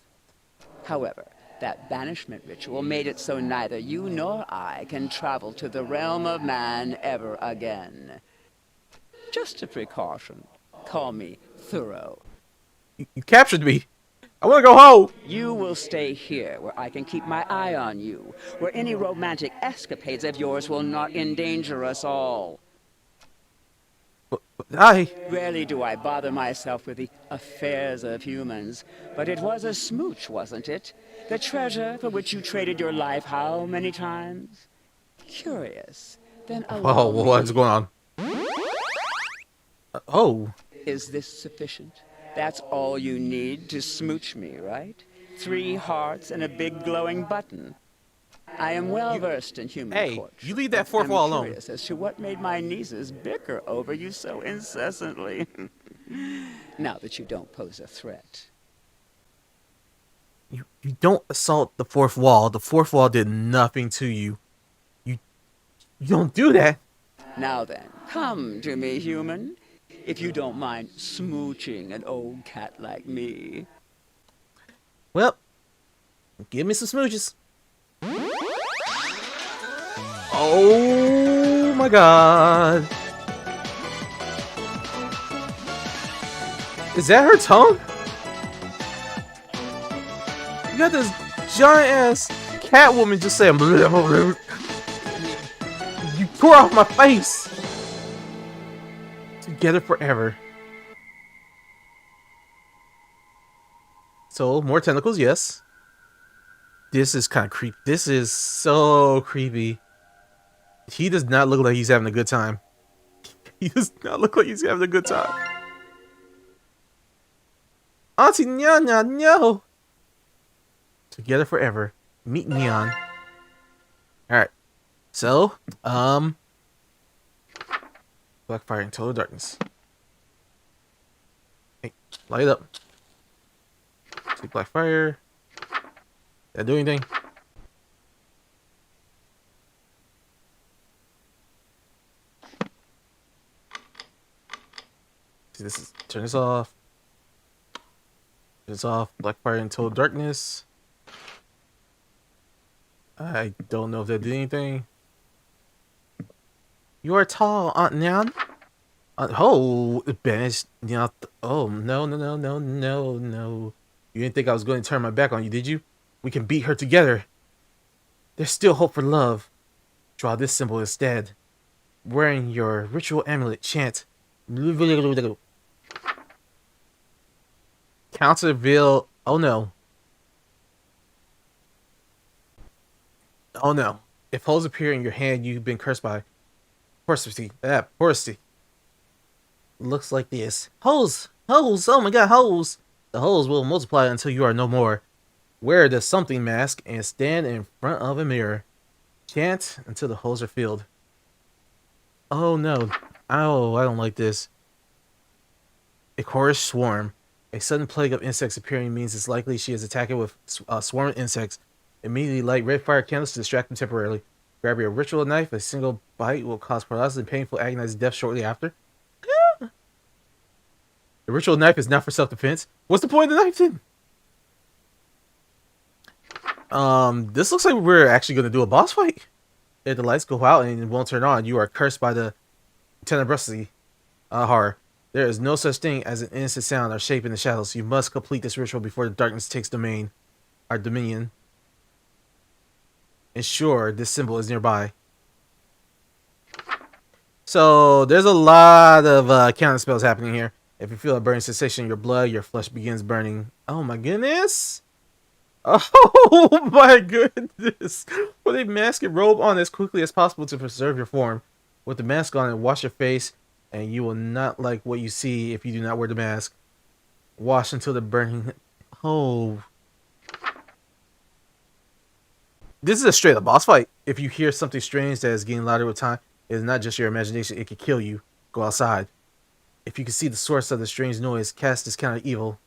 However, that banishment ritual made it so neither you nor I can travel to the realm of man ever again. Just a precaution. Call me thorough. You captured me. I want to go home. You will stay here, where I can keep my eye on you, where any romantic escapades of yours will not endanger us all. Rarely do I bother myself with the affairs of humans, but it was a smooch, wasn't it? The treasure for which you traded your life how many times? Curious. Then allow me. What's going on? Oh. Is this sufficient? That's all you need to smooch me, right? 3 hearts and a big glowing button. I am well versed in human torture. You leave that fourth wall alone. I'm curious as to what made my nieces bicker over you so incessantly. Now that you don't pose a threat. You don't assault the fourth wall. The fourth wall did nothing to you. You don't do that. Now then, come to me, human. If you don't mind smooching an old cat like me. Well, give me some smooches. Oh my god. Is that her tongue? You got this giant ass cat woman just saying blah, blah, blah. You tore off my face. Together forever. So, more tentacles, yes. This is kind of creepy. This is so creepy. He does not look like he's having a good time. He does not look like he's having a good time. Auntie Nyanya, no! Together forever. Meet Neon. Alright. So, black fire and total darkness. Hey, light it up. See black fire. Did I do anything? See, this is turn this off. Turn this off. Black fire and total darkness. I don't know if that did anything. You are tall, Aunt Nyan. Oh, banished. Oh, no, no, no, no, no, no. You didn't think I was going to turn my back on you, did you? We can beat her together. There's still hope for love. Draw this symbol instead. Wearing your ritual amulet, chant. Counterveil. Oh no. Oh no. If holes appear in your hand, you've been cursed by porosity. Porosity. Looks like this. Holes! Holes! Oh my god, holes! The holes will multiply until you are no more. Wear the something mask and stand in front of a mirror. Chant until the holes are filled. Oh no. Oh, I don't like this. A chorus swarm. A sudden plague of insects appearing means it's likely she is attacking with a swarm of insects. Immediately light red fire candles to distract them temporarily. Grab your ritual knife. A single bite will cause paralysis and painful agonizing death shortly after. The ritual knife is not for self-defense. What's the point of the knife then? This looks like we're actually going to do a boss fight. If the lights go out and it won't turn on, you are cursed by the tenebrosity horror. There is no such thing as an innocent sound or shape in the shadows. You must complete this ritual before the darkness takes dominion. Ensure this symbol is nearby. So there's a lot of counter spells happening here. If you feel a burning sensation in your blood, your flesh begins burning. Oh my goodness! Oh my goodness! Put a mask and robe on as quickly as possible to preserve your form. With the mask on, and wash your face, and you will not like what you see if you do not wear the mask. Wash until the burning. Oh. This is a straight up boss fight. If you hear something strange that is getting louder with time, it is not just your imagination, it could kill you. Go outside. If you can see the source of the strange noise, cast this kind of evil.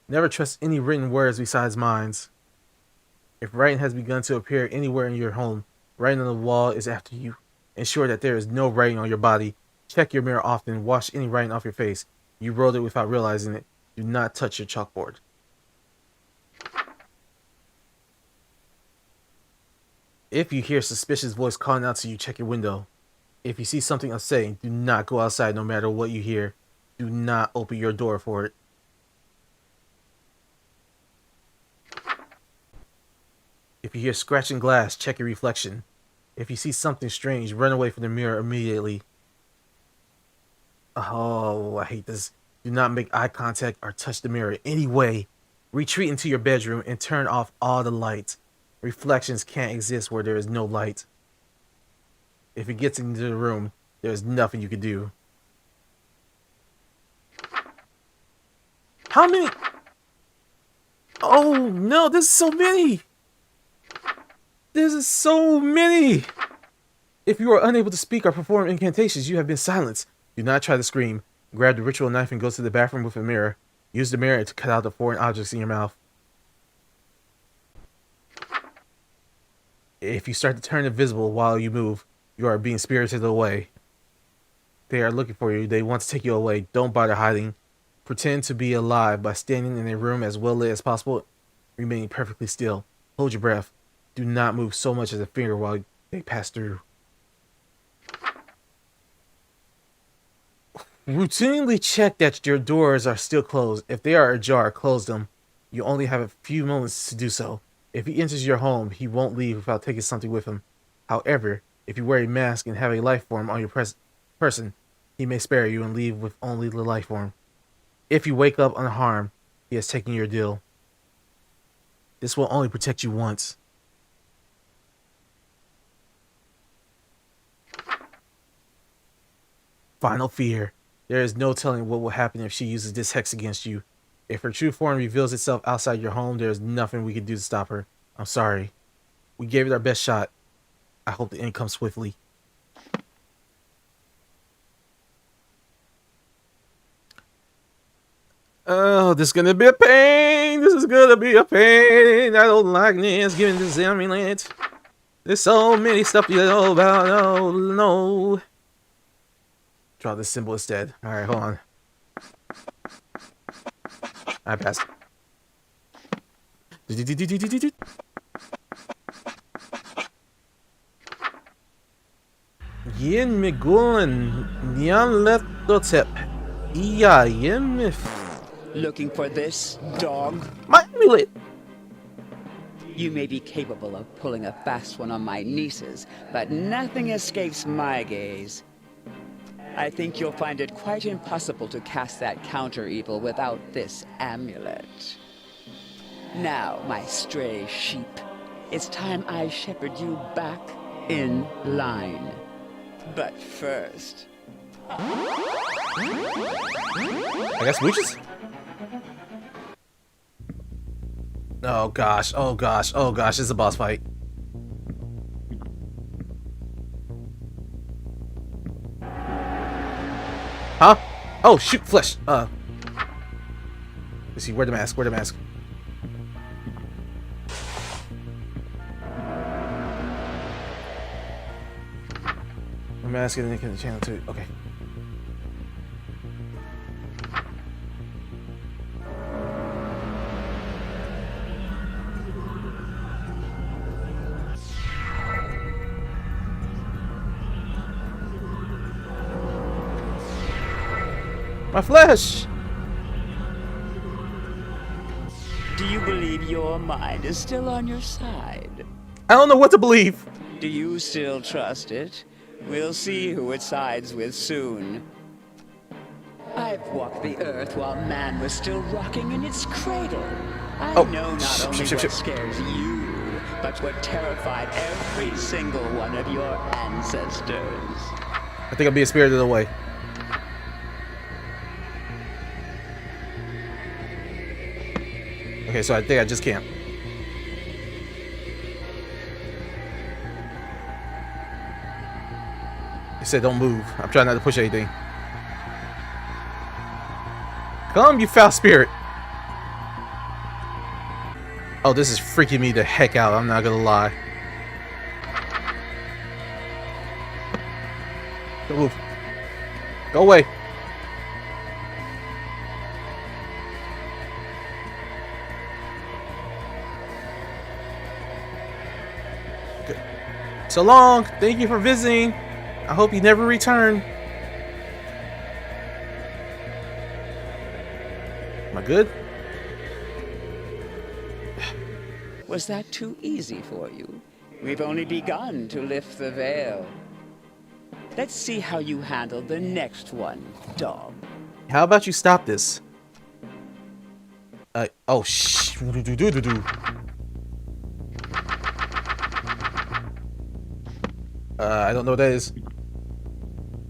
Never trust any written words besides minds. If writing has begun to appear anywhere in your home, writing on the wall is after you. Ensure that there is no writing on your body. Check your mirror often. Wash any writing off your face. You wrote it without realizing it. Do not touch your chalkboard. If you hear a suspicious voice calling out to you, check your window. If you see something upsetting, do not go outside no matter what you hear. Do not open your door for it. If you hear scratching glass, check your reflection. If you see something strange, run away from the mirror immediately. Oh, I hate this. Do not make eye contact or touch the mirror anyway. Retreat into your bedroom and turn off all the lights. Reflections can't exist where there is no light. If it gets into the room, there's nothing you can do. How many? Oh no, there's so many! There's so many! If you are unable to speak or perform incantations, you have been silenced. Do not try to scream. Grab the ritual knife and go to the bathroom with a mirror. Use the mirror to cut out the foreign objects in your mouth. If you start to turn invisible while you move, you are being spirited away. They are looking for you. They want to take you away. Don't bother hiding. Pretend to be alive by standing in a room as well lit as possible, remaining perfectly still. Hold your breath. Do not move so much as a finger while they pass through. Routinely check that your doors are still closed. If they are ajar, close them. You only have a few moments to do so. If he enters your home, he won't leave without taking something with him. However, if you wear a mask and have a life form on your person, he may spare you and leave with only the life form. If you wake up unharmed, he has taken your deal. This will only protect you once. Final fear. There is no telling what will happen if she uses this hex against you. If her true form reveals itself outside your home, there is nothing we can do to stop her. I'm sorry. We gave it our best shot. I hope the end comes swiftly. Oh, this is gonna be a pain. This is gonna be a pain. I don't like this. Give me this amulet. There's so many stuff you know about. Oh no. Draw this symbol instead. Alright, hold on. I passed. Yin Migulan Nyan Letotep. Iya Yin. Looking for this, dog? My amulet! You may be capable of pulling a fast one on my nieces, but nothing escapes my gaze. I think you'll find it quite impossible to cast that counter-evil without this amulet. Now, my stray sheep, it's time I shepherd you back in line. But first... I got smooches? Oh gosh, oh gosh, oh gosh, it's a boss fight. Huh? Oh shoot, flesh. Let's see, where the mask, where the mask. The mask and the channel too. Okay. My flesh! Do you believe your mind is still on your side? I don't know what to believe. Do you still trust it? We'll see who it sides with soon. I've walked the earth while man was still rocking in its cradle. I know not only what scares you, but what terrified every single one of your ancestors. I think I'm being spirited away. Okay, so I think I just can't. It said don't move. I'm trying not to push anything. Come, you foul spirit. Oh, this is freaking me the heck out. I'm not gonna lie. Don't move. Go away. So long. Thank you for visiting. I hope you never return. Am I good? Was that too easy for you? We've only begun to lift the veil. Let's see how you handle the next one, dog. How about you stop this? Oh, I don't know what that is.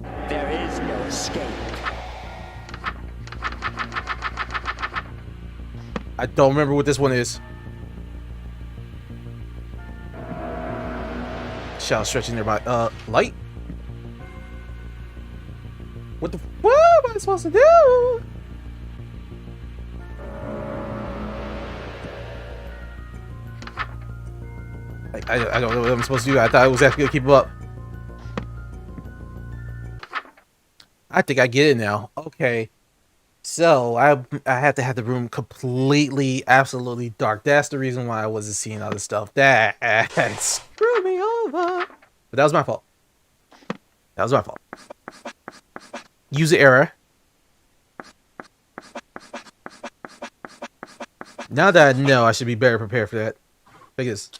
There is no escape. I don't remember what this one is. Shall stretching their body. Light? What am I supposed to do? I don't know what I'm supposed to do. I thought I was actually gonna keep him up. I think I get it now. Okay. So I had to have the room completely, absolutely dark. That's the reason why I wasn't seeing all this stuff. That screwed me over. But that was my fault. That was my fault. User error. Now that I know, I should be better prepared for that. Because,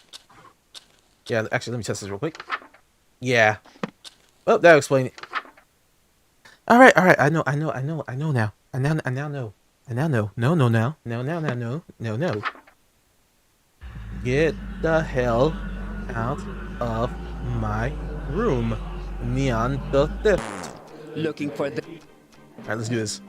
yeah, actually, let me test this real quick. Yeah. Oh, that'll explain it. All right. I know now. I now know. I now know. No. Get the hell out of my room, Neon the Fifth. Looking for the... All right, let's do this.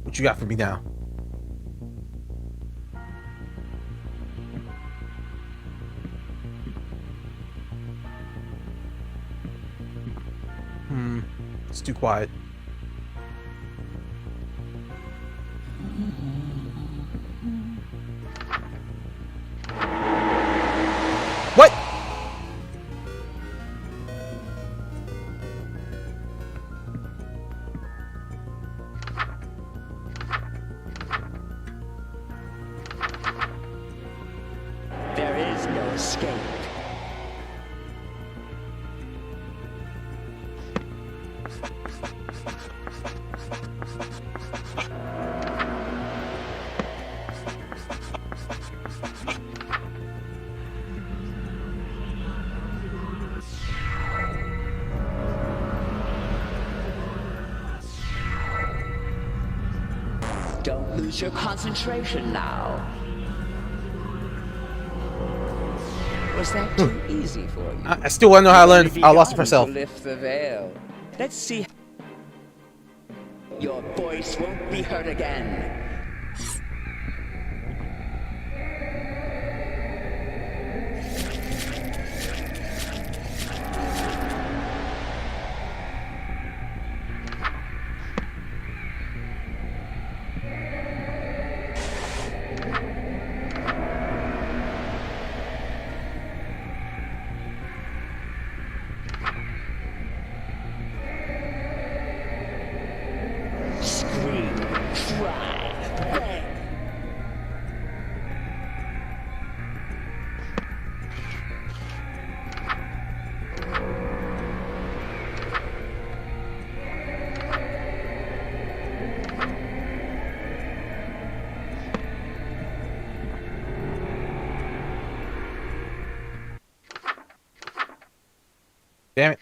What you got for me now? It's too quiet. What? There is no escape. Don't lose your concentration now. Was that too easy for you? I still want to know how I learned. I lost it myself. Lift the veil. Let's see. Your voice won't be heard again. Scream, cry, beg. Damn it.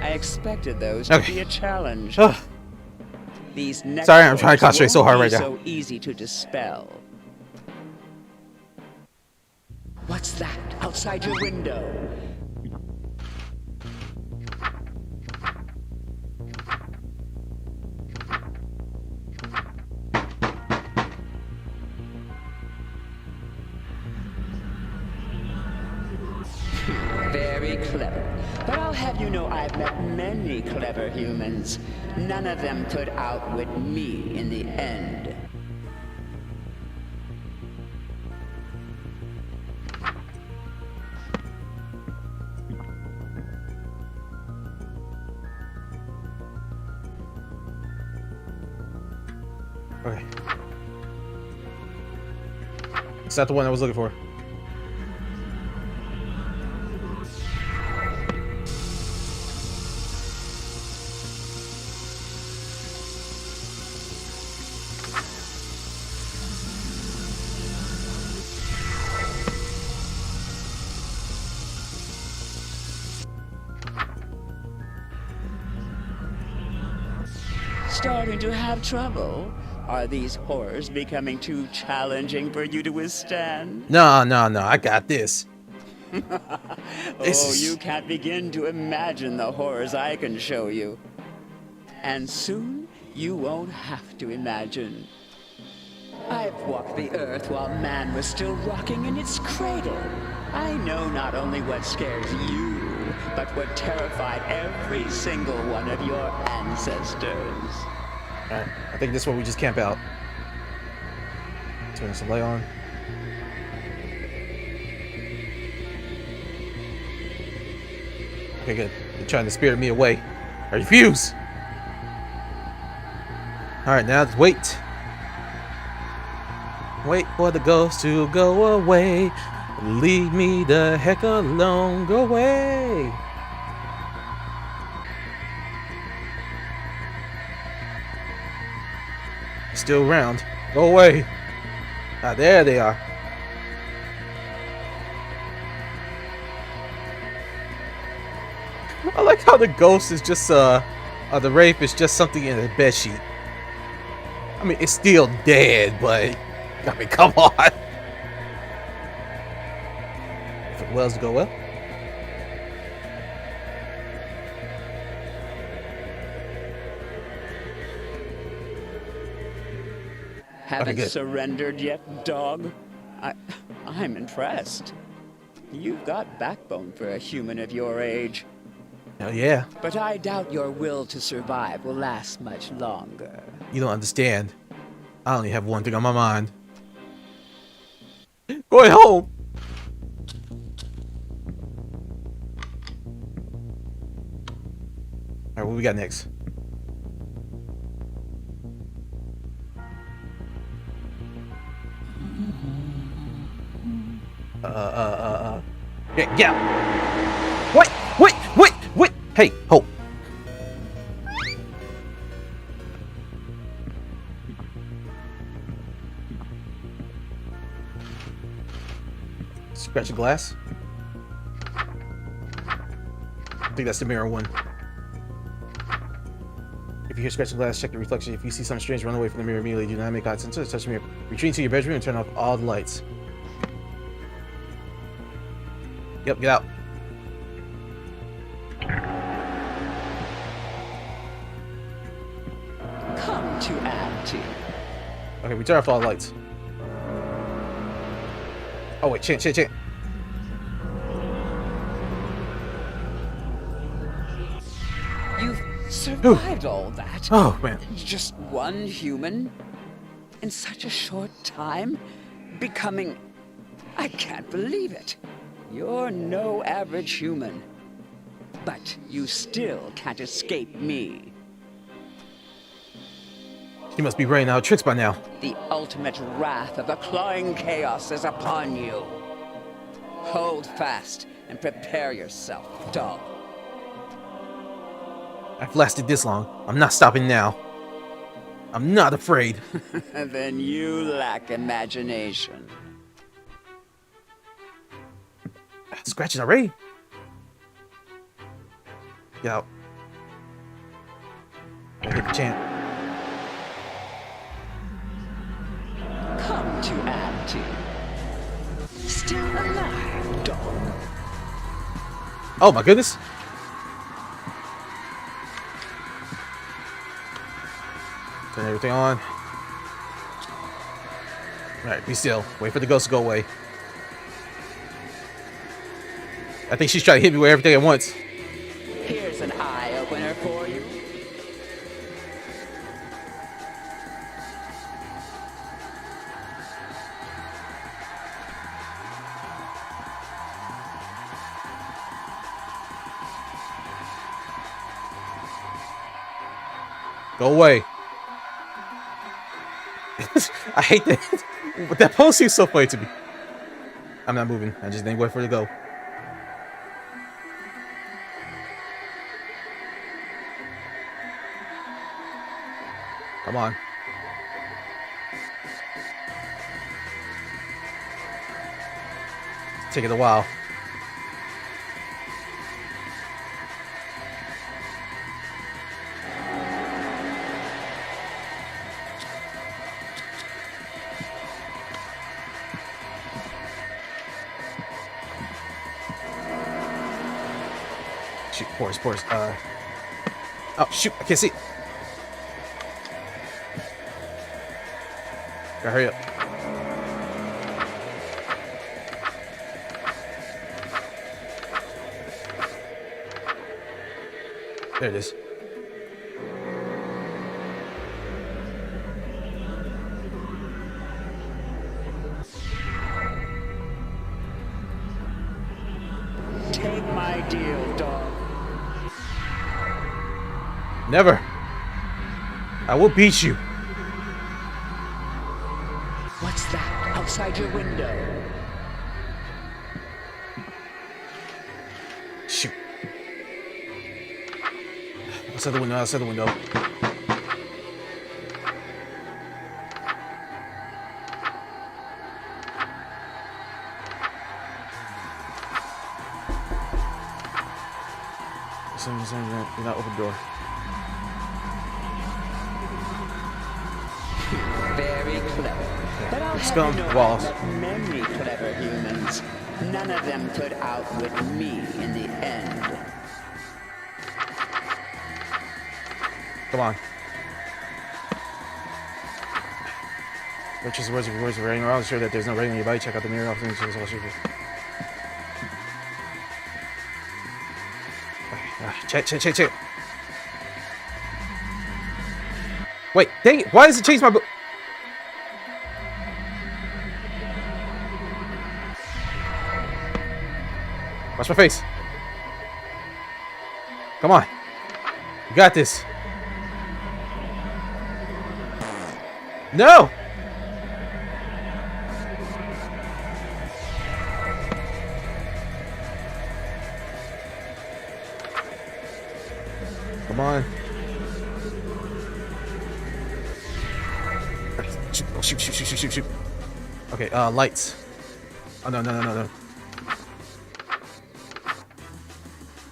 I expected those Okay. to be a challenge. Ugh. These Sorry, I'm trying to concentrate necromancies so hard won't right be now. So easy to dispel. What's that outside your window? Very clever. But I'll have you know I've met many clever humans. None of them could outwit me in the end. Okay. Is that the one I was looking for? Starting to have trouble? Are these horrors becoming too challenging for you to withstand? No, I got this. Oh, you can't begin to imagine the horrors I can show you. And soon, you won't have to imagine. I've walked the earth while man was still rocking in its cradle. I know not only what scares you, but what terrified every single one of your ancestors. Alright, I think this one we just camp out. Turn some light on. Okay, good. You're trying to spirit me away. I refuse! Alright, now let's wait. Wait for the ghost to go away. Leave me the heck alone. Go away. Still around. Go away. Ah, there they are. I like how the ghost is just the wraith is just something in a bedsheet. I mean, it's still dead, but I mean, come on. If it wills to go well. Haven't good. surrendered yet, dog? I'm impressed. You've got backbone for a human of your age. Hell yeah. But I doubt your will to survive will last much longer. You don't understand. I only have one thing on my mind. Going home. Alright, what we got next? Yeah. What? Wait. Hey, hold. Scratch the glass. I think that's the mirror one. If you hear scratching glass, check the reflection. If you see something strange, run away from the mirror immediately. Do not make eye contact. Touch the mirror. Retreat to your bedroom and turn off all the lights. Yep, get out. Come to Auntie. Okay, we turn off all the lights. Oh wait, chant. You've survived all that. Oh man. Just one human? In such a short time? Becoming... I can't believe it. You're no average human. But you still can't escape me. She must be running out of tricks by now. The ultimate wrath of the clawing chaos is upon you. Hold fast and prepare yourself, dog. I've lasted this long. I'm not stopping now. I'm not afraid. Then you lack imagination. Scratching already? Get out. I hit the chant. Come to Auntie. Still alive, dog. Oh my goodness. Turn everything on. Alright, be still. Wait for the ghost to go away. I think she's trying to hit me with everything at once. Here's an eye-opener for you. Go away. I hate that. But that pose seems so funny to me. I'm not moving. I just didn't wait for it to go. Come on. It's taking a while. Shoot, pores. Oh, shoot, I can't see. Gotta hurry up. There it is. Take my deal, dog. Never. I will beat you. What's that? outside your window. Shoot. Outside the window, outside the window. Do not open the door. Very clever. But I'll Scum have you know walls. I've met many clever humans. None of them could outwit me in the end. Come on. Where's the rain around? Sure that there's no rain on your body. Check out the mirror. Check. Wait, dang it. Why does it change my book? Watch my face. Come on. You got this. No! Come on. Shoot. Okay, lights. Oh, no.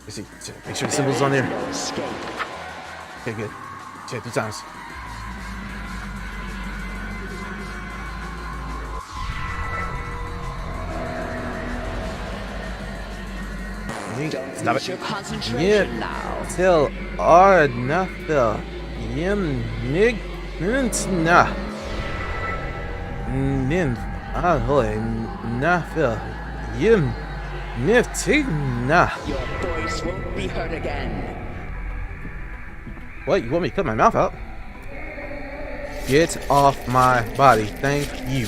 Let's see. Make sure the symbol's on there. Okay, good. Check 2 times. Don't Stop lose it. your concentration Yeah. now. Till are nafil yim nig na nin ahoy nafil yim niftigna. Your voice won't be heard again. What, you want me to cut my mouth out? Get off my body, thank you.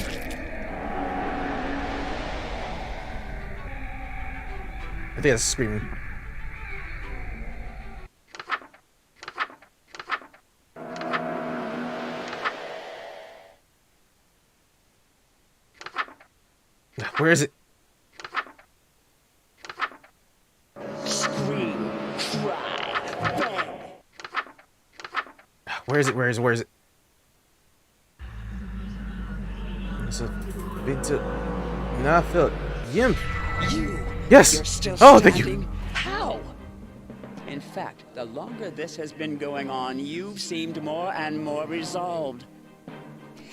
I think that's screaming. Where is it? Scream, cry, beg. Where is it? It's a bit Nafil Yimp. You. Yes. You're still Oh, thank you. standing? How? In fact, the longer this has been going on, you've seemed more and more resolved.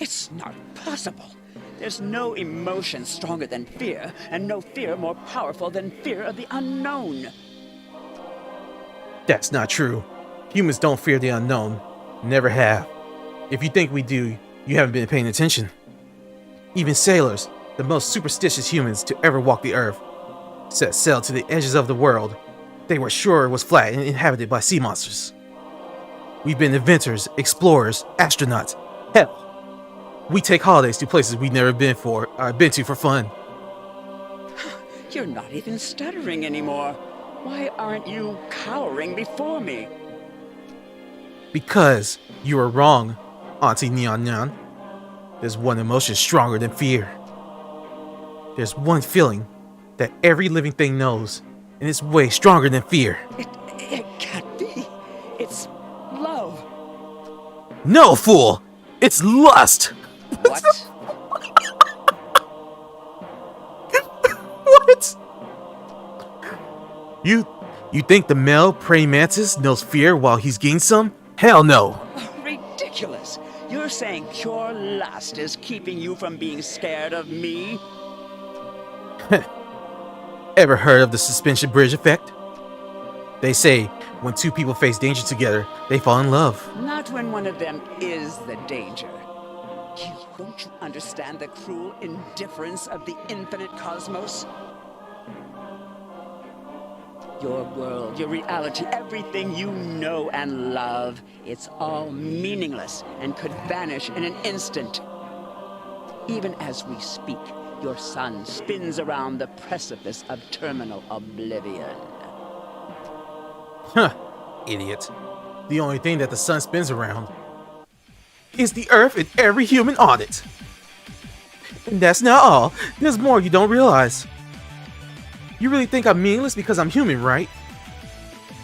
It's not possible. There's no emotion stronger than fear, and no fear more powerful than fear of the unknown. That's not true. Humans don't fear the unknown. Never have. If you think we do, you haven't been paying attention. Even sailors, the most superstitious humans to ever walk the earth, set sail to the edges of the world they were sure was flat and inhabited by sea monsters. We've been inventors, explorers, astronauts. Hell, we take holidays to places we've never been to for fun. You're not even stuttering anymore. Why aren't you cowering before me? Because you were wrong, Auntie Nyan Nyan. There's one emotion stronger than fear. There's one feeling that every living thing knows, and it's way stronger than fear. It can't be. It's love. No, fool! It's lust! What? What? You think the male praying mantis knows fear while he's getting some? Hell no! Ridiculous. You're saying pure lust is keeping you from being scared of me? Ever heard of the suspension bridge effect? They say when two people face danger together, they fall in love. Not when one of them is the danger. Don't you understand the cruel indifference of the infinite cosmos? Your world, your reality, everything you know and love, it's all meaningless and could vanish in an instant. Even as we speak, your sun spins around the precipice of terminal oblivion. Huh, idiot. The only thing that the sun spins around is the earth and every human on it. And that's not all. There's more you don't realize. You really think I'm meaningless because I'm human, right?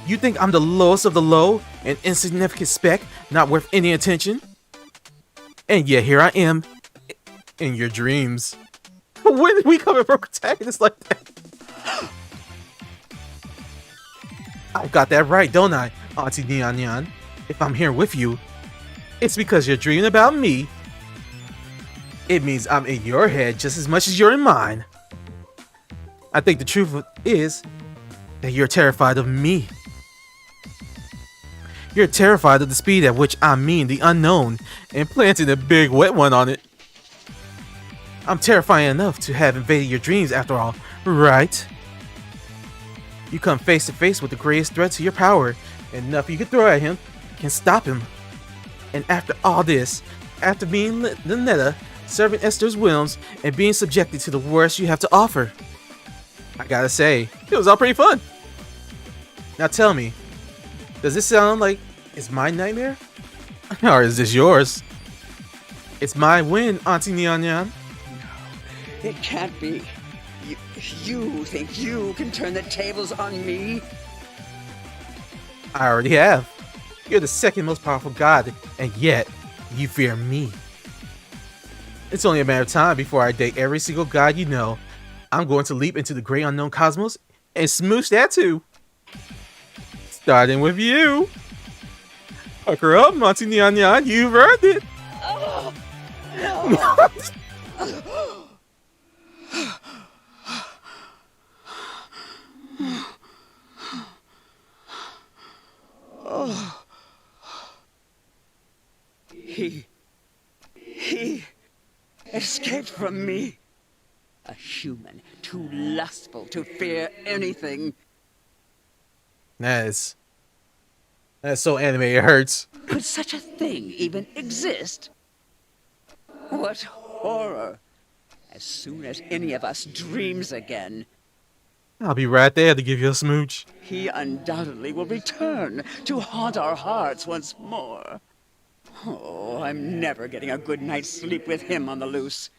You think I'm the lowest of the low, an insignificant speck, not worth any attention? And yet here I am, in your dreams. When did we come in protagonists like that? I've got that right, don't I, Auntie Nyan Nyan? If I'm here with you, it's because you're dreaming about me. It means I'm in your head just as much as you're in mine. I think the truth is that you're terrified of me. You're terrified of the speed at which I mean the unknown and planting a big wet one on it. I'm terrifying enough to have invaded your dreams after all, right? You come face to face with the greatest threat to your power, and nothing you can throw at him can stop him. And after all this, after being Ln'eta, serving Esther's whims, and being subjected to the worst you have to offer, I gotta say, it was all pretty fun. Now tell me, does this sound like it's my nightmare? Or is this yours? It's my win, Auntie Nyan Nyan. It can't be. You think you can turn the tables on me? I already have. You're the second most powerful god, and yet you fear me. It's only a matter of time before I date every single god you know. I'm going to leap into the great unknown cosmos and smooch that too. Starting with you. Pucker up, Auntie Nyan Nyan, you've earned it. Oh, no. Oh. He escaped from me. A human, too lustful to fear anything. That's so anime, it hurts. Could such a thing even exist? What horror! As soon as any of us dreams again, I'll be right there to give you a smooch. he undoubtedly will return to haunt our hearts once more. Oh, I'm never getting a good night's sleep with him on the loose.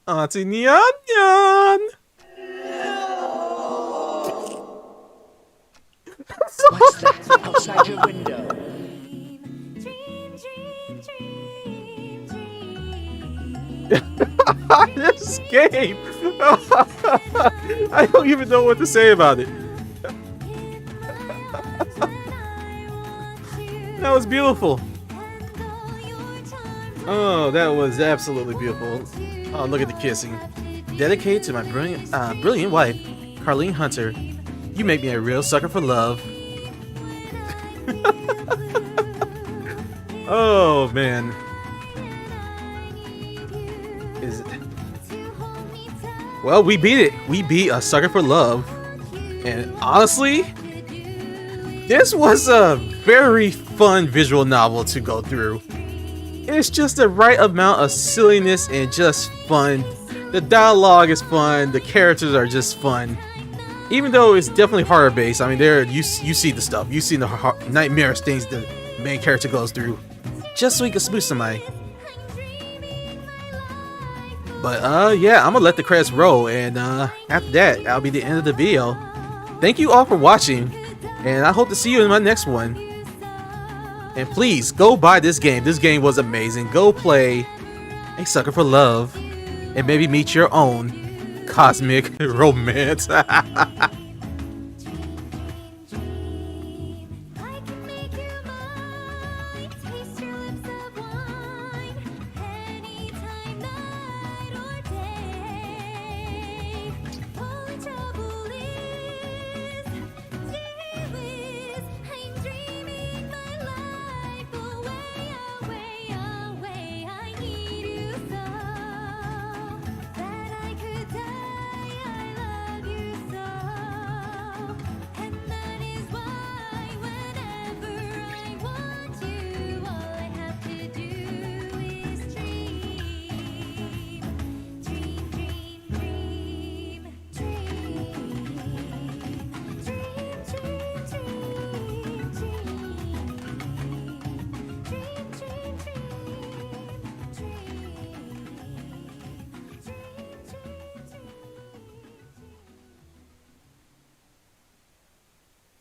Auntie Nyan Nyan! What's that outside your window? This game! I don't even know what to say about it. That was beautiful. Oh, that was absolutely beautiful. Oh, look at the kissing. Dedicated to my brilliant wife, Carleen Hunter. You make me a real sucker for love. Oh, man. Is it? Well, we beat it. We beat A Sucker for Love. And honestly, this was a very fun visual novel to go through. It's just the right amount of silliness and just fun. The dialogue is fun. The characters are just fun. Even though it's definitely horror based, I mean, you see the stuff. You see the nightmarish things the main character goes through, just so he can smooch somebody. But yeah, I'm gonna let the credits roll, and after that, that'll be the end of the video. Thank you all for watching, and I hope to see you in my next one. And please go buy this game. This game was amazing. Go play A Sucker for Love, and maybe meet your own cosmic romance.